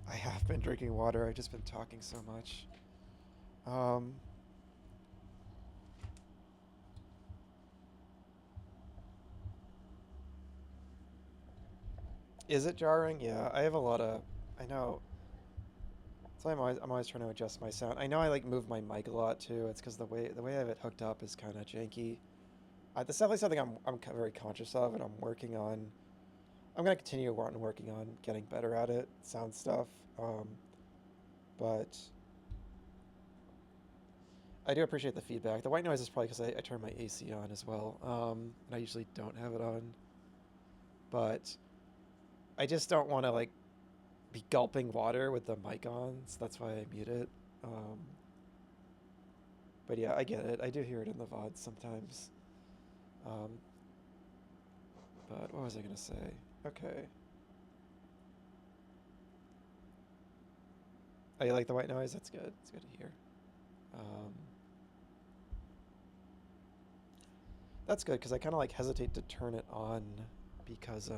I have been drinking water. I've just been talking so much. Um, is it jarring? Yeah, I have a lot of. I know. So I'm always trying to adjust my sound. I know I like move my mic a lot too. It's because the way I have it hooked up is kind of janky. That's definitely something I'm very conscious of, and I'm working on. I'm gonna continue working on getting better at it, sound stuff. But I do appreciate the feedback. The white noise is probably because I turn my AC on as well, and I usually don't have it on. But I just don't want to like be gulping water with the mic on, so that's why I mute it. Um, But yeah, I get it. I do hear it in the VODs sometimes. But what was I gonna say? Okay. Oh, you like the white noise? That's good. It's good to hear. That's good, because I kind of like hesitate to turn it on because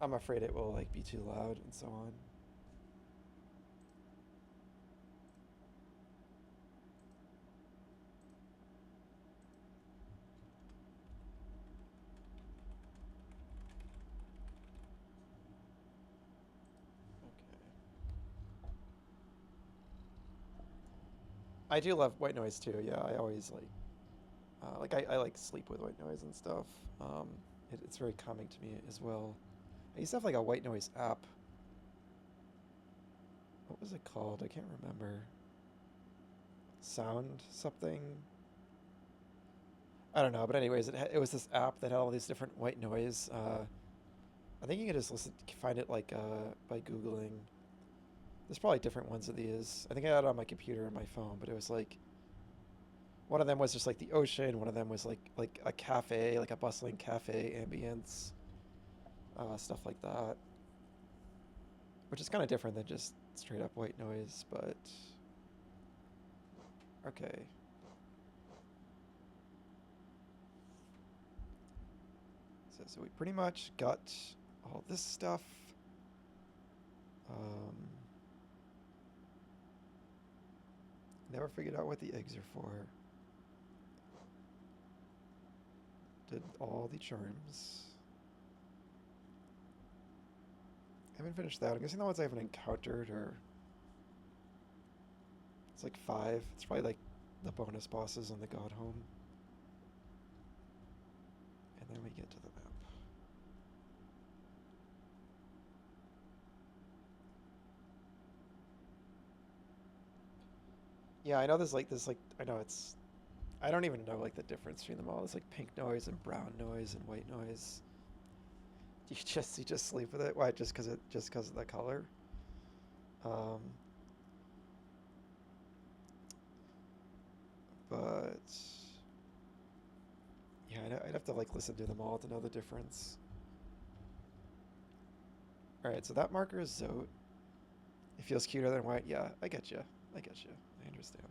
I'm afraid it will like be too loud and so on. I do love white noise too. Yeah, I always I like sleep with white noise and stuff. It's very calming to me as well. I used to have like a white noise app. What was it called? I can't remember. Sound something. I don't know, but anyways, it was this app that had all these different white noise. I think you can just find it like by Googling. There's probably different ones of these. I think I had it on my computer and my phone, but it was like one of them was just like the ocean. One of them was like a cafe, like a bustling cafe ambience, stuff like that. Which is kind of different than just straight up white noise, but okay. So we pretty much got all this stuff. Never figured out what the eggs are for. Did all the charms. Haven't finished that. I'm guessing the ones I haven't encountered are... It's like 5. It's probably like the bonus bosses on the God Home. And then we get to the map. Yeah, I know there's like I know it's... I don't even know like the difference between them all. There's like pink noise and brown noise and white noise. You just sleep with it? Why? Just because of the color? But yeah, I'd have to like listen to them all to know the difference. All right, so that marker is Zote. It feels cuter than white. Yeah, I get you. I understand.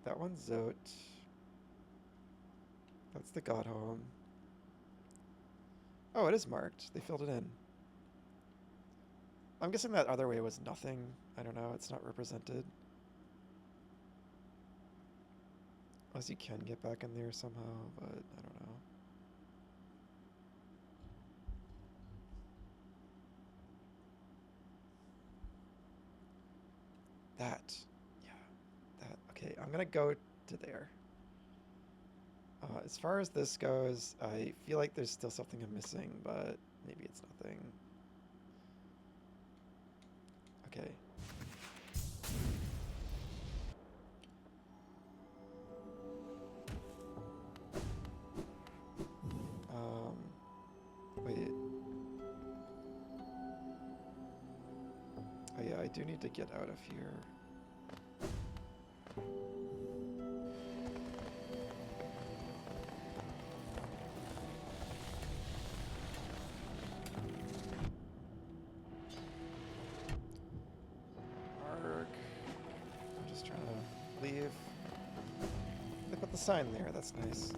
That one's Zote. That's the God Home. Oh, it is marked. They filled it in. I'm guessing that other way was nothing. I don't know. It's not represented. Unless you can get back in there somehow, but I don't know. That. Yeah. That. Okay, I'm gonna go to there. As far as this goes, I feel like there's still something I'm missing, but maybe it's nothing. Okay. Wait. Oh yeah, I do need to get out of here. I'm just trying to leave. They put the sign there, that's nice.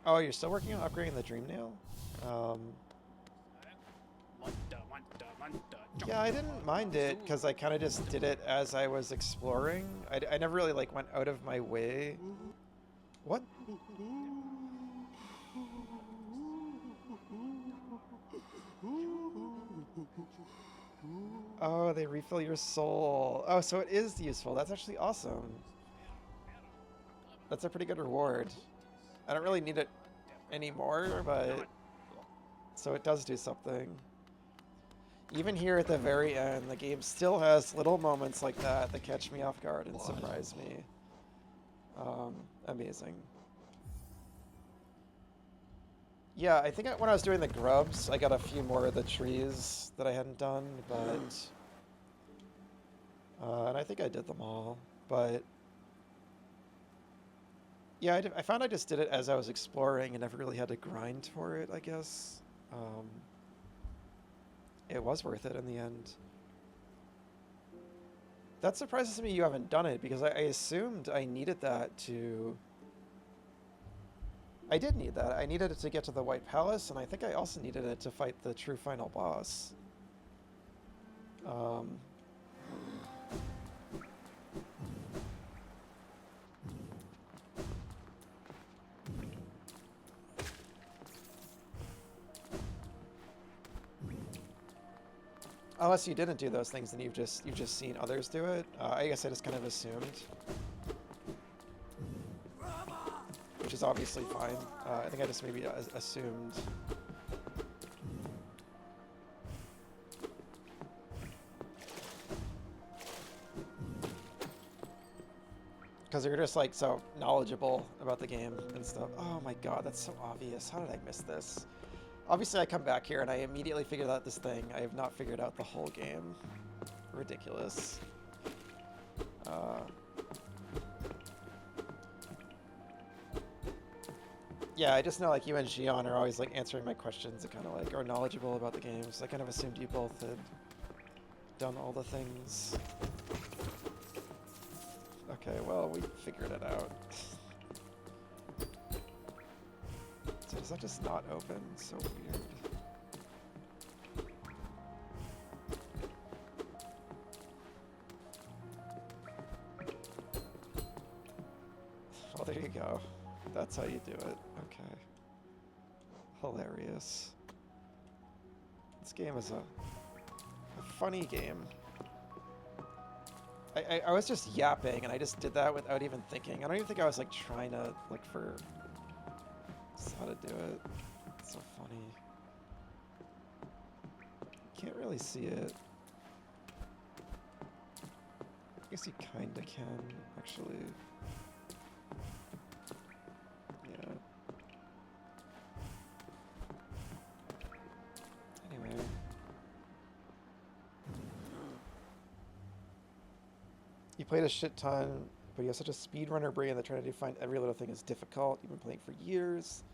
Oh, you're still working on upgrading the Dream Nail? Yeah, I didn't mind it because I kind of just did it as I was exploring. I never really like went out of my way. What? Oh, they refill your soul. Oh, so it is useful. That's actually awesome. That's a pretty good reward. I don't really need it anymore, but so it does do something. Even here at the very end, the game still has little moments like that that catch me off guard and surprise me. Amazing. Yeah, I think when I was doing the grubs, I got a few more of the trees that I hadn't done, but... and I think I did them all, but... Yeah, I found I just did it as I was exploring and never really had to grind for it, I guess. It was worth it in the end. That surprises me you haven't done it, because I assumed I needed that to... I did need that. I needed it to get to the White Palace, and I think I also needed it to fight the true final boss. Unless you didn't do those things, then you've just seen others do it. I guess I just kind of assumed, which is obviously fine. I think I just maybe assumed. Because you're just like so knowledgeable about the game and stuff. Oh my god, that's so obvious. How did I miss this? Obviously, I come back here and I immediately figured out this thing. I have not figured out the whole game. Ridiculous. Yeah, I just know like you and Xion are always like answering my questions and kind of like are knowledgeable about the games. I kind of assumed you both had done all the things. Okay, well, we figured it out. So does that just not open? So weird. Well, there you go. That's how you do it. Okay. Hilarious. This game is a funny game. I was just yapping, and I just did that without even thinking. I don't even think I was, like, trying to look for how to do it. It's so funny. Can't really see it. I guess you kinda can, actually. Yeah. Anyway. You played a shit ton, but you have such a speedrunner brain that trying to find every little thing is difficult. You've been playing for years.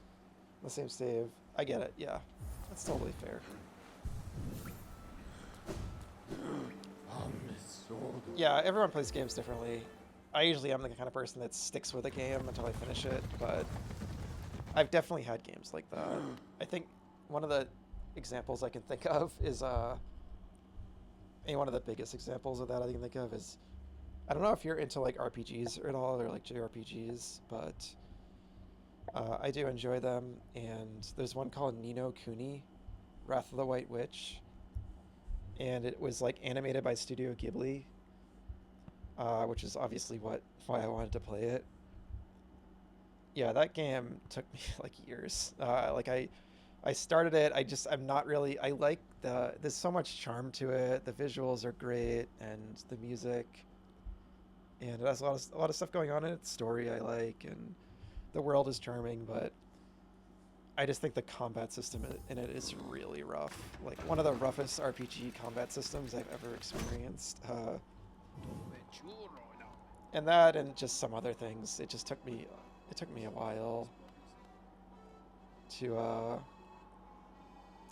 The same save. I get it, yeah. That's totally fair. Yeah, everyone plays games differently. I usually am the kind of person that sticks with a game until I finish it, but I've definitely had games like that. I think one of the examples I can think of is, one of the biggest examples of that I can think of is, I don't know if you're into like RPGs at all, or like JRPGs, but I do enjoy them, and there's one called Ni no Kuni, Wrath of the White Witch, and it was like animated by Studio Ghibli, which is obviously why I wanted to play it. Yeah, that game took me like years. Like I started it. I'm not really. I like there's so much charm to it. The visuals are great, and the music, and it has a lot of stuff going on in its story I like, and the world is charming, but I just think the combat system in it is really rough. Like one of the roughest RPG combat systems I've ever experienced. And that, and just some other things. It took me a while to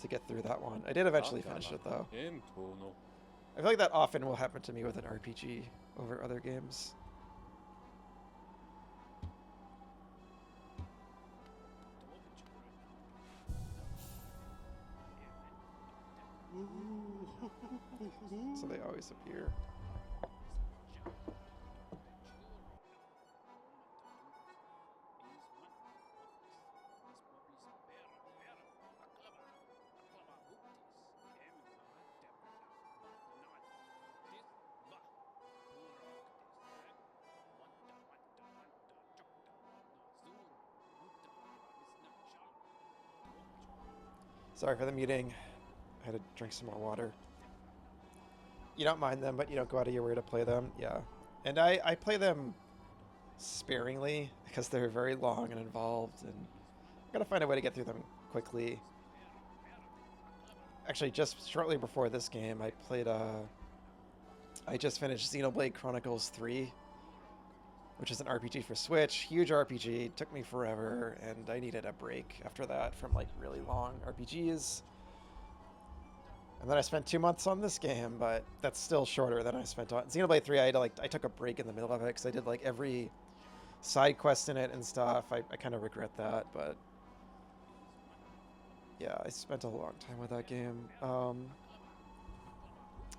get through that one. I did eventually finish it though. I feel like that often will happen to me with an RPG over other games. so they always appear. Sorry for the muting. I had to drink some more water. You don't mind them, but you don't go out of your way to play them. Yeah. And I play them sparingly because they're very long and involved, and I gotta find a way to get through them quickly. Actually, just shortly before this game, I played I just finished Xenoblade Chronicles 3, which is an RPG for Switch. Huge RPG, took me forever, and I needed a break after that from like really long RPGs. And then I spent 2 months on this game, but that's still shorter than I spent on Xenoblade 3. I took a break in the middle of it because I did like every side quest in it and stuff. I kind of regret that, but yeah, I spent a long time with that game.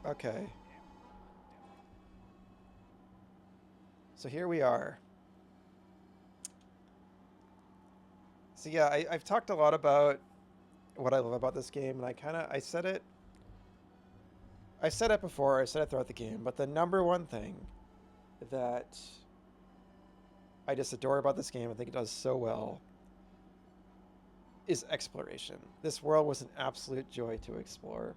Okay. So here we are. So yeah, I've talked a lot about what I love about this game, and I said it before, I said it throughout the game, but the number one thing that I just adore about this game, I think it does so well, is exploration. This world was an absolute joy to explore.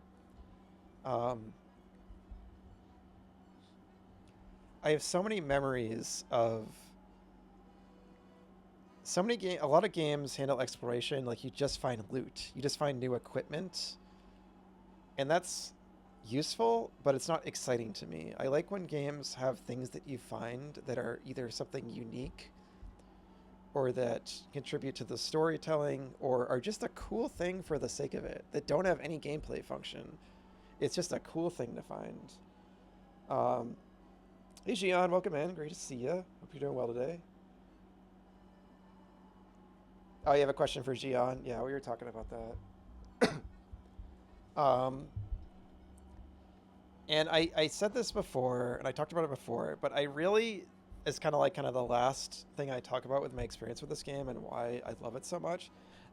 I have so many memories of a lot of games handle exploration like you just find loot, you just find new equipment, and that's useful, but it's not exciting to me. I like when games have things that you find that are either something unique or that contribute to the storytelling or are just a cool thing for the sake of it, that don't have any gameplay function. It's just a cool thing to find. Hey Gian, welcome in. Great to see you. Hope you're doing well today. Oh, you have a question for Gian? Yeah, we were talking about that. And I said this before, and I talked about it before, but I really, it's kind of the last thing I talk about with my experience with this game and why I love it so much.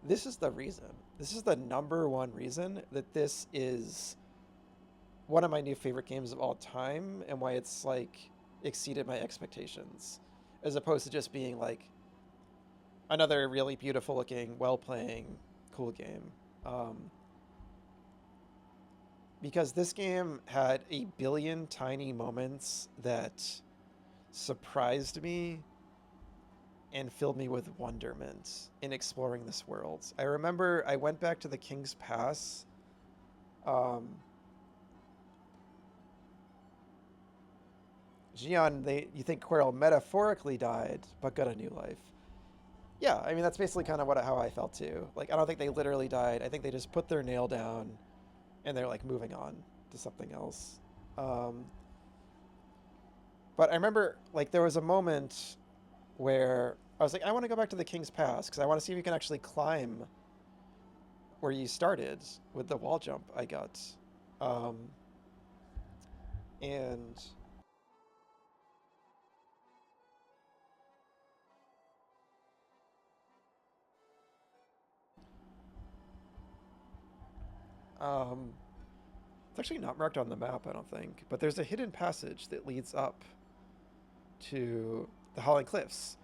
This is the reason. This is the number one reason that this is one of my new favorite games of all time, and why it's like exceeded my expectations, as opposed to just being like another really beautiful looking, well playing, cool game. Because this game had a billion tiny moments that surprised me and filled me with wonderment in exploring this world. I remember I went back to the King's Pass. Gian, you think Quirrell metaphorically died, but got a new life. Yeah, I mean, that's basically kind of how I felt too. Like, I don't think they literally died. I think they just put their nail down and they're like moving on to something else. But I remember like there was a moment where I was like, I want to go back to the King's Pass because I want to see if you can actually climb where you started with the wall jump I got. And it's actually not marked on the map, I don't think, but there's a hidden passage that leads up to the Howling Cliffs.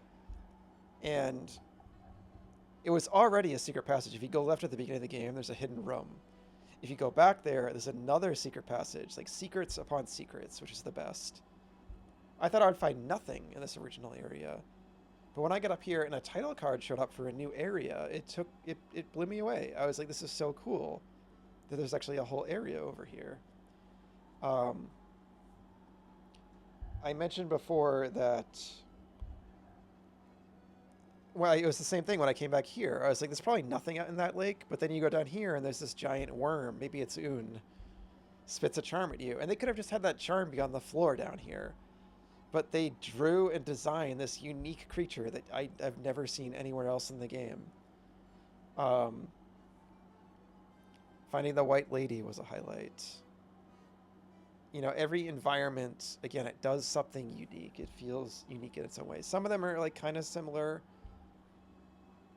And it was already a secret passage. If you go left at the beginning of the game, there's a hidden room. If you go back there, there's another secret passage, like secrets upon secrets, which is the best. I thought I would find nothing in this original area. But when I got up here and a title card showed up for a new area, it blew me away. I was like, this is so cool that there's actually a whole area over here. I mentioned before that, well, it was the same thing when I came back here. I was like, there's probably nothing out in that lake, but then you go down here and there's this giant worm, maybe it's Un, spits a charm at you. And they could have just had that charm be on the floor down here. But they drew and designed this unique creature that I've never seen anywhere else in the game. Finding the White Lady was a highlight. you know, every environment, again, it does something unique. It feels unique in its own way. Some of them are like kind of similar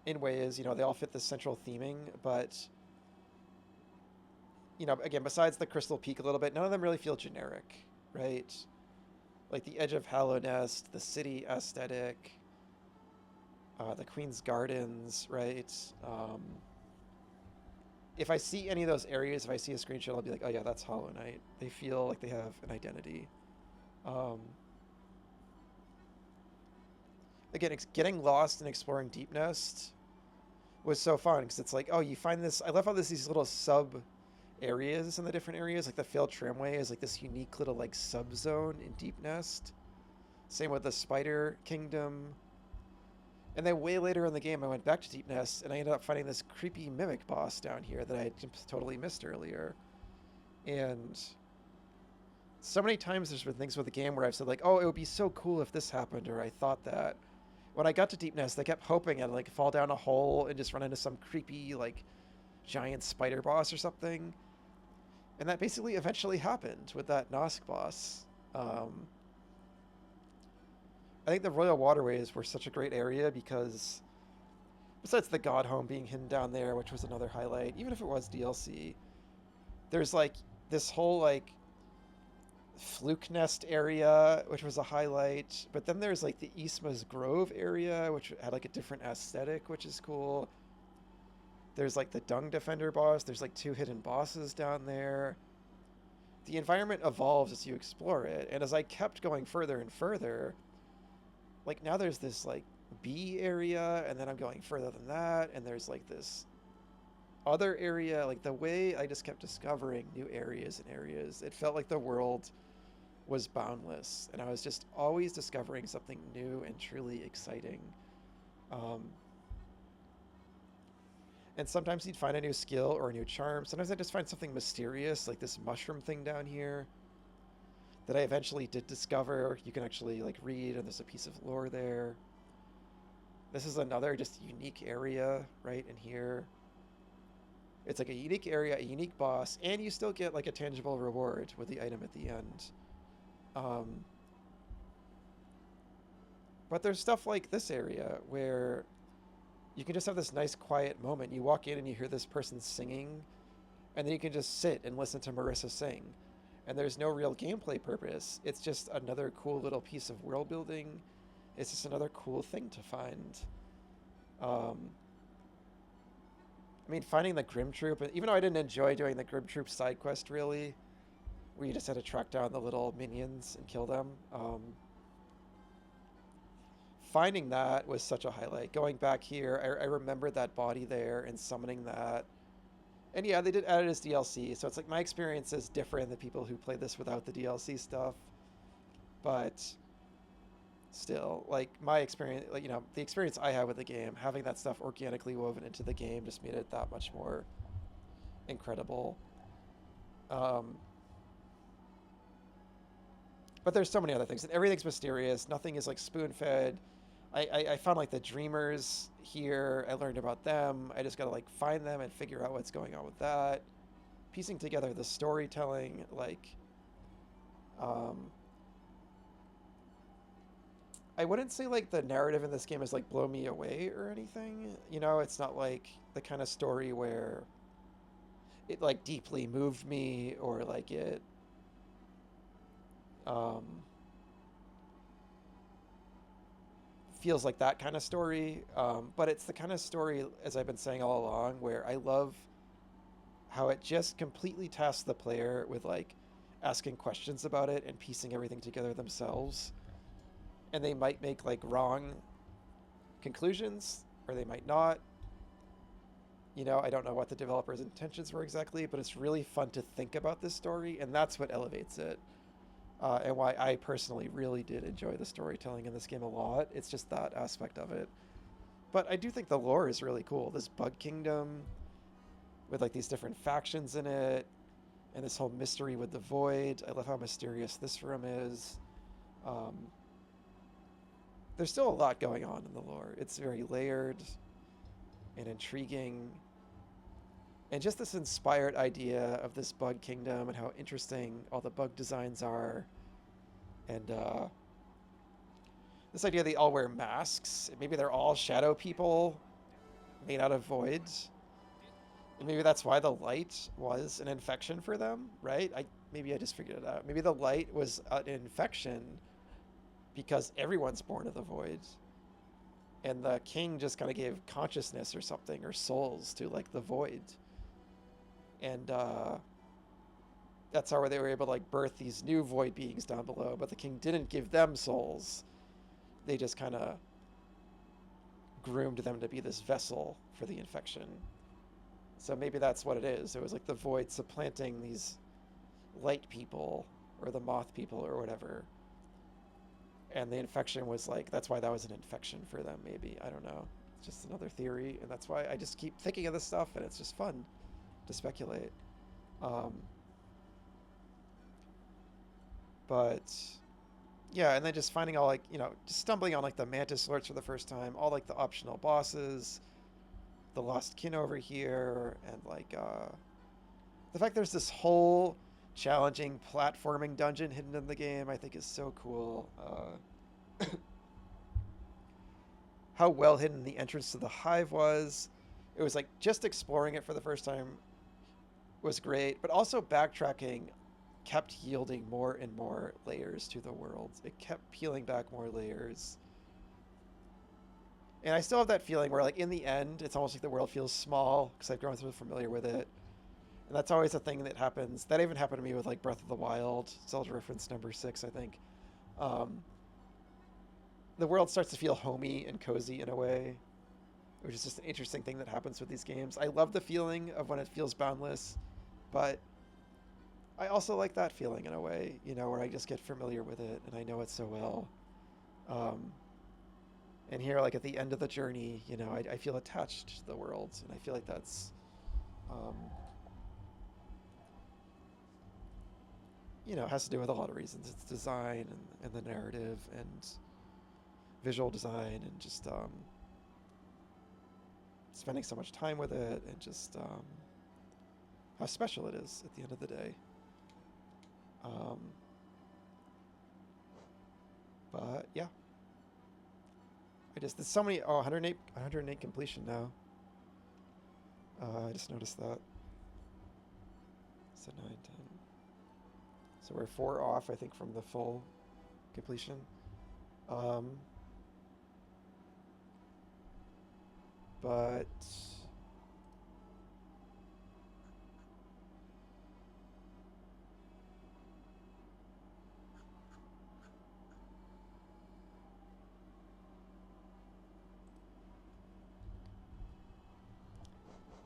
in ways, you know, they all fit the central theming, but, you know, again, besides the Crystal Peak a little bit, none of them really feel generic, right? Like the edge of Hallownest, the city aesthetic, the Queen's Gardens, right? If I see any of those areas, if I see a screenshot, I'll be like, oh yeah, that's Hollow Knight. They feel like they have an identity. Again, getting lost and exploring Deepnest was so fun because it's like, oh, you find this. I love how there's these little sub areas in the different areas. Like the failed tramway is like this unique little like sub zone in Deepnest. Same with the Spider Kingdom. And then way later in the game, I went back to Deepnest and I ended up finding this creepy mimic boss down here that I had totally missed earlier. And so many times there's been things with the game where I've said like, oh, it would be so cool if this happened, or I thought that. When I got to Deepnest, I kept hoping I'd like fall down a hole and just run into some creepy like giant spider boss or something. And that basically eventually happened with that Nosk boss. I think the Royal Waterways were such a great area because besides the God Home being hidden down there, which was another highlight, even if it was DLC, there's like this whole like Fluke Nest area, which was a highlight. But then there's like the Isma's Grove area, which had like a different aesthetic, which is cool. There's like the Dung Defender boss. There's like 2 hidden bosses down there. The environment evolves as you explore it. And as I kept going further and further, like now there's this like B area, and then I'm going further than that, and there's like this other area. Like the way I just kept discovering new areas and areas, it felt like the world was boundless, and I was just always discovering something new and truly exciting. And sometimes you'd find a new skill or a new charm. Sometimes I'd just find something mysterious, like this mushroom thing down here that I eventually did discover. You can actually like read, and there's a piece of lore there. This is another just unique area right in here. It's like a unique area, a unique boss, and you still get like a tangible reward with the item at the end. But there's stuff like this area where you can just have this nice quiet moment. You walk in and you hear this person singing, and then you can just sit and listen to Marissa sing. And there's no real gameplay purpose. It's just another cool little piece of world building. It's just another cool thing to find. I mean, finding the Grim Troop, even though I didn't enjoy doing the Grim Troop side quest really, where you just had to track down the little minions and kill them, finding that was such a highlight. Going back here, I remembered that body there and summoning that. And yeah, they did add it as DLC, so it's like my experience is different than people who play this without the DLC stuff. But still, like my experience, like, you know, the experience I had with the game, having that stuff organically woven into the game just made it that much more incredible. But there's so many other things, and everything's mysterious. Nothing is like spoon-fed. I found like the Dreamers here. I learned about them. I just gotta like find them and figure out what's going on with that. Piecing together the storytelling, like, I wouldn't say like the narrative in this game is like blow me away or anything. You know, it's not like the kind of story where it like deeply moved me or like it, feels like that kind of story, but it's the kind of story, as I've been saying all along, where I love how it just completely tasks the player with like asking questions about it and piecing everything together themselves. And they might make like wrong conclusions, or they might not. You know, I don't know what the developer's intentions were exactly, but it's really fun to think about this story, and that's what elevates it. And why I personally really did enjoy the storytelling in this game a lot. It's just that aspect of it. But I do think the lore is really cool. This Bug Kingdom with like these different factions in it, and this whole mystery with the Void. I love how mysterious this room is. There's still a lot going on in the lore. It's very layered and intriguing. And just this inspired idea of this bug kingdom and how interesting all the bug designs are. And this idea they all wear masks. Maybe they're all shadow people made out of voids. And maybe that's why the light was an infection for them, right? Maybe I just figured it out. Maybe the light was an infection because everyone's born of the void. And the king just kind of gave consciousness or something, or souls to like the void. And that's how they were able to like birth these new void beings down below. But the king didn't give them souls. They just kind of groomed them to be this vessel for the infection. So maybe that's what it is. It was like the void supplanting these light people or the moth people or whatever. And the infection was like, that's why that was an infection for them, maybe. I don't know. It's just another theory. And that's why I just keep thinking of this stuff, and it's just fun to speculate. But yeah, and then just finding all like, you know, just stumbling on like the mantis lords for the first time, all like the optional bosses, the lost kin over here, and like the fact there's this whole challenging platforming dungeon hidden in the game, I think is so cool. How well hidden the entrance to the hive was. It was like just exploring it for the first time was great, but also backtracking kept yielding more and more layers to the world. It kept peeling back more layers. And I still have that feeling where like in the end, it's almost like the world feels small because I've grown so familiar with it. And that's always a thing that happens. That even happened to me with like Breath of the Wild, Zelda reference number 6, I think. The world starts to feel homey and cozy in a way, which is just an interesting thing that happens with these games. I love the feeling of when it feels boundless, but I also like that feeling in a way, you know, where I just get familiar with it and I know it so well. And here, like at the end of the journey, you know, I feel attached to the world, and I feel like that's, you know, has to do with a lot of reasons. It's design and the narrative and visual design and just spending so much time with it and just how special it is at the end of the day. But yeah, there's so many. 108 completion now. I just noticed that. So 9, 10. So we're 4 off, I think, from the full completion. But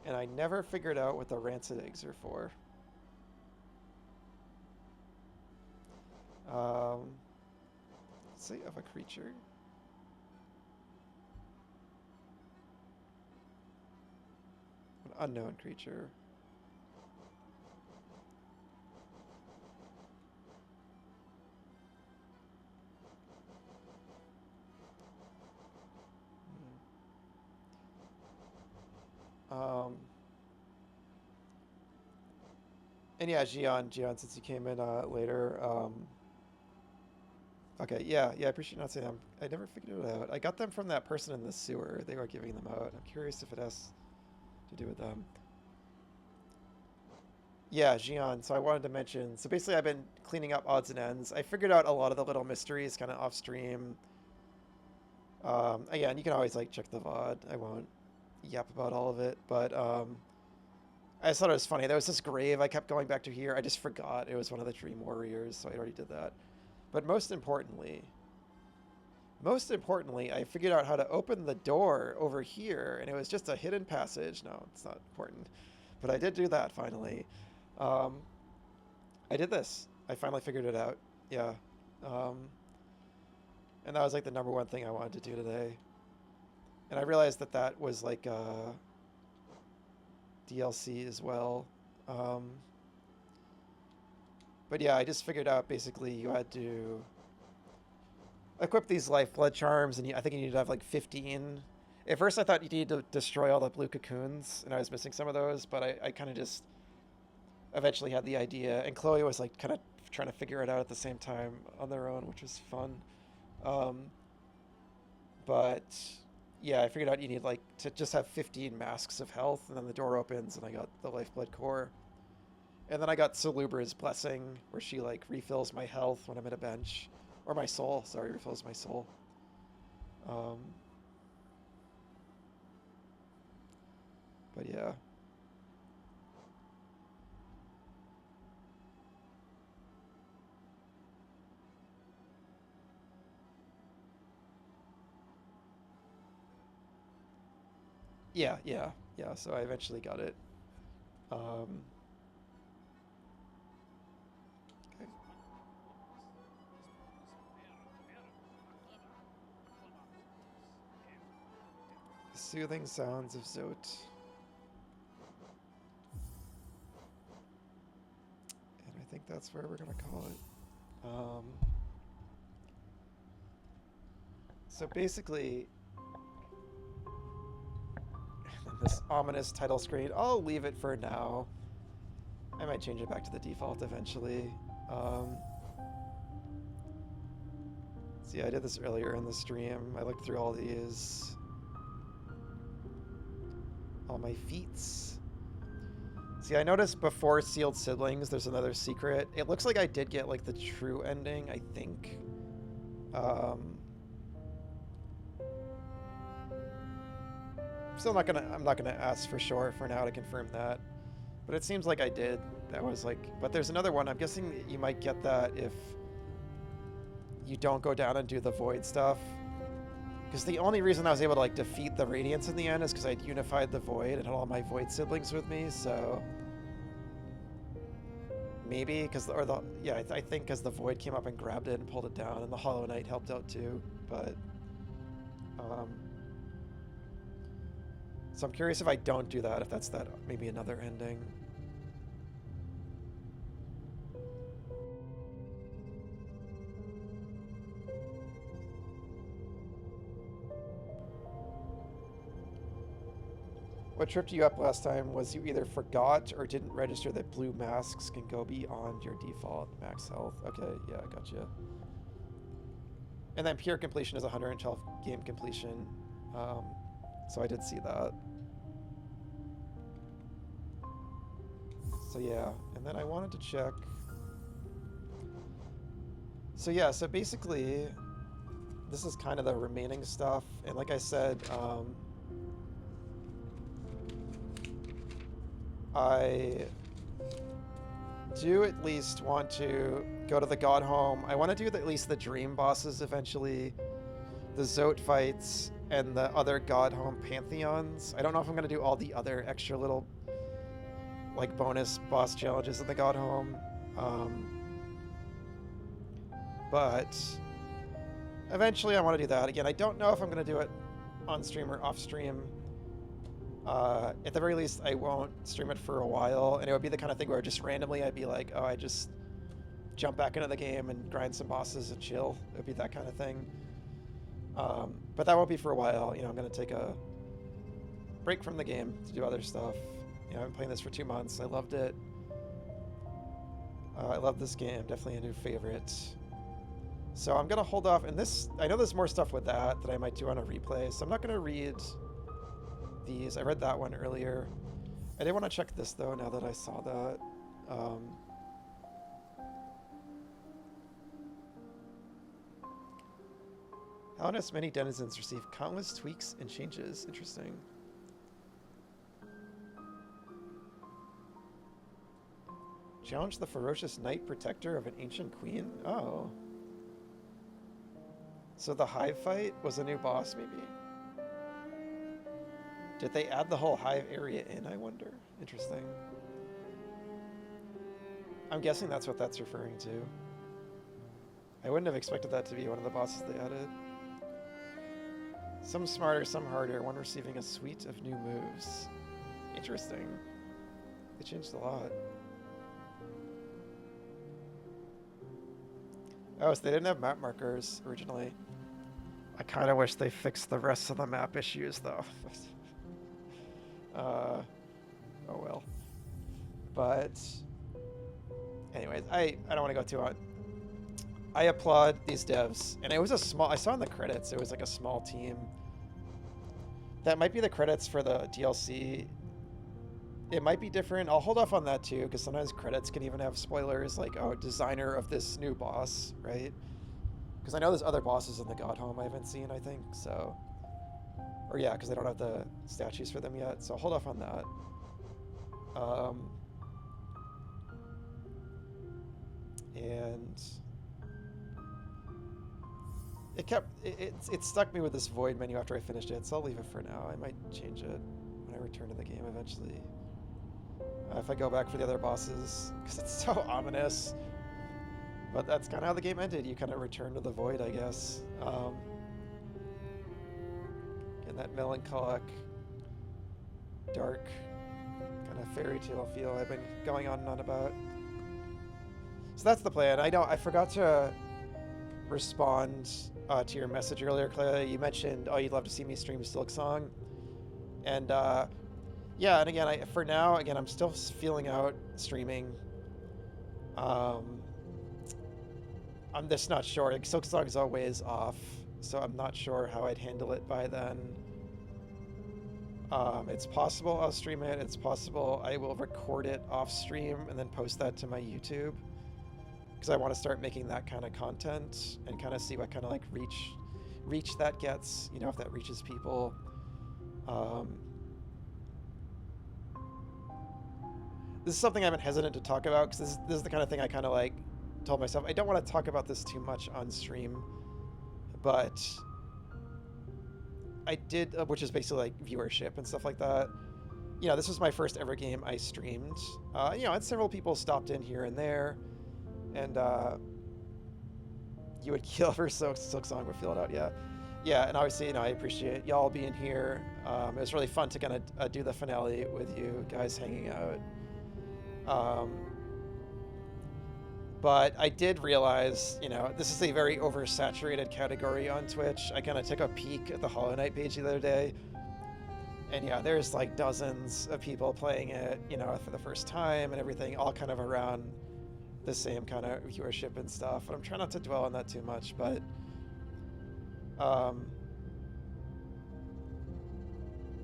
and I never figured out what the rancid eggs are for. Let's say of a creature. An unknown creature. And yeah, Gian, since you came in later, okay, yeah, I appreciate you not saying them. I never figured it out. I got them from that person in the sewer. They were giving them out. I'm curious if it has to do with them. Yeah, Gian, so I wanted to mention, so basically I've been cleaning up odds and ends. I figured out a lot of the little mysteries kind of off stream. Again, you can always like check the VOD. I won't yap about all of it, but I just thought it was funny. There was this grave I kept going back to here. I just forgot it was one of the Dream Warriors, so I already did that. But most importantly, I figured out how to open the door over here, and it was just a hidden passage. No, it's not important, but I did do that finally. I did this. I finally figured it out. Yeah. And that was like the #1 thing I wanted to do today. And I realized that that was like DLC as well. But yeah, I just figured out basically you had to equip these life blood charms, and I think you need to have like 15. At first I thought you needed to destroy all the blue cocoons, and I was missing some of those, but I kind of just eventually had the idea, and Chloe was like kind of trying to figure it out at the same time on their own, which was fun. But yeah, I figured out you need like to just have 15 masks of health, and then the door opens, and I got the lifeblood core. And then I got Salubra's blessing, where she like refills my health when I'm at a bench, or my soul. Sorry, refills my soul. But yeah. Yeah. So I eventually got it. Okay. Soothing sounds of Zote. And I think that's where we're gonna call it. So basically, this ominous title screen, I'll leave it for now. I might change it back to the default eventually. So yeah, I did this earlier in the stream. I looked through all these. All my feats. See, I noticed before Sealed Siblings, there's another secret. It looks like I did get like the true ending, I think. I'm not gonna ask for sure for now to confirm that, but it seems like I did. That was like, but there's another one. I'm guessing you might get that if you don't go down and do the void stuff. Because the only reason I was able to like defeat the Radiance in the end is because I'd unified the void and had all my void siblings with me. So maybe because I think because the void came up and grabbed it and pulled it down, and the Hollow Knight helped out too. But so I'm curious if I don't do that, if that's that maybe another ending. What tripped you up last time was you either forgot or didn't register that blue masks can go beyond your default max health. Okay, yeah, gotcha. And then pure completion is 112 game completion. So I did see that. So yeah, and then I wanted to check. So yeah, so basically, this is kind of the remaining stuff. And like I said, I do at least want to go to the God Home. I want to do at least the dream bosses eventually, the Zote fights, and the other God Home Pantheons. I don't know if I'm going to do all the other extra little like bonus boss challenges in the God Home. But eventually I want to do that. Again, I don't know if I'm going to do it on stream or off stream. At the very least, I won't stream it for a while, and it would be the kind of thing where just randomly I'd be like, oh, I just jump back into the game and grind some bosses and chill. It would be that kind of thing. But that won't be for a while. You know, I'm going to take a break from the game to do other stuff. You know, I've been playing this for 2 months. I loved it. I love this game. Definitely a new favorite. So I'm going to hold off. And this, I know there's more stuff with that I might do on a replay. So I'm not going to read these. I read that one earlier. I did want to check this, though, now that I saw that. Hallownest many denizens receive countless tweaks and changes. Interesting. Challenge the ferocious knight protector of an ancient queen? Oh. So the hive fight was a new boss, maybe? Did they add the whole hive area in, I wonder? Interesting. I'm guessing that's what that's referring to. I wouldn't have expected that to be one of the bosses they added. Some smarter, some harder, one receiving a suite of new moves. Interesting. They changed a lot. Oh, so they didn't have map markers originally. I kind of wish they fixed the rest of the map issues, though. Oh well. But anyways, I don't want to go too on. I applaud these devs, and it was a small. I saw in the credits it was like a small team. That might be the credits for the DLC. It might be different. I'll hold off on that too, because sometimes credits can even have spoilers, like, oh, designer of this new boss, right? Because I know there's other bosses in the God Home I haven't seen, I think, so. Or yeah, because I don't have the statues for them yet, so I'll hold off on that. And it stuck me with this void menu after I finished it, so I'll leave it for now. I might change it when I return to the game eventually. If I go back for the other bosses, because it's so ominous. But that's kind of how the game ended. You kind of return to the void, I guess. And that melancholic, dark, kind of fairy tale feel I've been going on and on about. So that's the plan. I forgot to respond to your message earlier, Claire. You mentioned, oh, you'd love to see me stream Silksong. And yeah, and again, for now, I'm still feeling out streaming. I'm just not sure. Like, Silksong is always off, so I'm not sure how I'd handle it by then. It's possible I'll stream it. It's possible I will record it off stream and then post that to my YouTube, because I want to start making that kind of content and kind of see what kind of like reach that gets. You know, if that reaches people. This is something I've been hesitant to talk about, because this is the kind of thing I kind of like told myself I don't want to talk about this too much on stream, but I did, which is basically like viewership and stuff like that. You know, this was my first ever game I streamed. You know, and several people stopped in here and there, and you would kill for Silksong would feel it out, yeah. And obviously, you know, I appreciate y'all being here. It was really fun to kind of do the finale with you guys hanging out. But I did realize, you know, this is a very oversaturated category on Twitch. I kind of took a peek at the Hollow Knight page the other day, and yeah, there's like dozens of people playing it, you know, for the first time and everything, all kind of around the same kind of viewership and stuff. And I'm trying not to dwell on that too much, but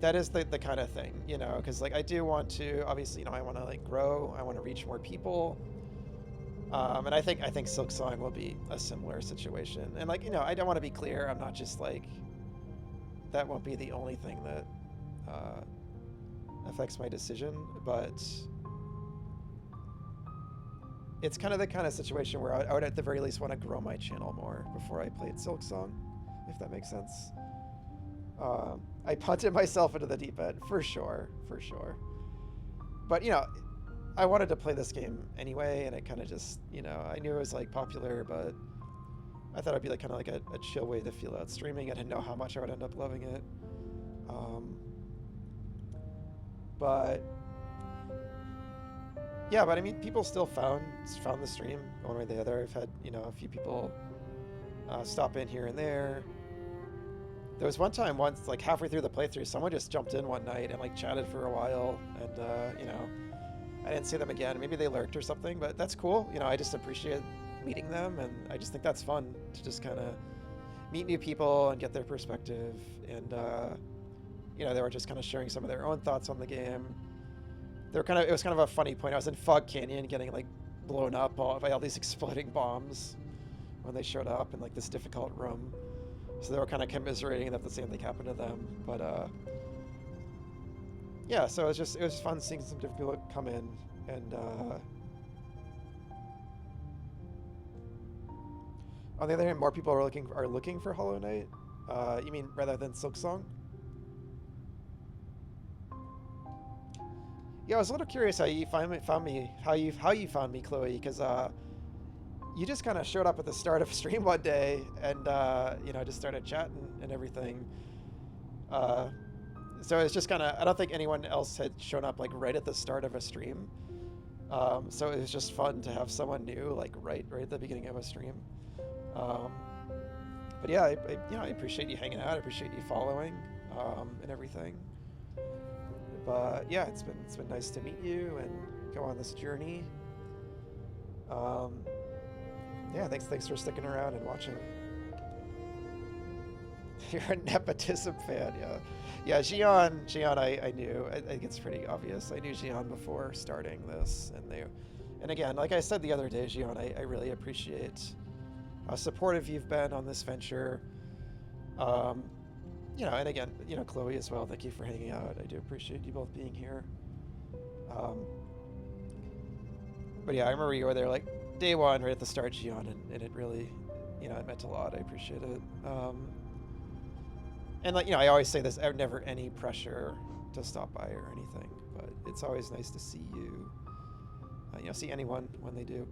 that is the kind of thing, you know, because like I do want to, obviously, you know, I want to like grow, I want to reach more people. And I think Silksong will be a similar situation. And like, you know, I don't want to be clear, I'm not just like, that won't be the only thing that affects my decision, but it's kind of the kind of situation where I would at the very least want to grow my channel more before I played Silksong, if that makes sense. I punted myself into the deep end, for sure. But, you know, I wanted to play this game anyway, and it kind of just, you know, I knew it was like popular, but I thought it'd be like kind of like a chill way to feel out streaming. I didn't know how much I would end up loving it. But yeah, but I mean, people still found the stream one way or the other. I've had, you know, a few people stop in here and there. There was one time once, like halfway through the playthrough, someone just jumped in one night and like chatted for a while, and you know, I didn't see them again. Maybe they lurked or something, but that's cool. You know, I just appreciate meeting them, and I just think that's fun to just kind of meet new people and get their perspective. And you know, they were just kind of sharing some of their own thoughts on the game. They were it was kind of a funny point. I was in Fog Canyon getting like blown up by all these exploding bombs when they showed up in like this difficult room. So they were kind of commiserating that the same thing happened to them. But yeah, so it was fun seeing some different people come in, and on the other hand, more people are looking for Hollow Knight. You mean rather than Silksong? Yeah, I was a little curious how you found me, Chloe, because you just kind of showed up at the start of stream one day, and you know, just started chatting and everything. So it's just kind of, I don't think anyone else had shown up like right at the start of a stream. So it was just fun to have someone new like right at the beginning of a stream. But But yeah, I appreciate you hanging out. I appreciate you following, and everything. But yeah, it's been nice to meet you and go on this journey. Yeah, thanks for sticking around and watching. You're a nepotism fan, yeah. Yeah, Gian, I knew. I think it's pretty obvious. I knew Gian before starting this, and again, like I said the other day, Gian, I really appreciate how supportive you've been on this venture. And again, Chloe as well. Thank you for hanging out. I do appreciate you both being here. But yeah, I remember you were there like day one, right at the start, Gian, and it really, it meant a lot. I appreciate it. And I always say this, never any pressure to stop by or anything, but it's always nice to see you, see anyone when they do.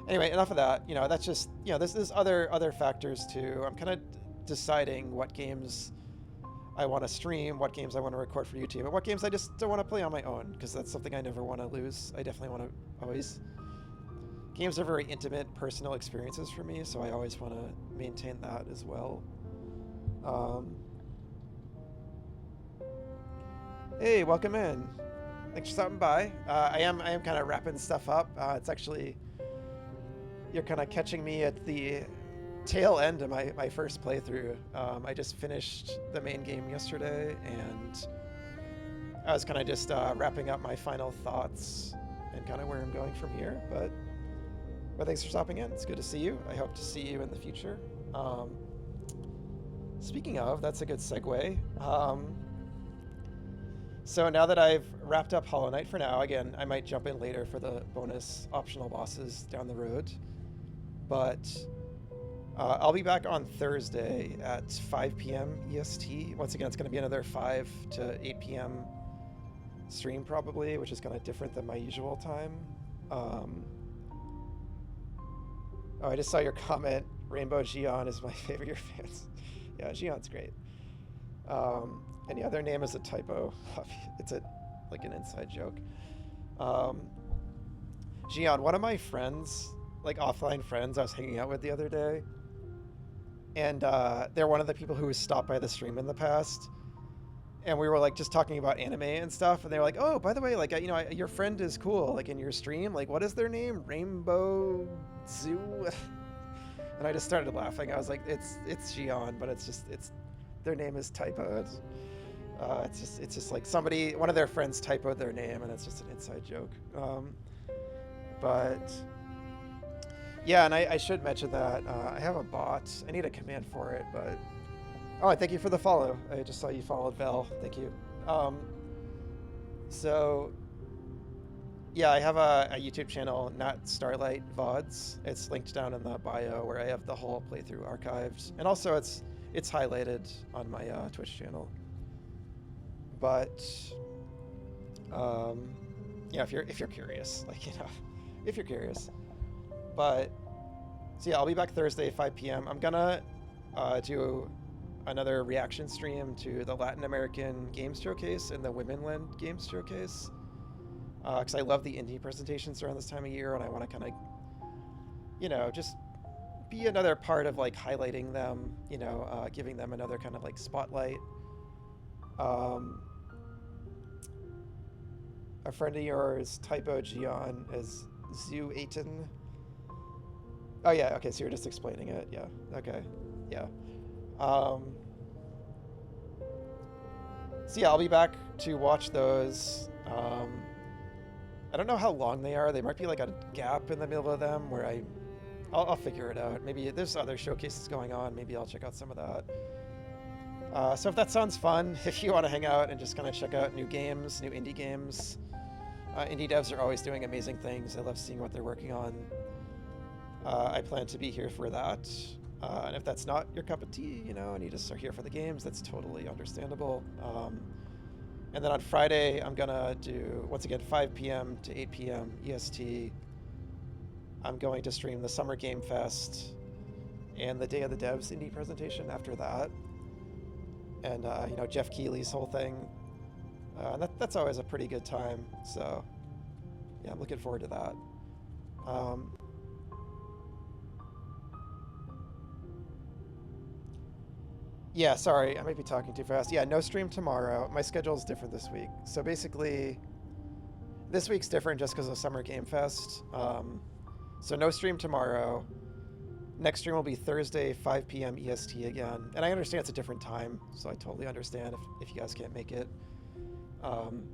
Anyway, enough of that. That's just, there's other factors too. I'm kind of deciding what games I want to stream, what games I want to record for YouTube, and what games I just don't want to play on my own, because that's something I never want to lose. I definitely want to always... Games are very intimate, personal experiences for me, so I always want to maintain that as well. Hey, welcome in. Thanks for stopping by. I am kind of wrapping stuff up. It's actually... You're kind of catching me at the tail end of my first playthrough. I just finished the main game yesterday, and I was kind of just wrapping up my final thoughts and kind of where I'm going from here. But thanks for stopping in. It's good to see you. I hope to see you in the future. Speaking of, that's a good segue. So now that I've wrapped up Hollow Knight for now, again, I might jump in later for the bonus optional bosses down the road. But I'll be back on Thursday at 5 p.m. EST. Once again, it's going to be another 5 to 8 p.m. stream probably, which is kind of different than my usual time. Oh, I just saw your comment. Rainbow Gian is my favorite of your fans. Yeah, Gian's great. And yeah, their name is a typo. It's like an inside joke. Gian, one of my friends, like offline friends I was hanging out with the other day, and they're one of the people who has stopped by the stream in the past, and we were like just talking about anime and stuff, and they were like, oh, by the way, like, your friend is cool, like in your stream, like, what is their name? Rainbow Zoo? And I just started laughing. I was like, it's Gian, but it's their name is typo. It's just like one of their friends typoed their name, and it's just an inside joke. But yeah, and I should mention that I have a bot. I need a command for it, but oh, thank you for the follow. I just saw you followed Vel. Thank you. So yeah, I have a YouTube channel, Not Starlight VODs. It's linked down in the bio where I have the whole playthrough archived, and also it's highlighted on my Twitch channel. But yeah, if you're curious, like, if you're curious. But so yeah, I'll be back Thursday 5 p.m. I'm gonna do another reaction stream to the Latin American Games Showcase and the Womenland Games Showcase, because I love the indie presentations around this time of year, and I want to kind of, just be another part of like highlighting them, giving them another kind of like spotlight. A friend of yours typo Gian as Zoo Aiton. Oh yeah, okay, so you're just explaining it. Yeah, okay, yeah. So yeah, I'll be back to watch those. I don't know how long they are. They might be like a gap in the middle of them where I'll figure it out. Maybe there's other showcases going on. Maybe I'll check out some of that. So if that sounds fun, if you want to hang out and just kind of check out new games, new indie games, indie devs are always doing amazing things. I love seeing what they're working on. I plan to be here for that. And if that's not your cup of tea, and you just are here for the games, that's totally understandable. And then on Friday, I'm gonna do, once again, 5 p.m. to 8 p.m. EST. I'm going to stream the Summer Game Fest and the Day of the Devs indie presentation after that. And, Jeff Keighley's whole thing. That's always a pretty good time. So, yeah, I'm looking forward to that. Yeah, sorry, I might be talking too fast. Yeah, no stream tomorrow. My schedule is different this week. So basically, this week's different just because of Summer Game Fest. So no stream tomorrow. Next stream will be Thursday, 5 p.m. EST again. And I understand it's a different time, so I totally understand if you guys can't make it. And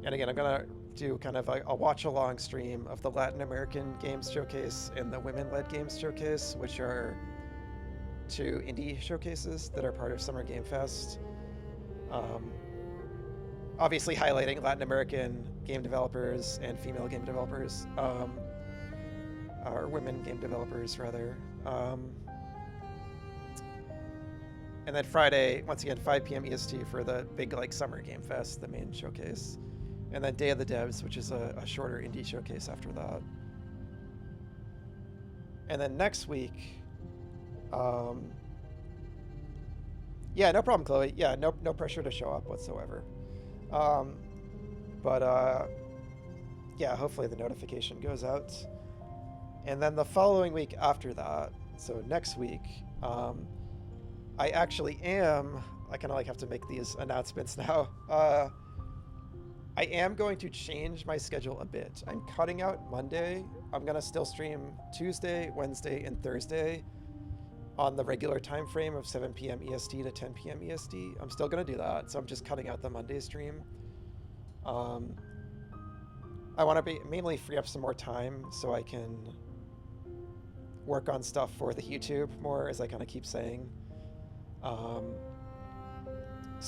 again, I'm going to do kind of a watch-along stream of the Latin American Games Showcase and the Women-Led Games Showcase, which are two indie showcases that are part of Summer Game Fest. Obviously highlighting Latin American game developers and female game developers, or women game developers rather. And then Friday, once again, 5 p.m. EST for the big like Summer Game Fest, the main showcase. And then Day of the Devs, which is a shorter indie showcase after that. And then next week, yeah, no problem, Chloe. Yeah, no pressure to show up whatsoever. Yeah, hopefully the notification goes out. And then the following week after that, so next week, I actually am, I kind of like have to make these announcements now. I am going to change my schedule a bit. I'm cutting out Monday. I'm going to still stream Tuesday, Wednesday, and Thursday on the regular time frame of 7 p.m. EST to 10 p.m. EST. I'm still going to do that, so I'm just cutting out the Monday stream. I want to mainly free up some more time so I can work on stuff for the YouTube more, as I kind of keep saying. So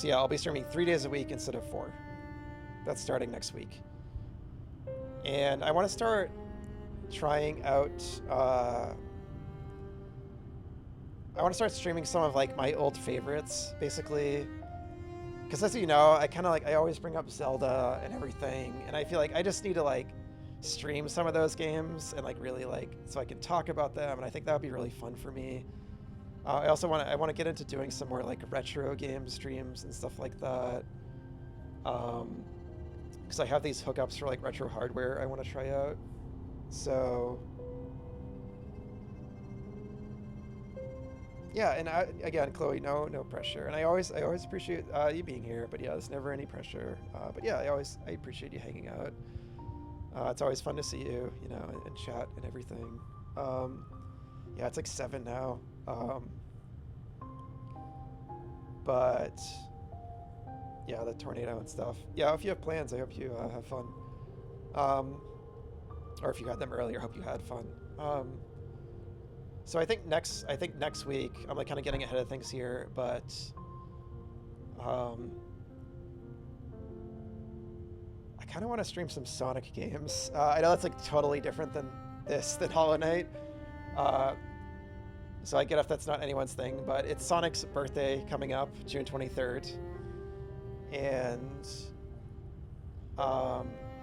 yeah, I'll be streaming 3 days a week instead of 4. That's starting next week. And I want to start trying out, I want to start streaming some of like my old favorites, basically. Because as you know, I always bring up Zelda and everything, and I feel like I just need to like stream some of those games and like really like, so I can talk about them, and I think that would be really fun for me. I also want to get into doing some more like retro game streams and stuff like that. Because I have these hookups for like retro hardware I want to try out. So yeah, and again, Chloe, no pressure. And I always appreciate you being here, but yeah, there's never any pressure. But yeah, I appreciate you hanging out. It's always fun to see you, you know, and chat and everything. Yeah, it's like 7 now. But yeah, the tornado and stuff. Yeah, if you have plans, I hope you have fun. Or if you had them earlier, I hope you had fun. So I think next week, I'm like kind of getting ahead of things here, but I kind of want to stream some Sonic games. I know that's like totally different than Hollow Knight. So I get if that's not anyone's thing, but it's Sonic's birthday coming up, June 23rd. And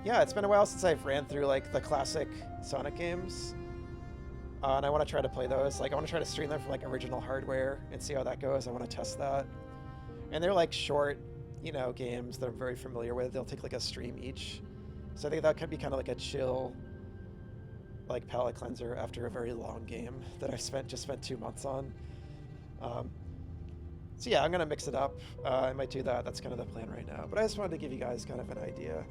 yeah, it's been a while since I've ran through like the classic Sonic games. And I want to try to play those. Like I want to try to stream them from like original hardware and see how that goes. I want to test that. And they're like short, you know, games that I'm very familiar with. They'll take like a stream each. So I think that could be kind of like a chill, like palate cleanser after a very long game that I just spent 2 months on. So yeah, I'm gonna mix it up. I might do that. That's kind of the plan right now. But I just wanted to give you guys kind of an idea.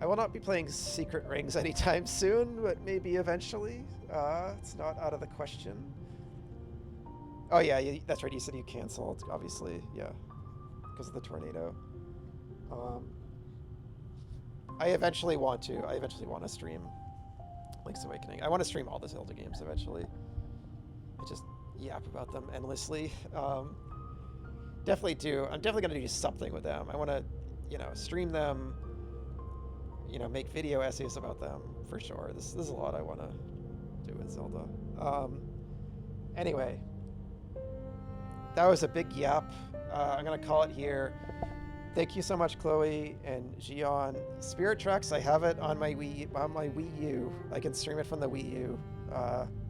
I will not be playing Secret Rings anytime soon, but maybe eventually. It's not out of the question. Oh yeah, that's right. You said you canceled, obviously. Yeah, because of the tornado. I eventually want to stream Link's Awakening. I want to stream all the Zelda games eventually. I just yap about them endlessly. Definitely do. I'm definitely gonna do something with them. I want to, you know, stream them. You know, make video essays about them for sure. This is a lot I want to do with Zelda. Anyway, that was a big yap. I'm gonna call it here. Thank you so much, Chloe and Gion. Spirit Tracks, I have it on my Wii U. I can stream it from the Wii U.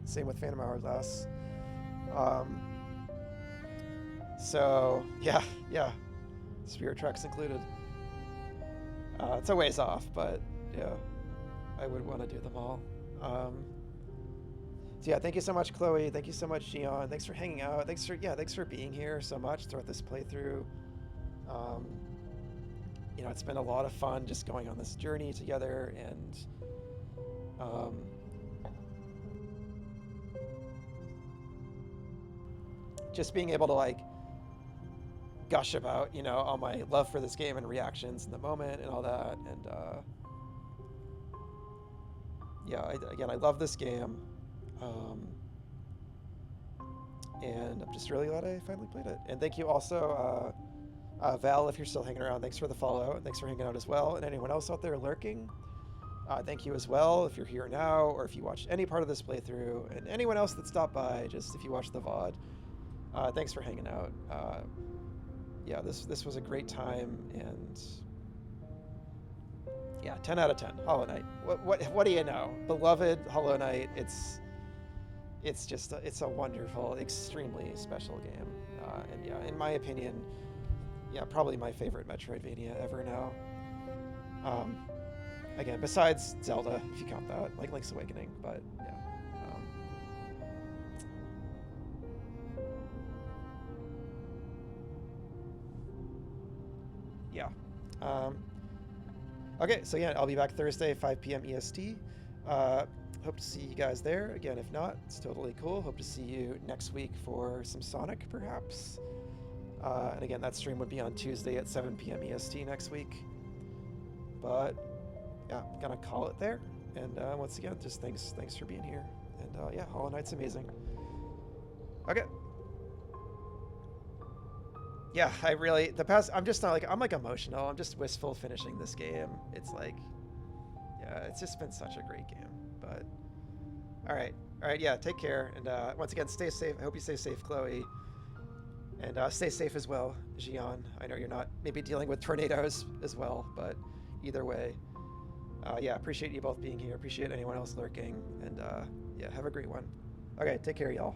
Same with Phantom Hourglass. So yeah, Spirit Tracks included. It's a ways off, but yeah, I would want to do them all. So So yeah, thank you so much, Chloe. Thank you so much, Gian. Thanks for hanging out. Thanks for being here so much throughout this playthrough. You know, it's been a lot of fun just going on this journey together, and just being able to like gush about, you know, all my love for this game and reactions in the moment and all that. And yeah, again, I love this game. And I'm just really glad I finally played it. And thank you also, Val, if you're still hanging around. Thanks for the follow, and thanks for hanging out as well. And anyone else out there lurking, thank you as well if you're here now, or if you watched any part of this playthrough. And anyone else that stopped by, just if you watched the VOD, thanks for hanging out. Yeah, this was a great time, and yeah, 10 out of 10. Hollow Knight. What do you know? Beloved Hollow Knight. It's just it's a wonderful, extremely special game, and yeah, in my opinion, yeah, probably my favorite Metroidvania ever now. Again, besides Zelda, if you count that, like Link's Awakening, but yeah. Yeah. Okay, so yeah, I'll be back Thursday, 5 p.m. EST. Hope to see you guys there. Again, if not, it's totally cool. Hope to see you next week for some Sonic, perhaps. And again, that stream would be on Tuesday at 7 p.m. EST next week. But yeah, gonna call it there. And once again, just thanks for being here. And yeah, Hollow Knight's amazing. Okay. Yeah, I'm just not like, I'm like emotional. I'm just wistful finishing this game. It's like, yeah, it's just been such a great game. But all right, yeah, take care. And once again, stay safe. I hope you stay safe, Chloe. And stay safe as well, Gian. I know you're not maybe dealing with tornadoes as well, but either way, yeah, appreciate you both being here. Appreciate anyone else lurking. And yeah, have a great one. Okay, take care, y'all.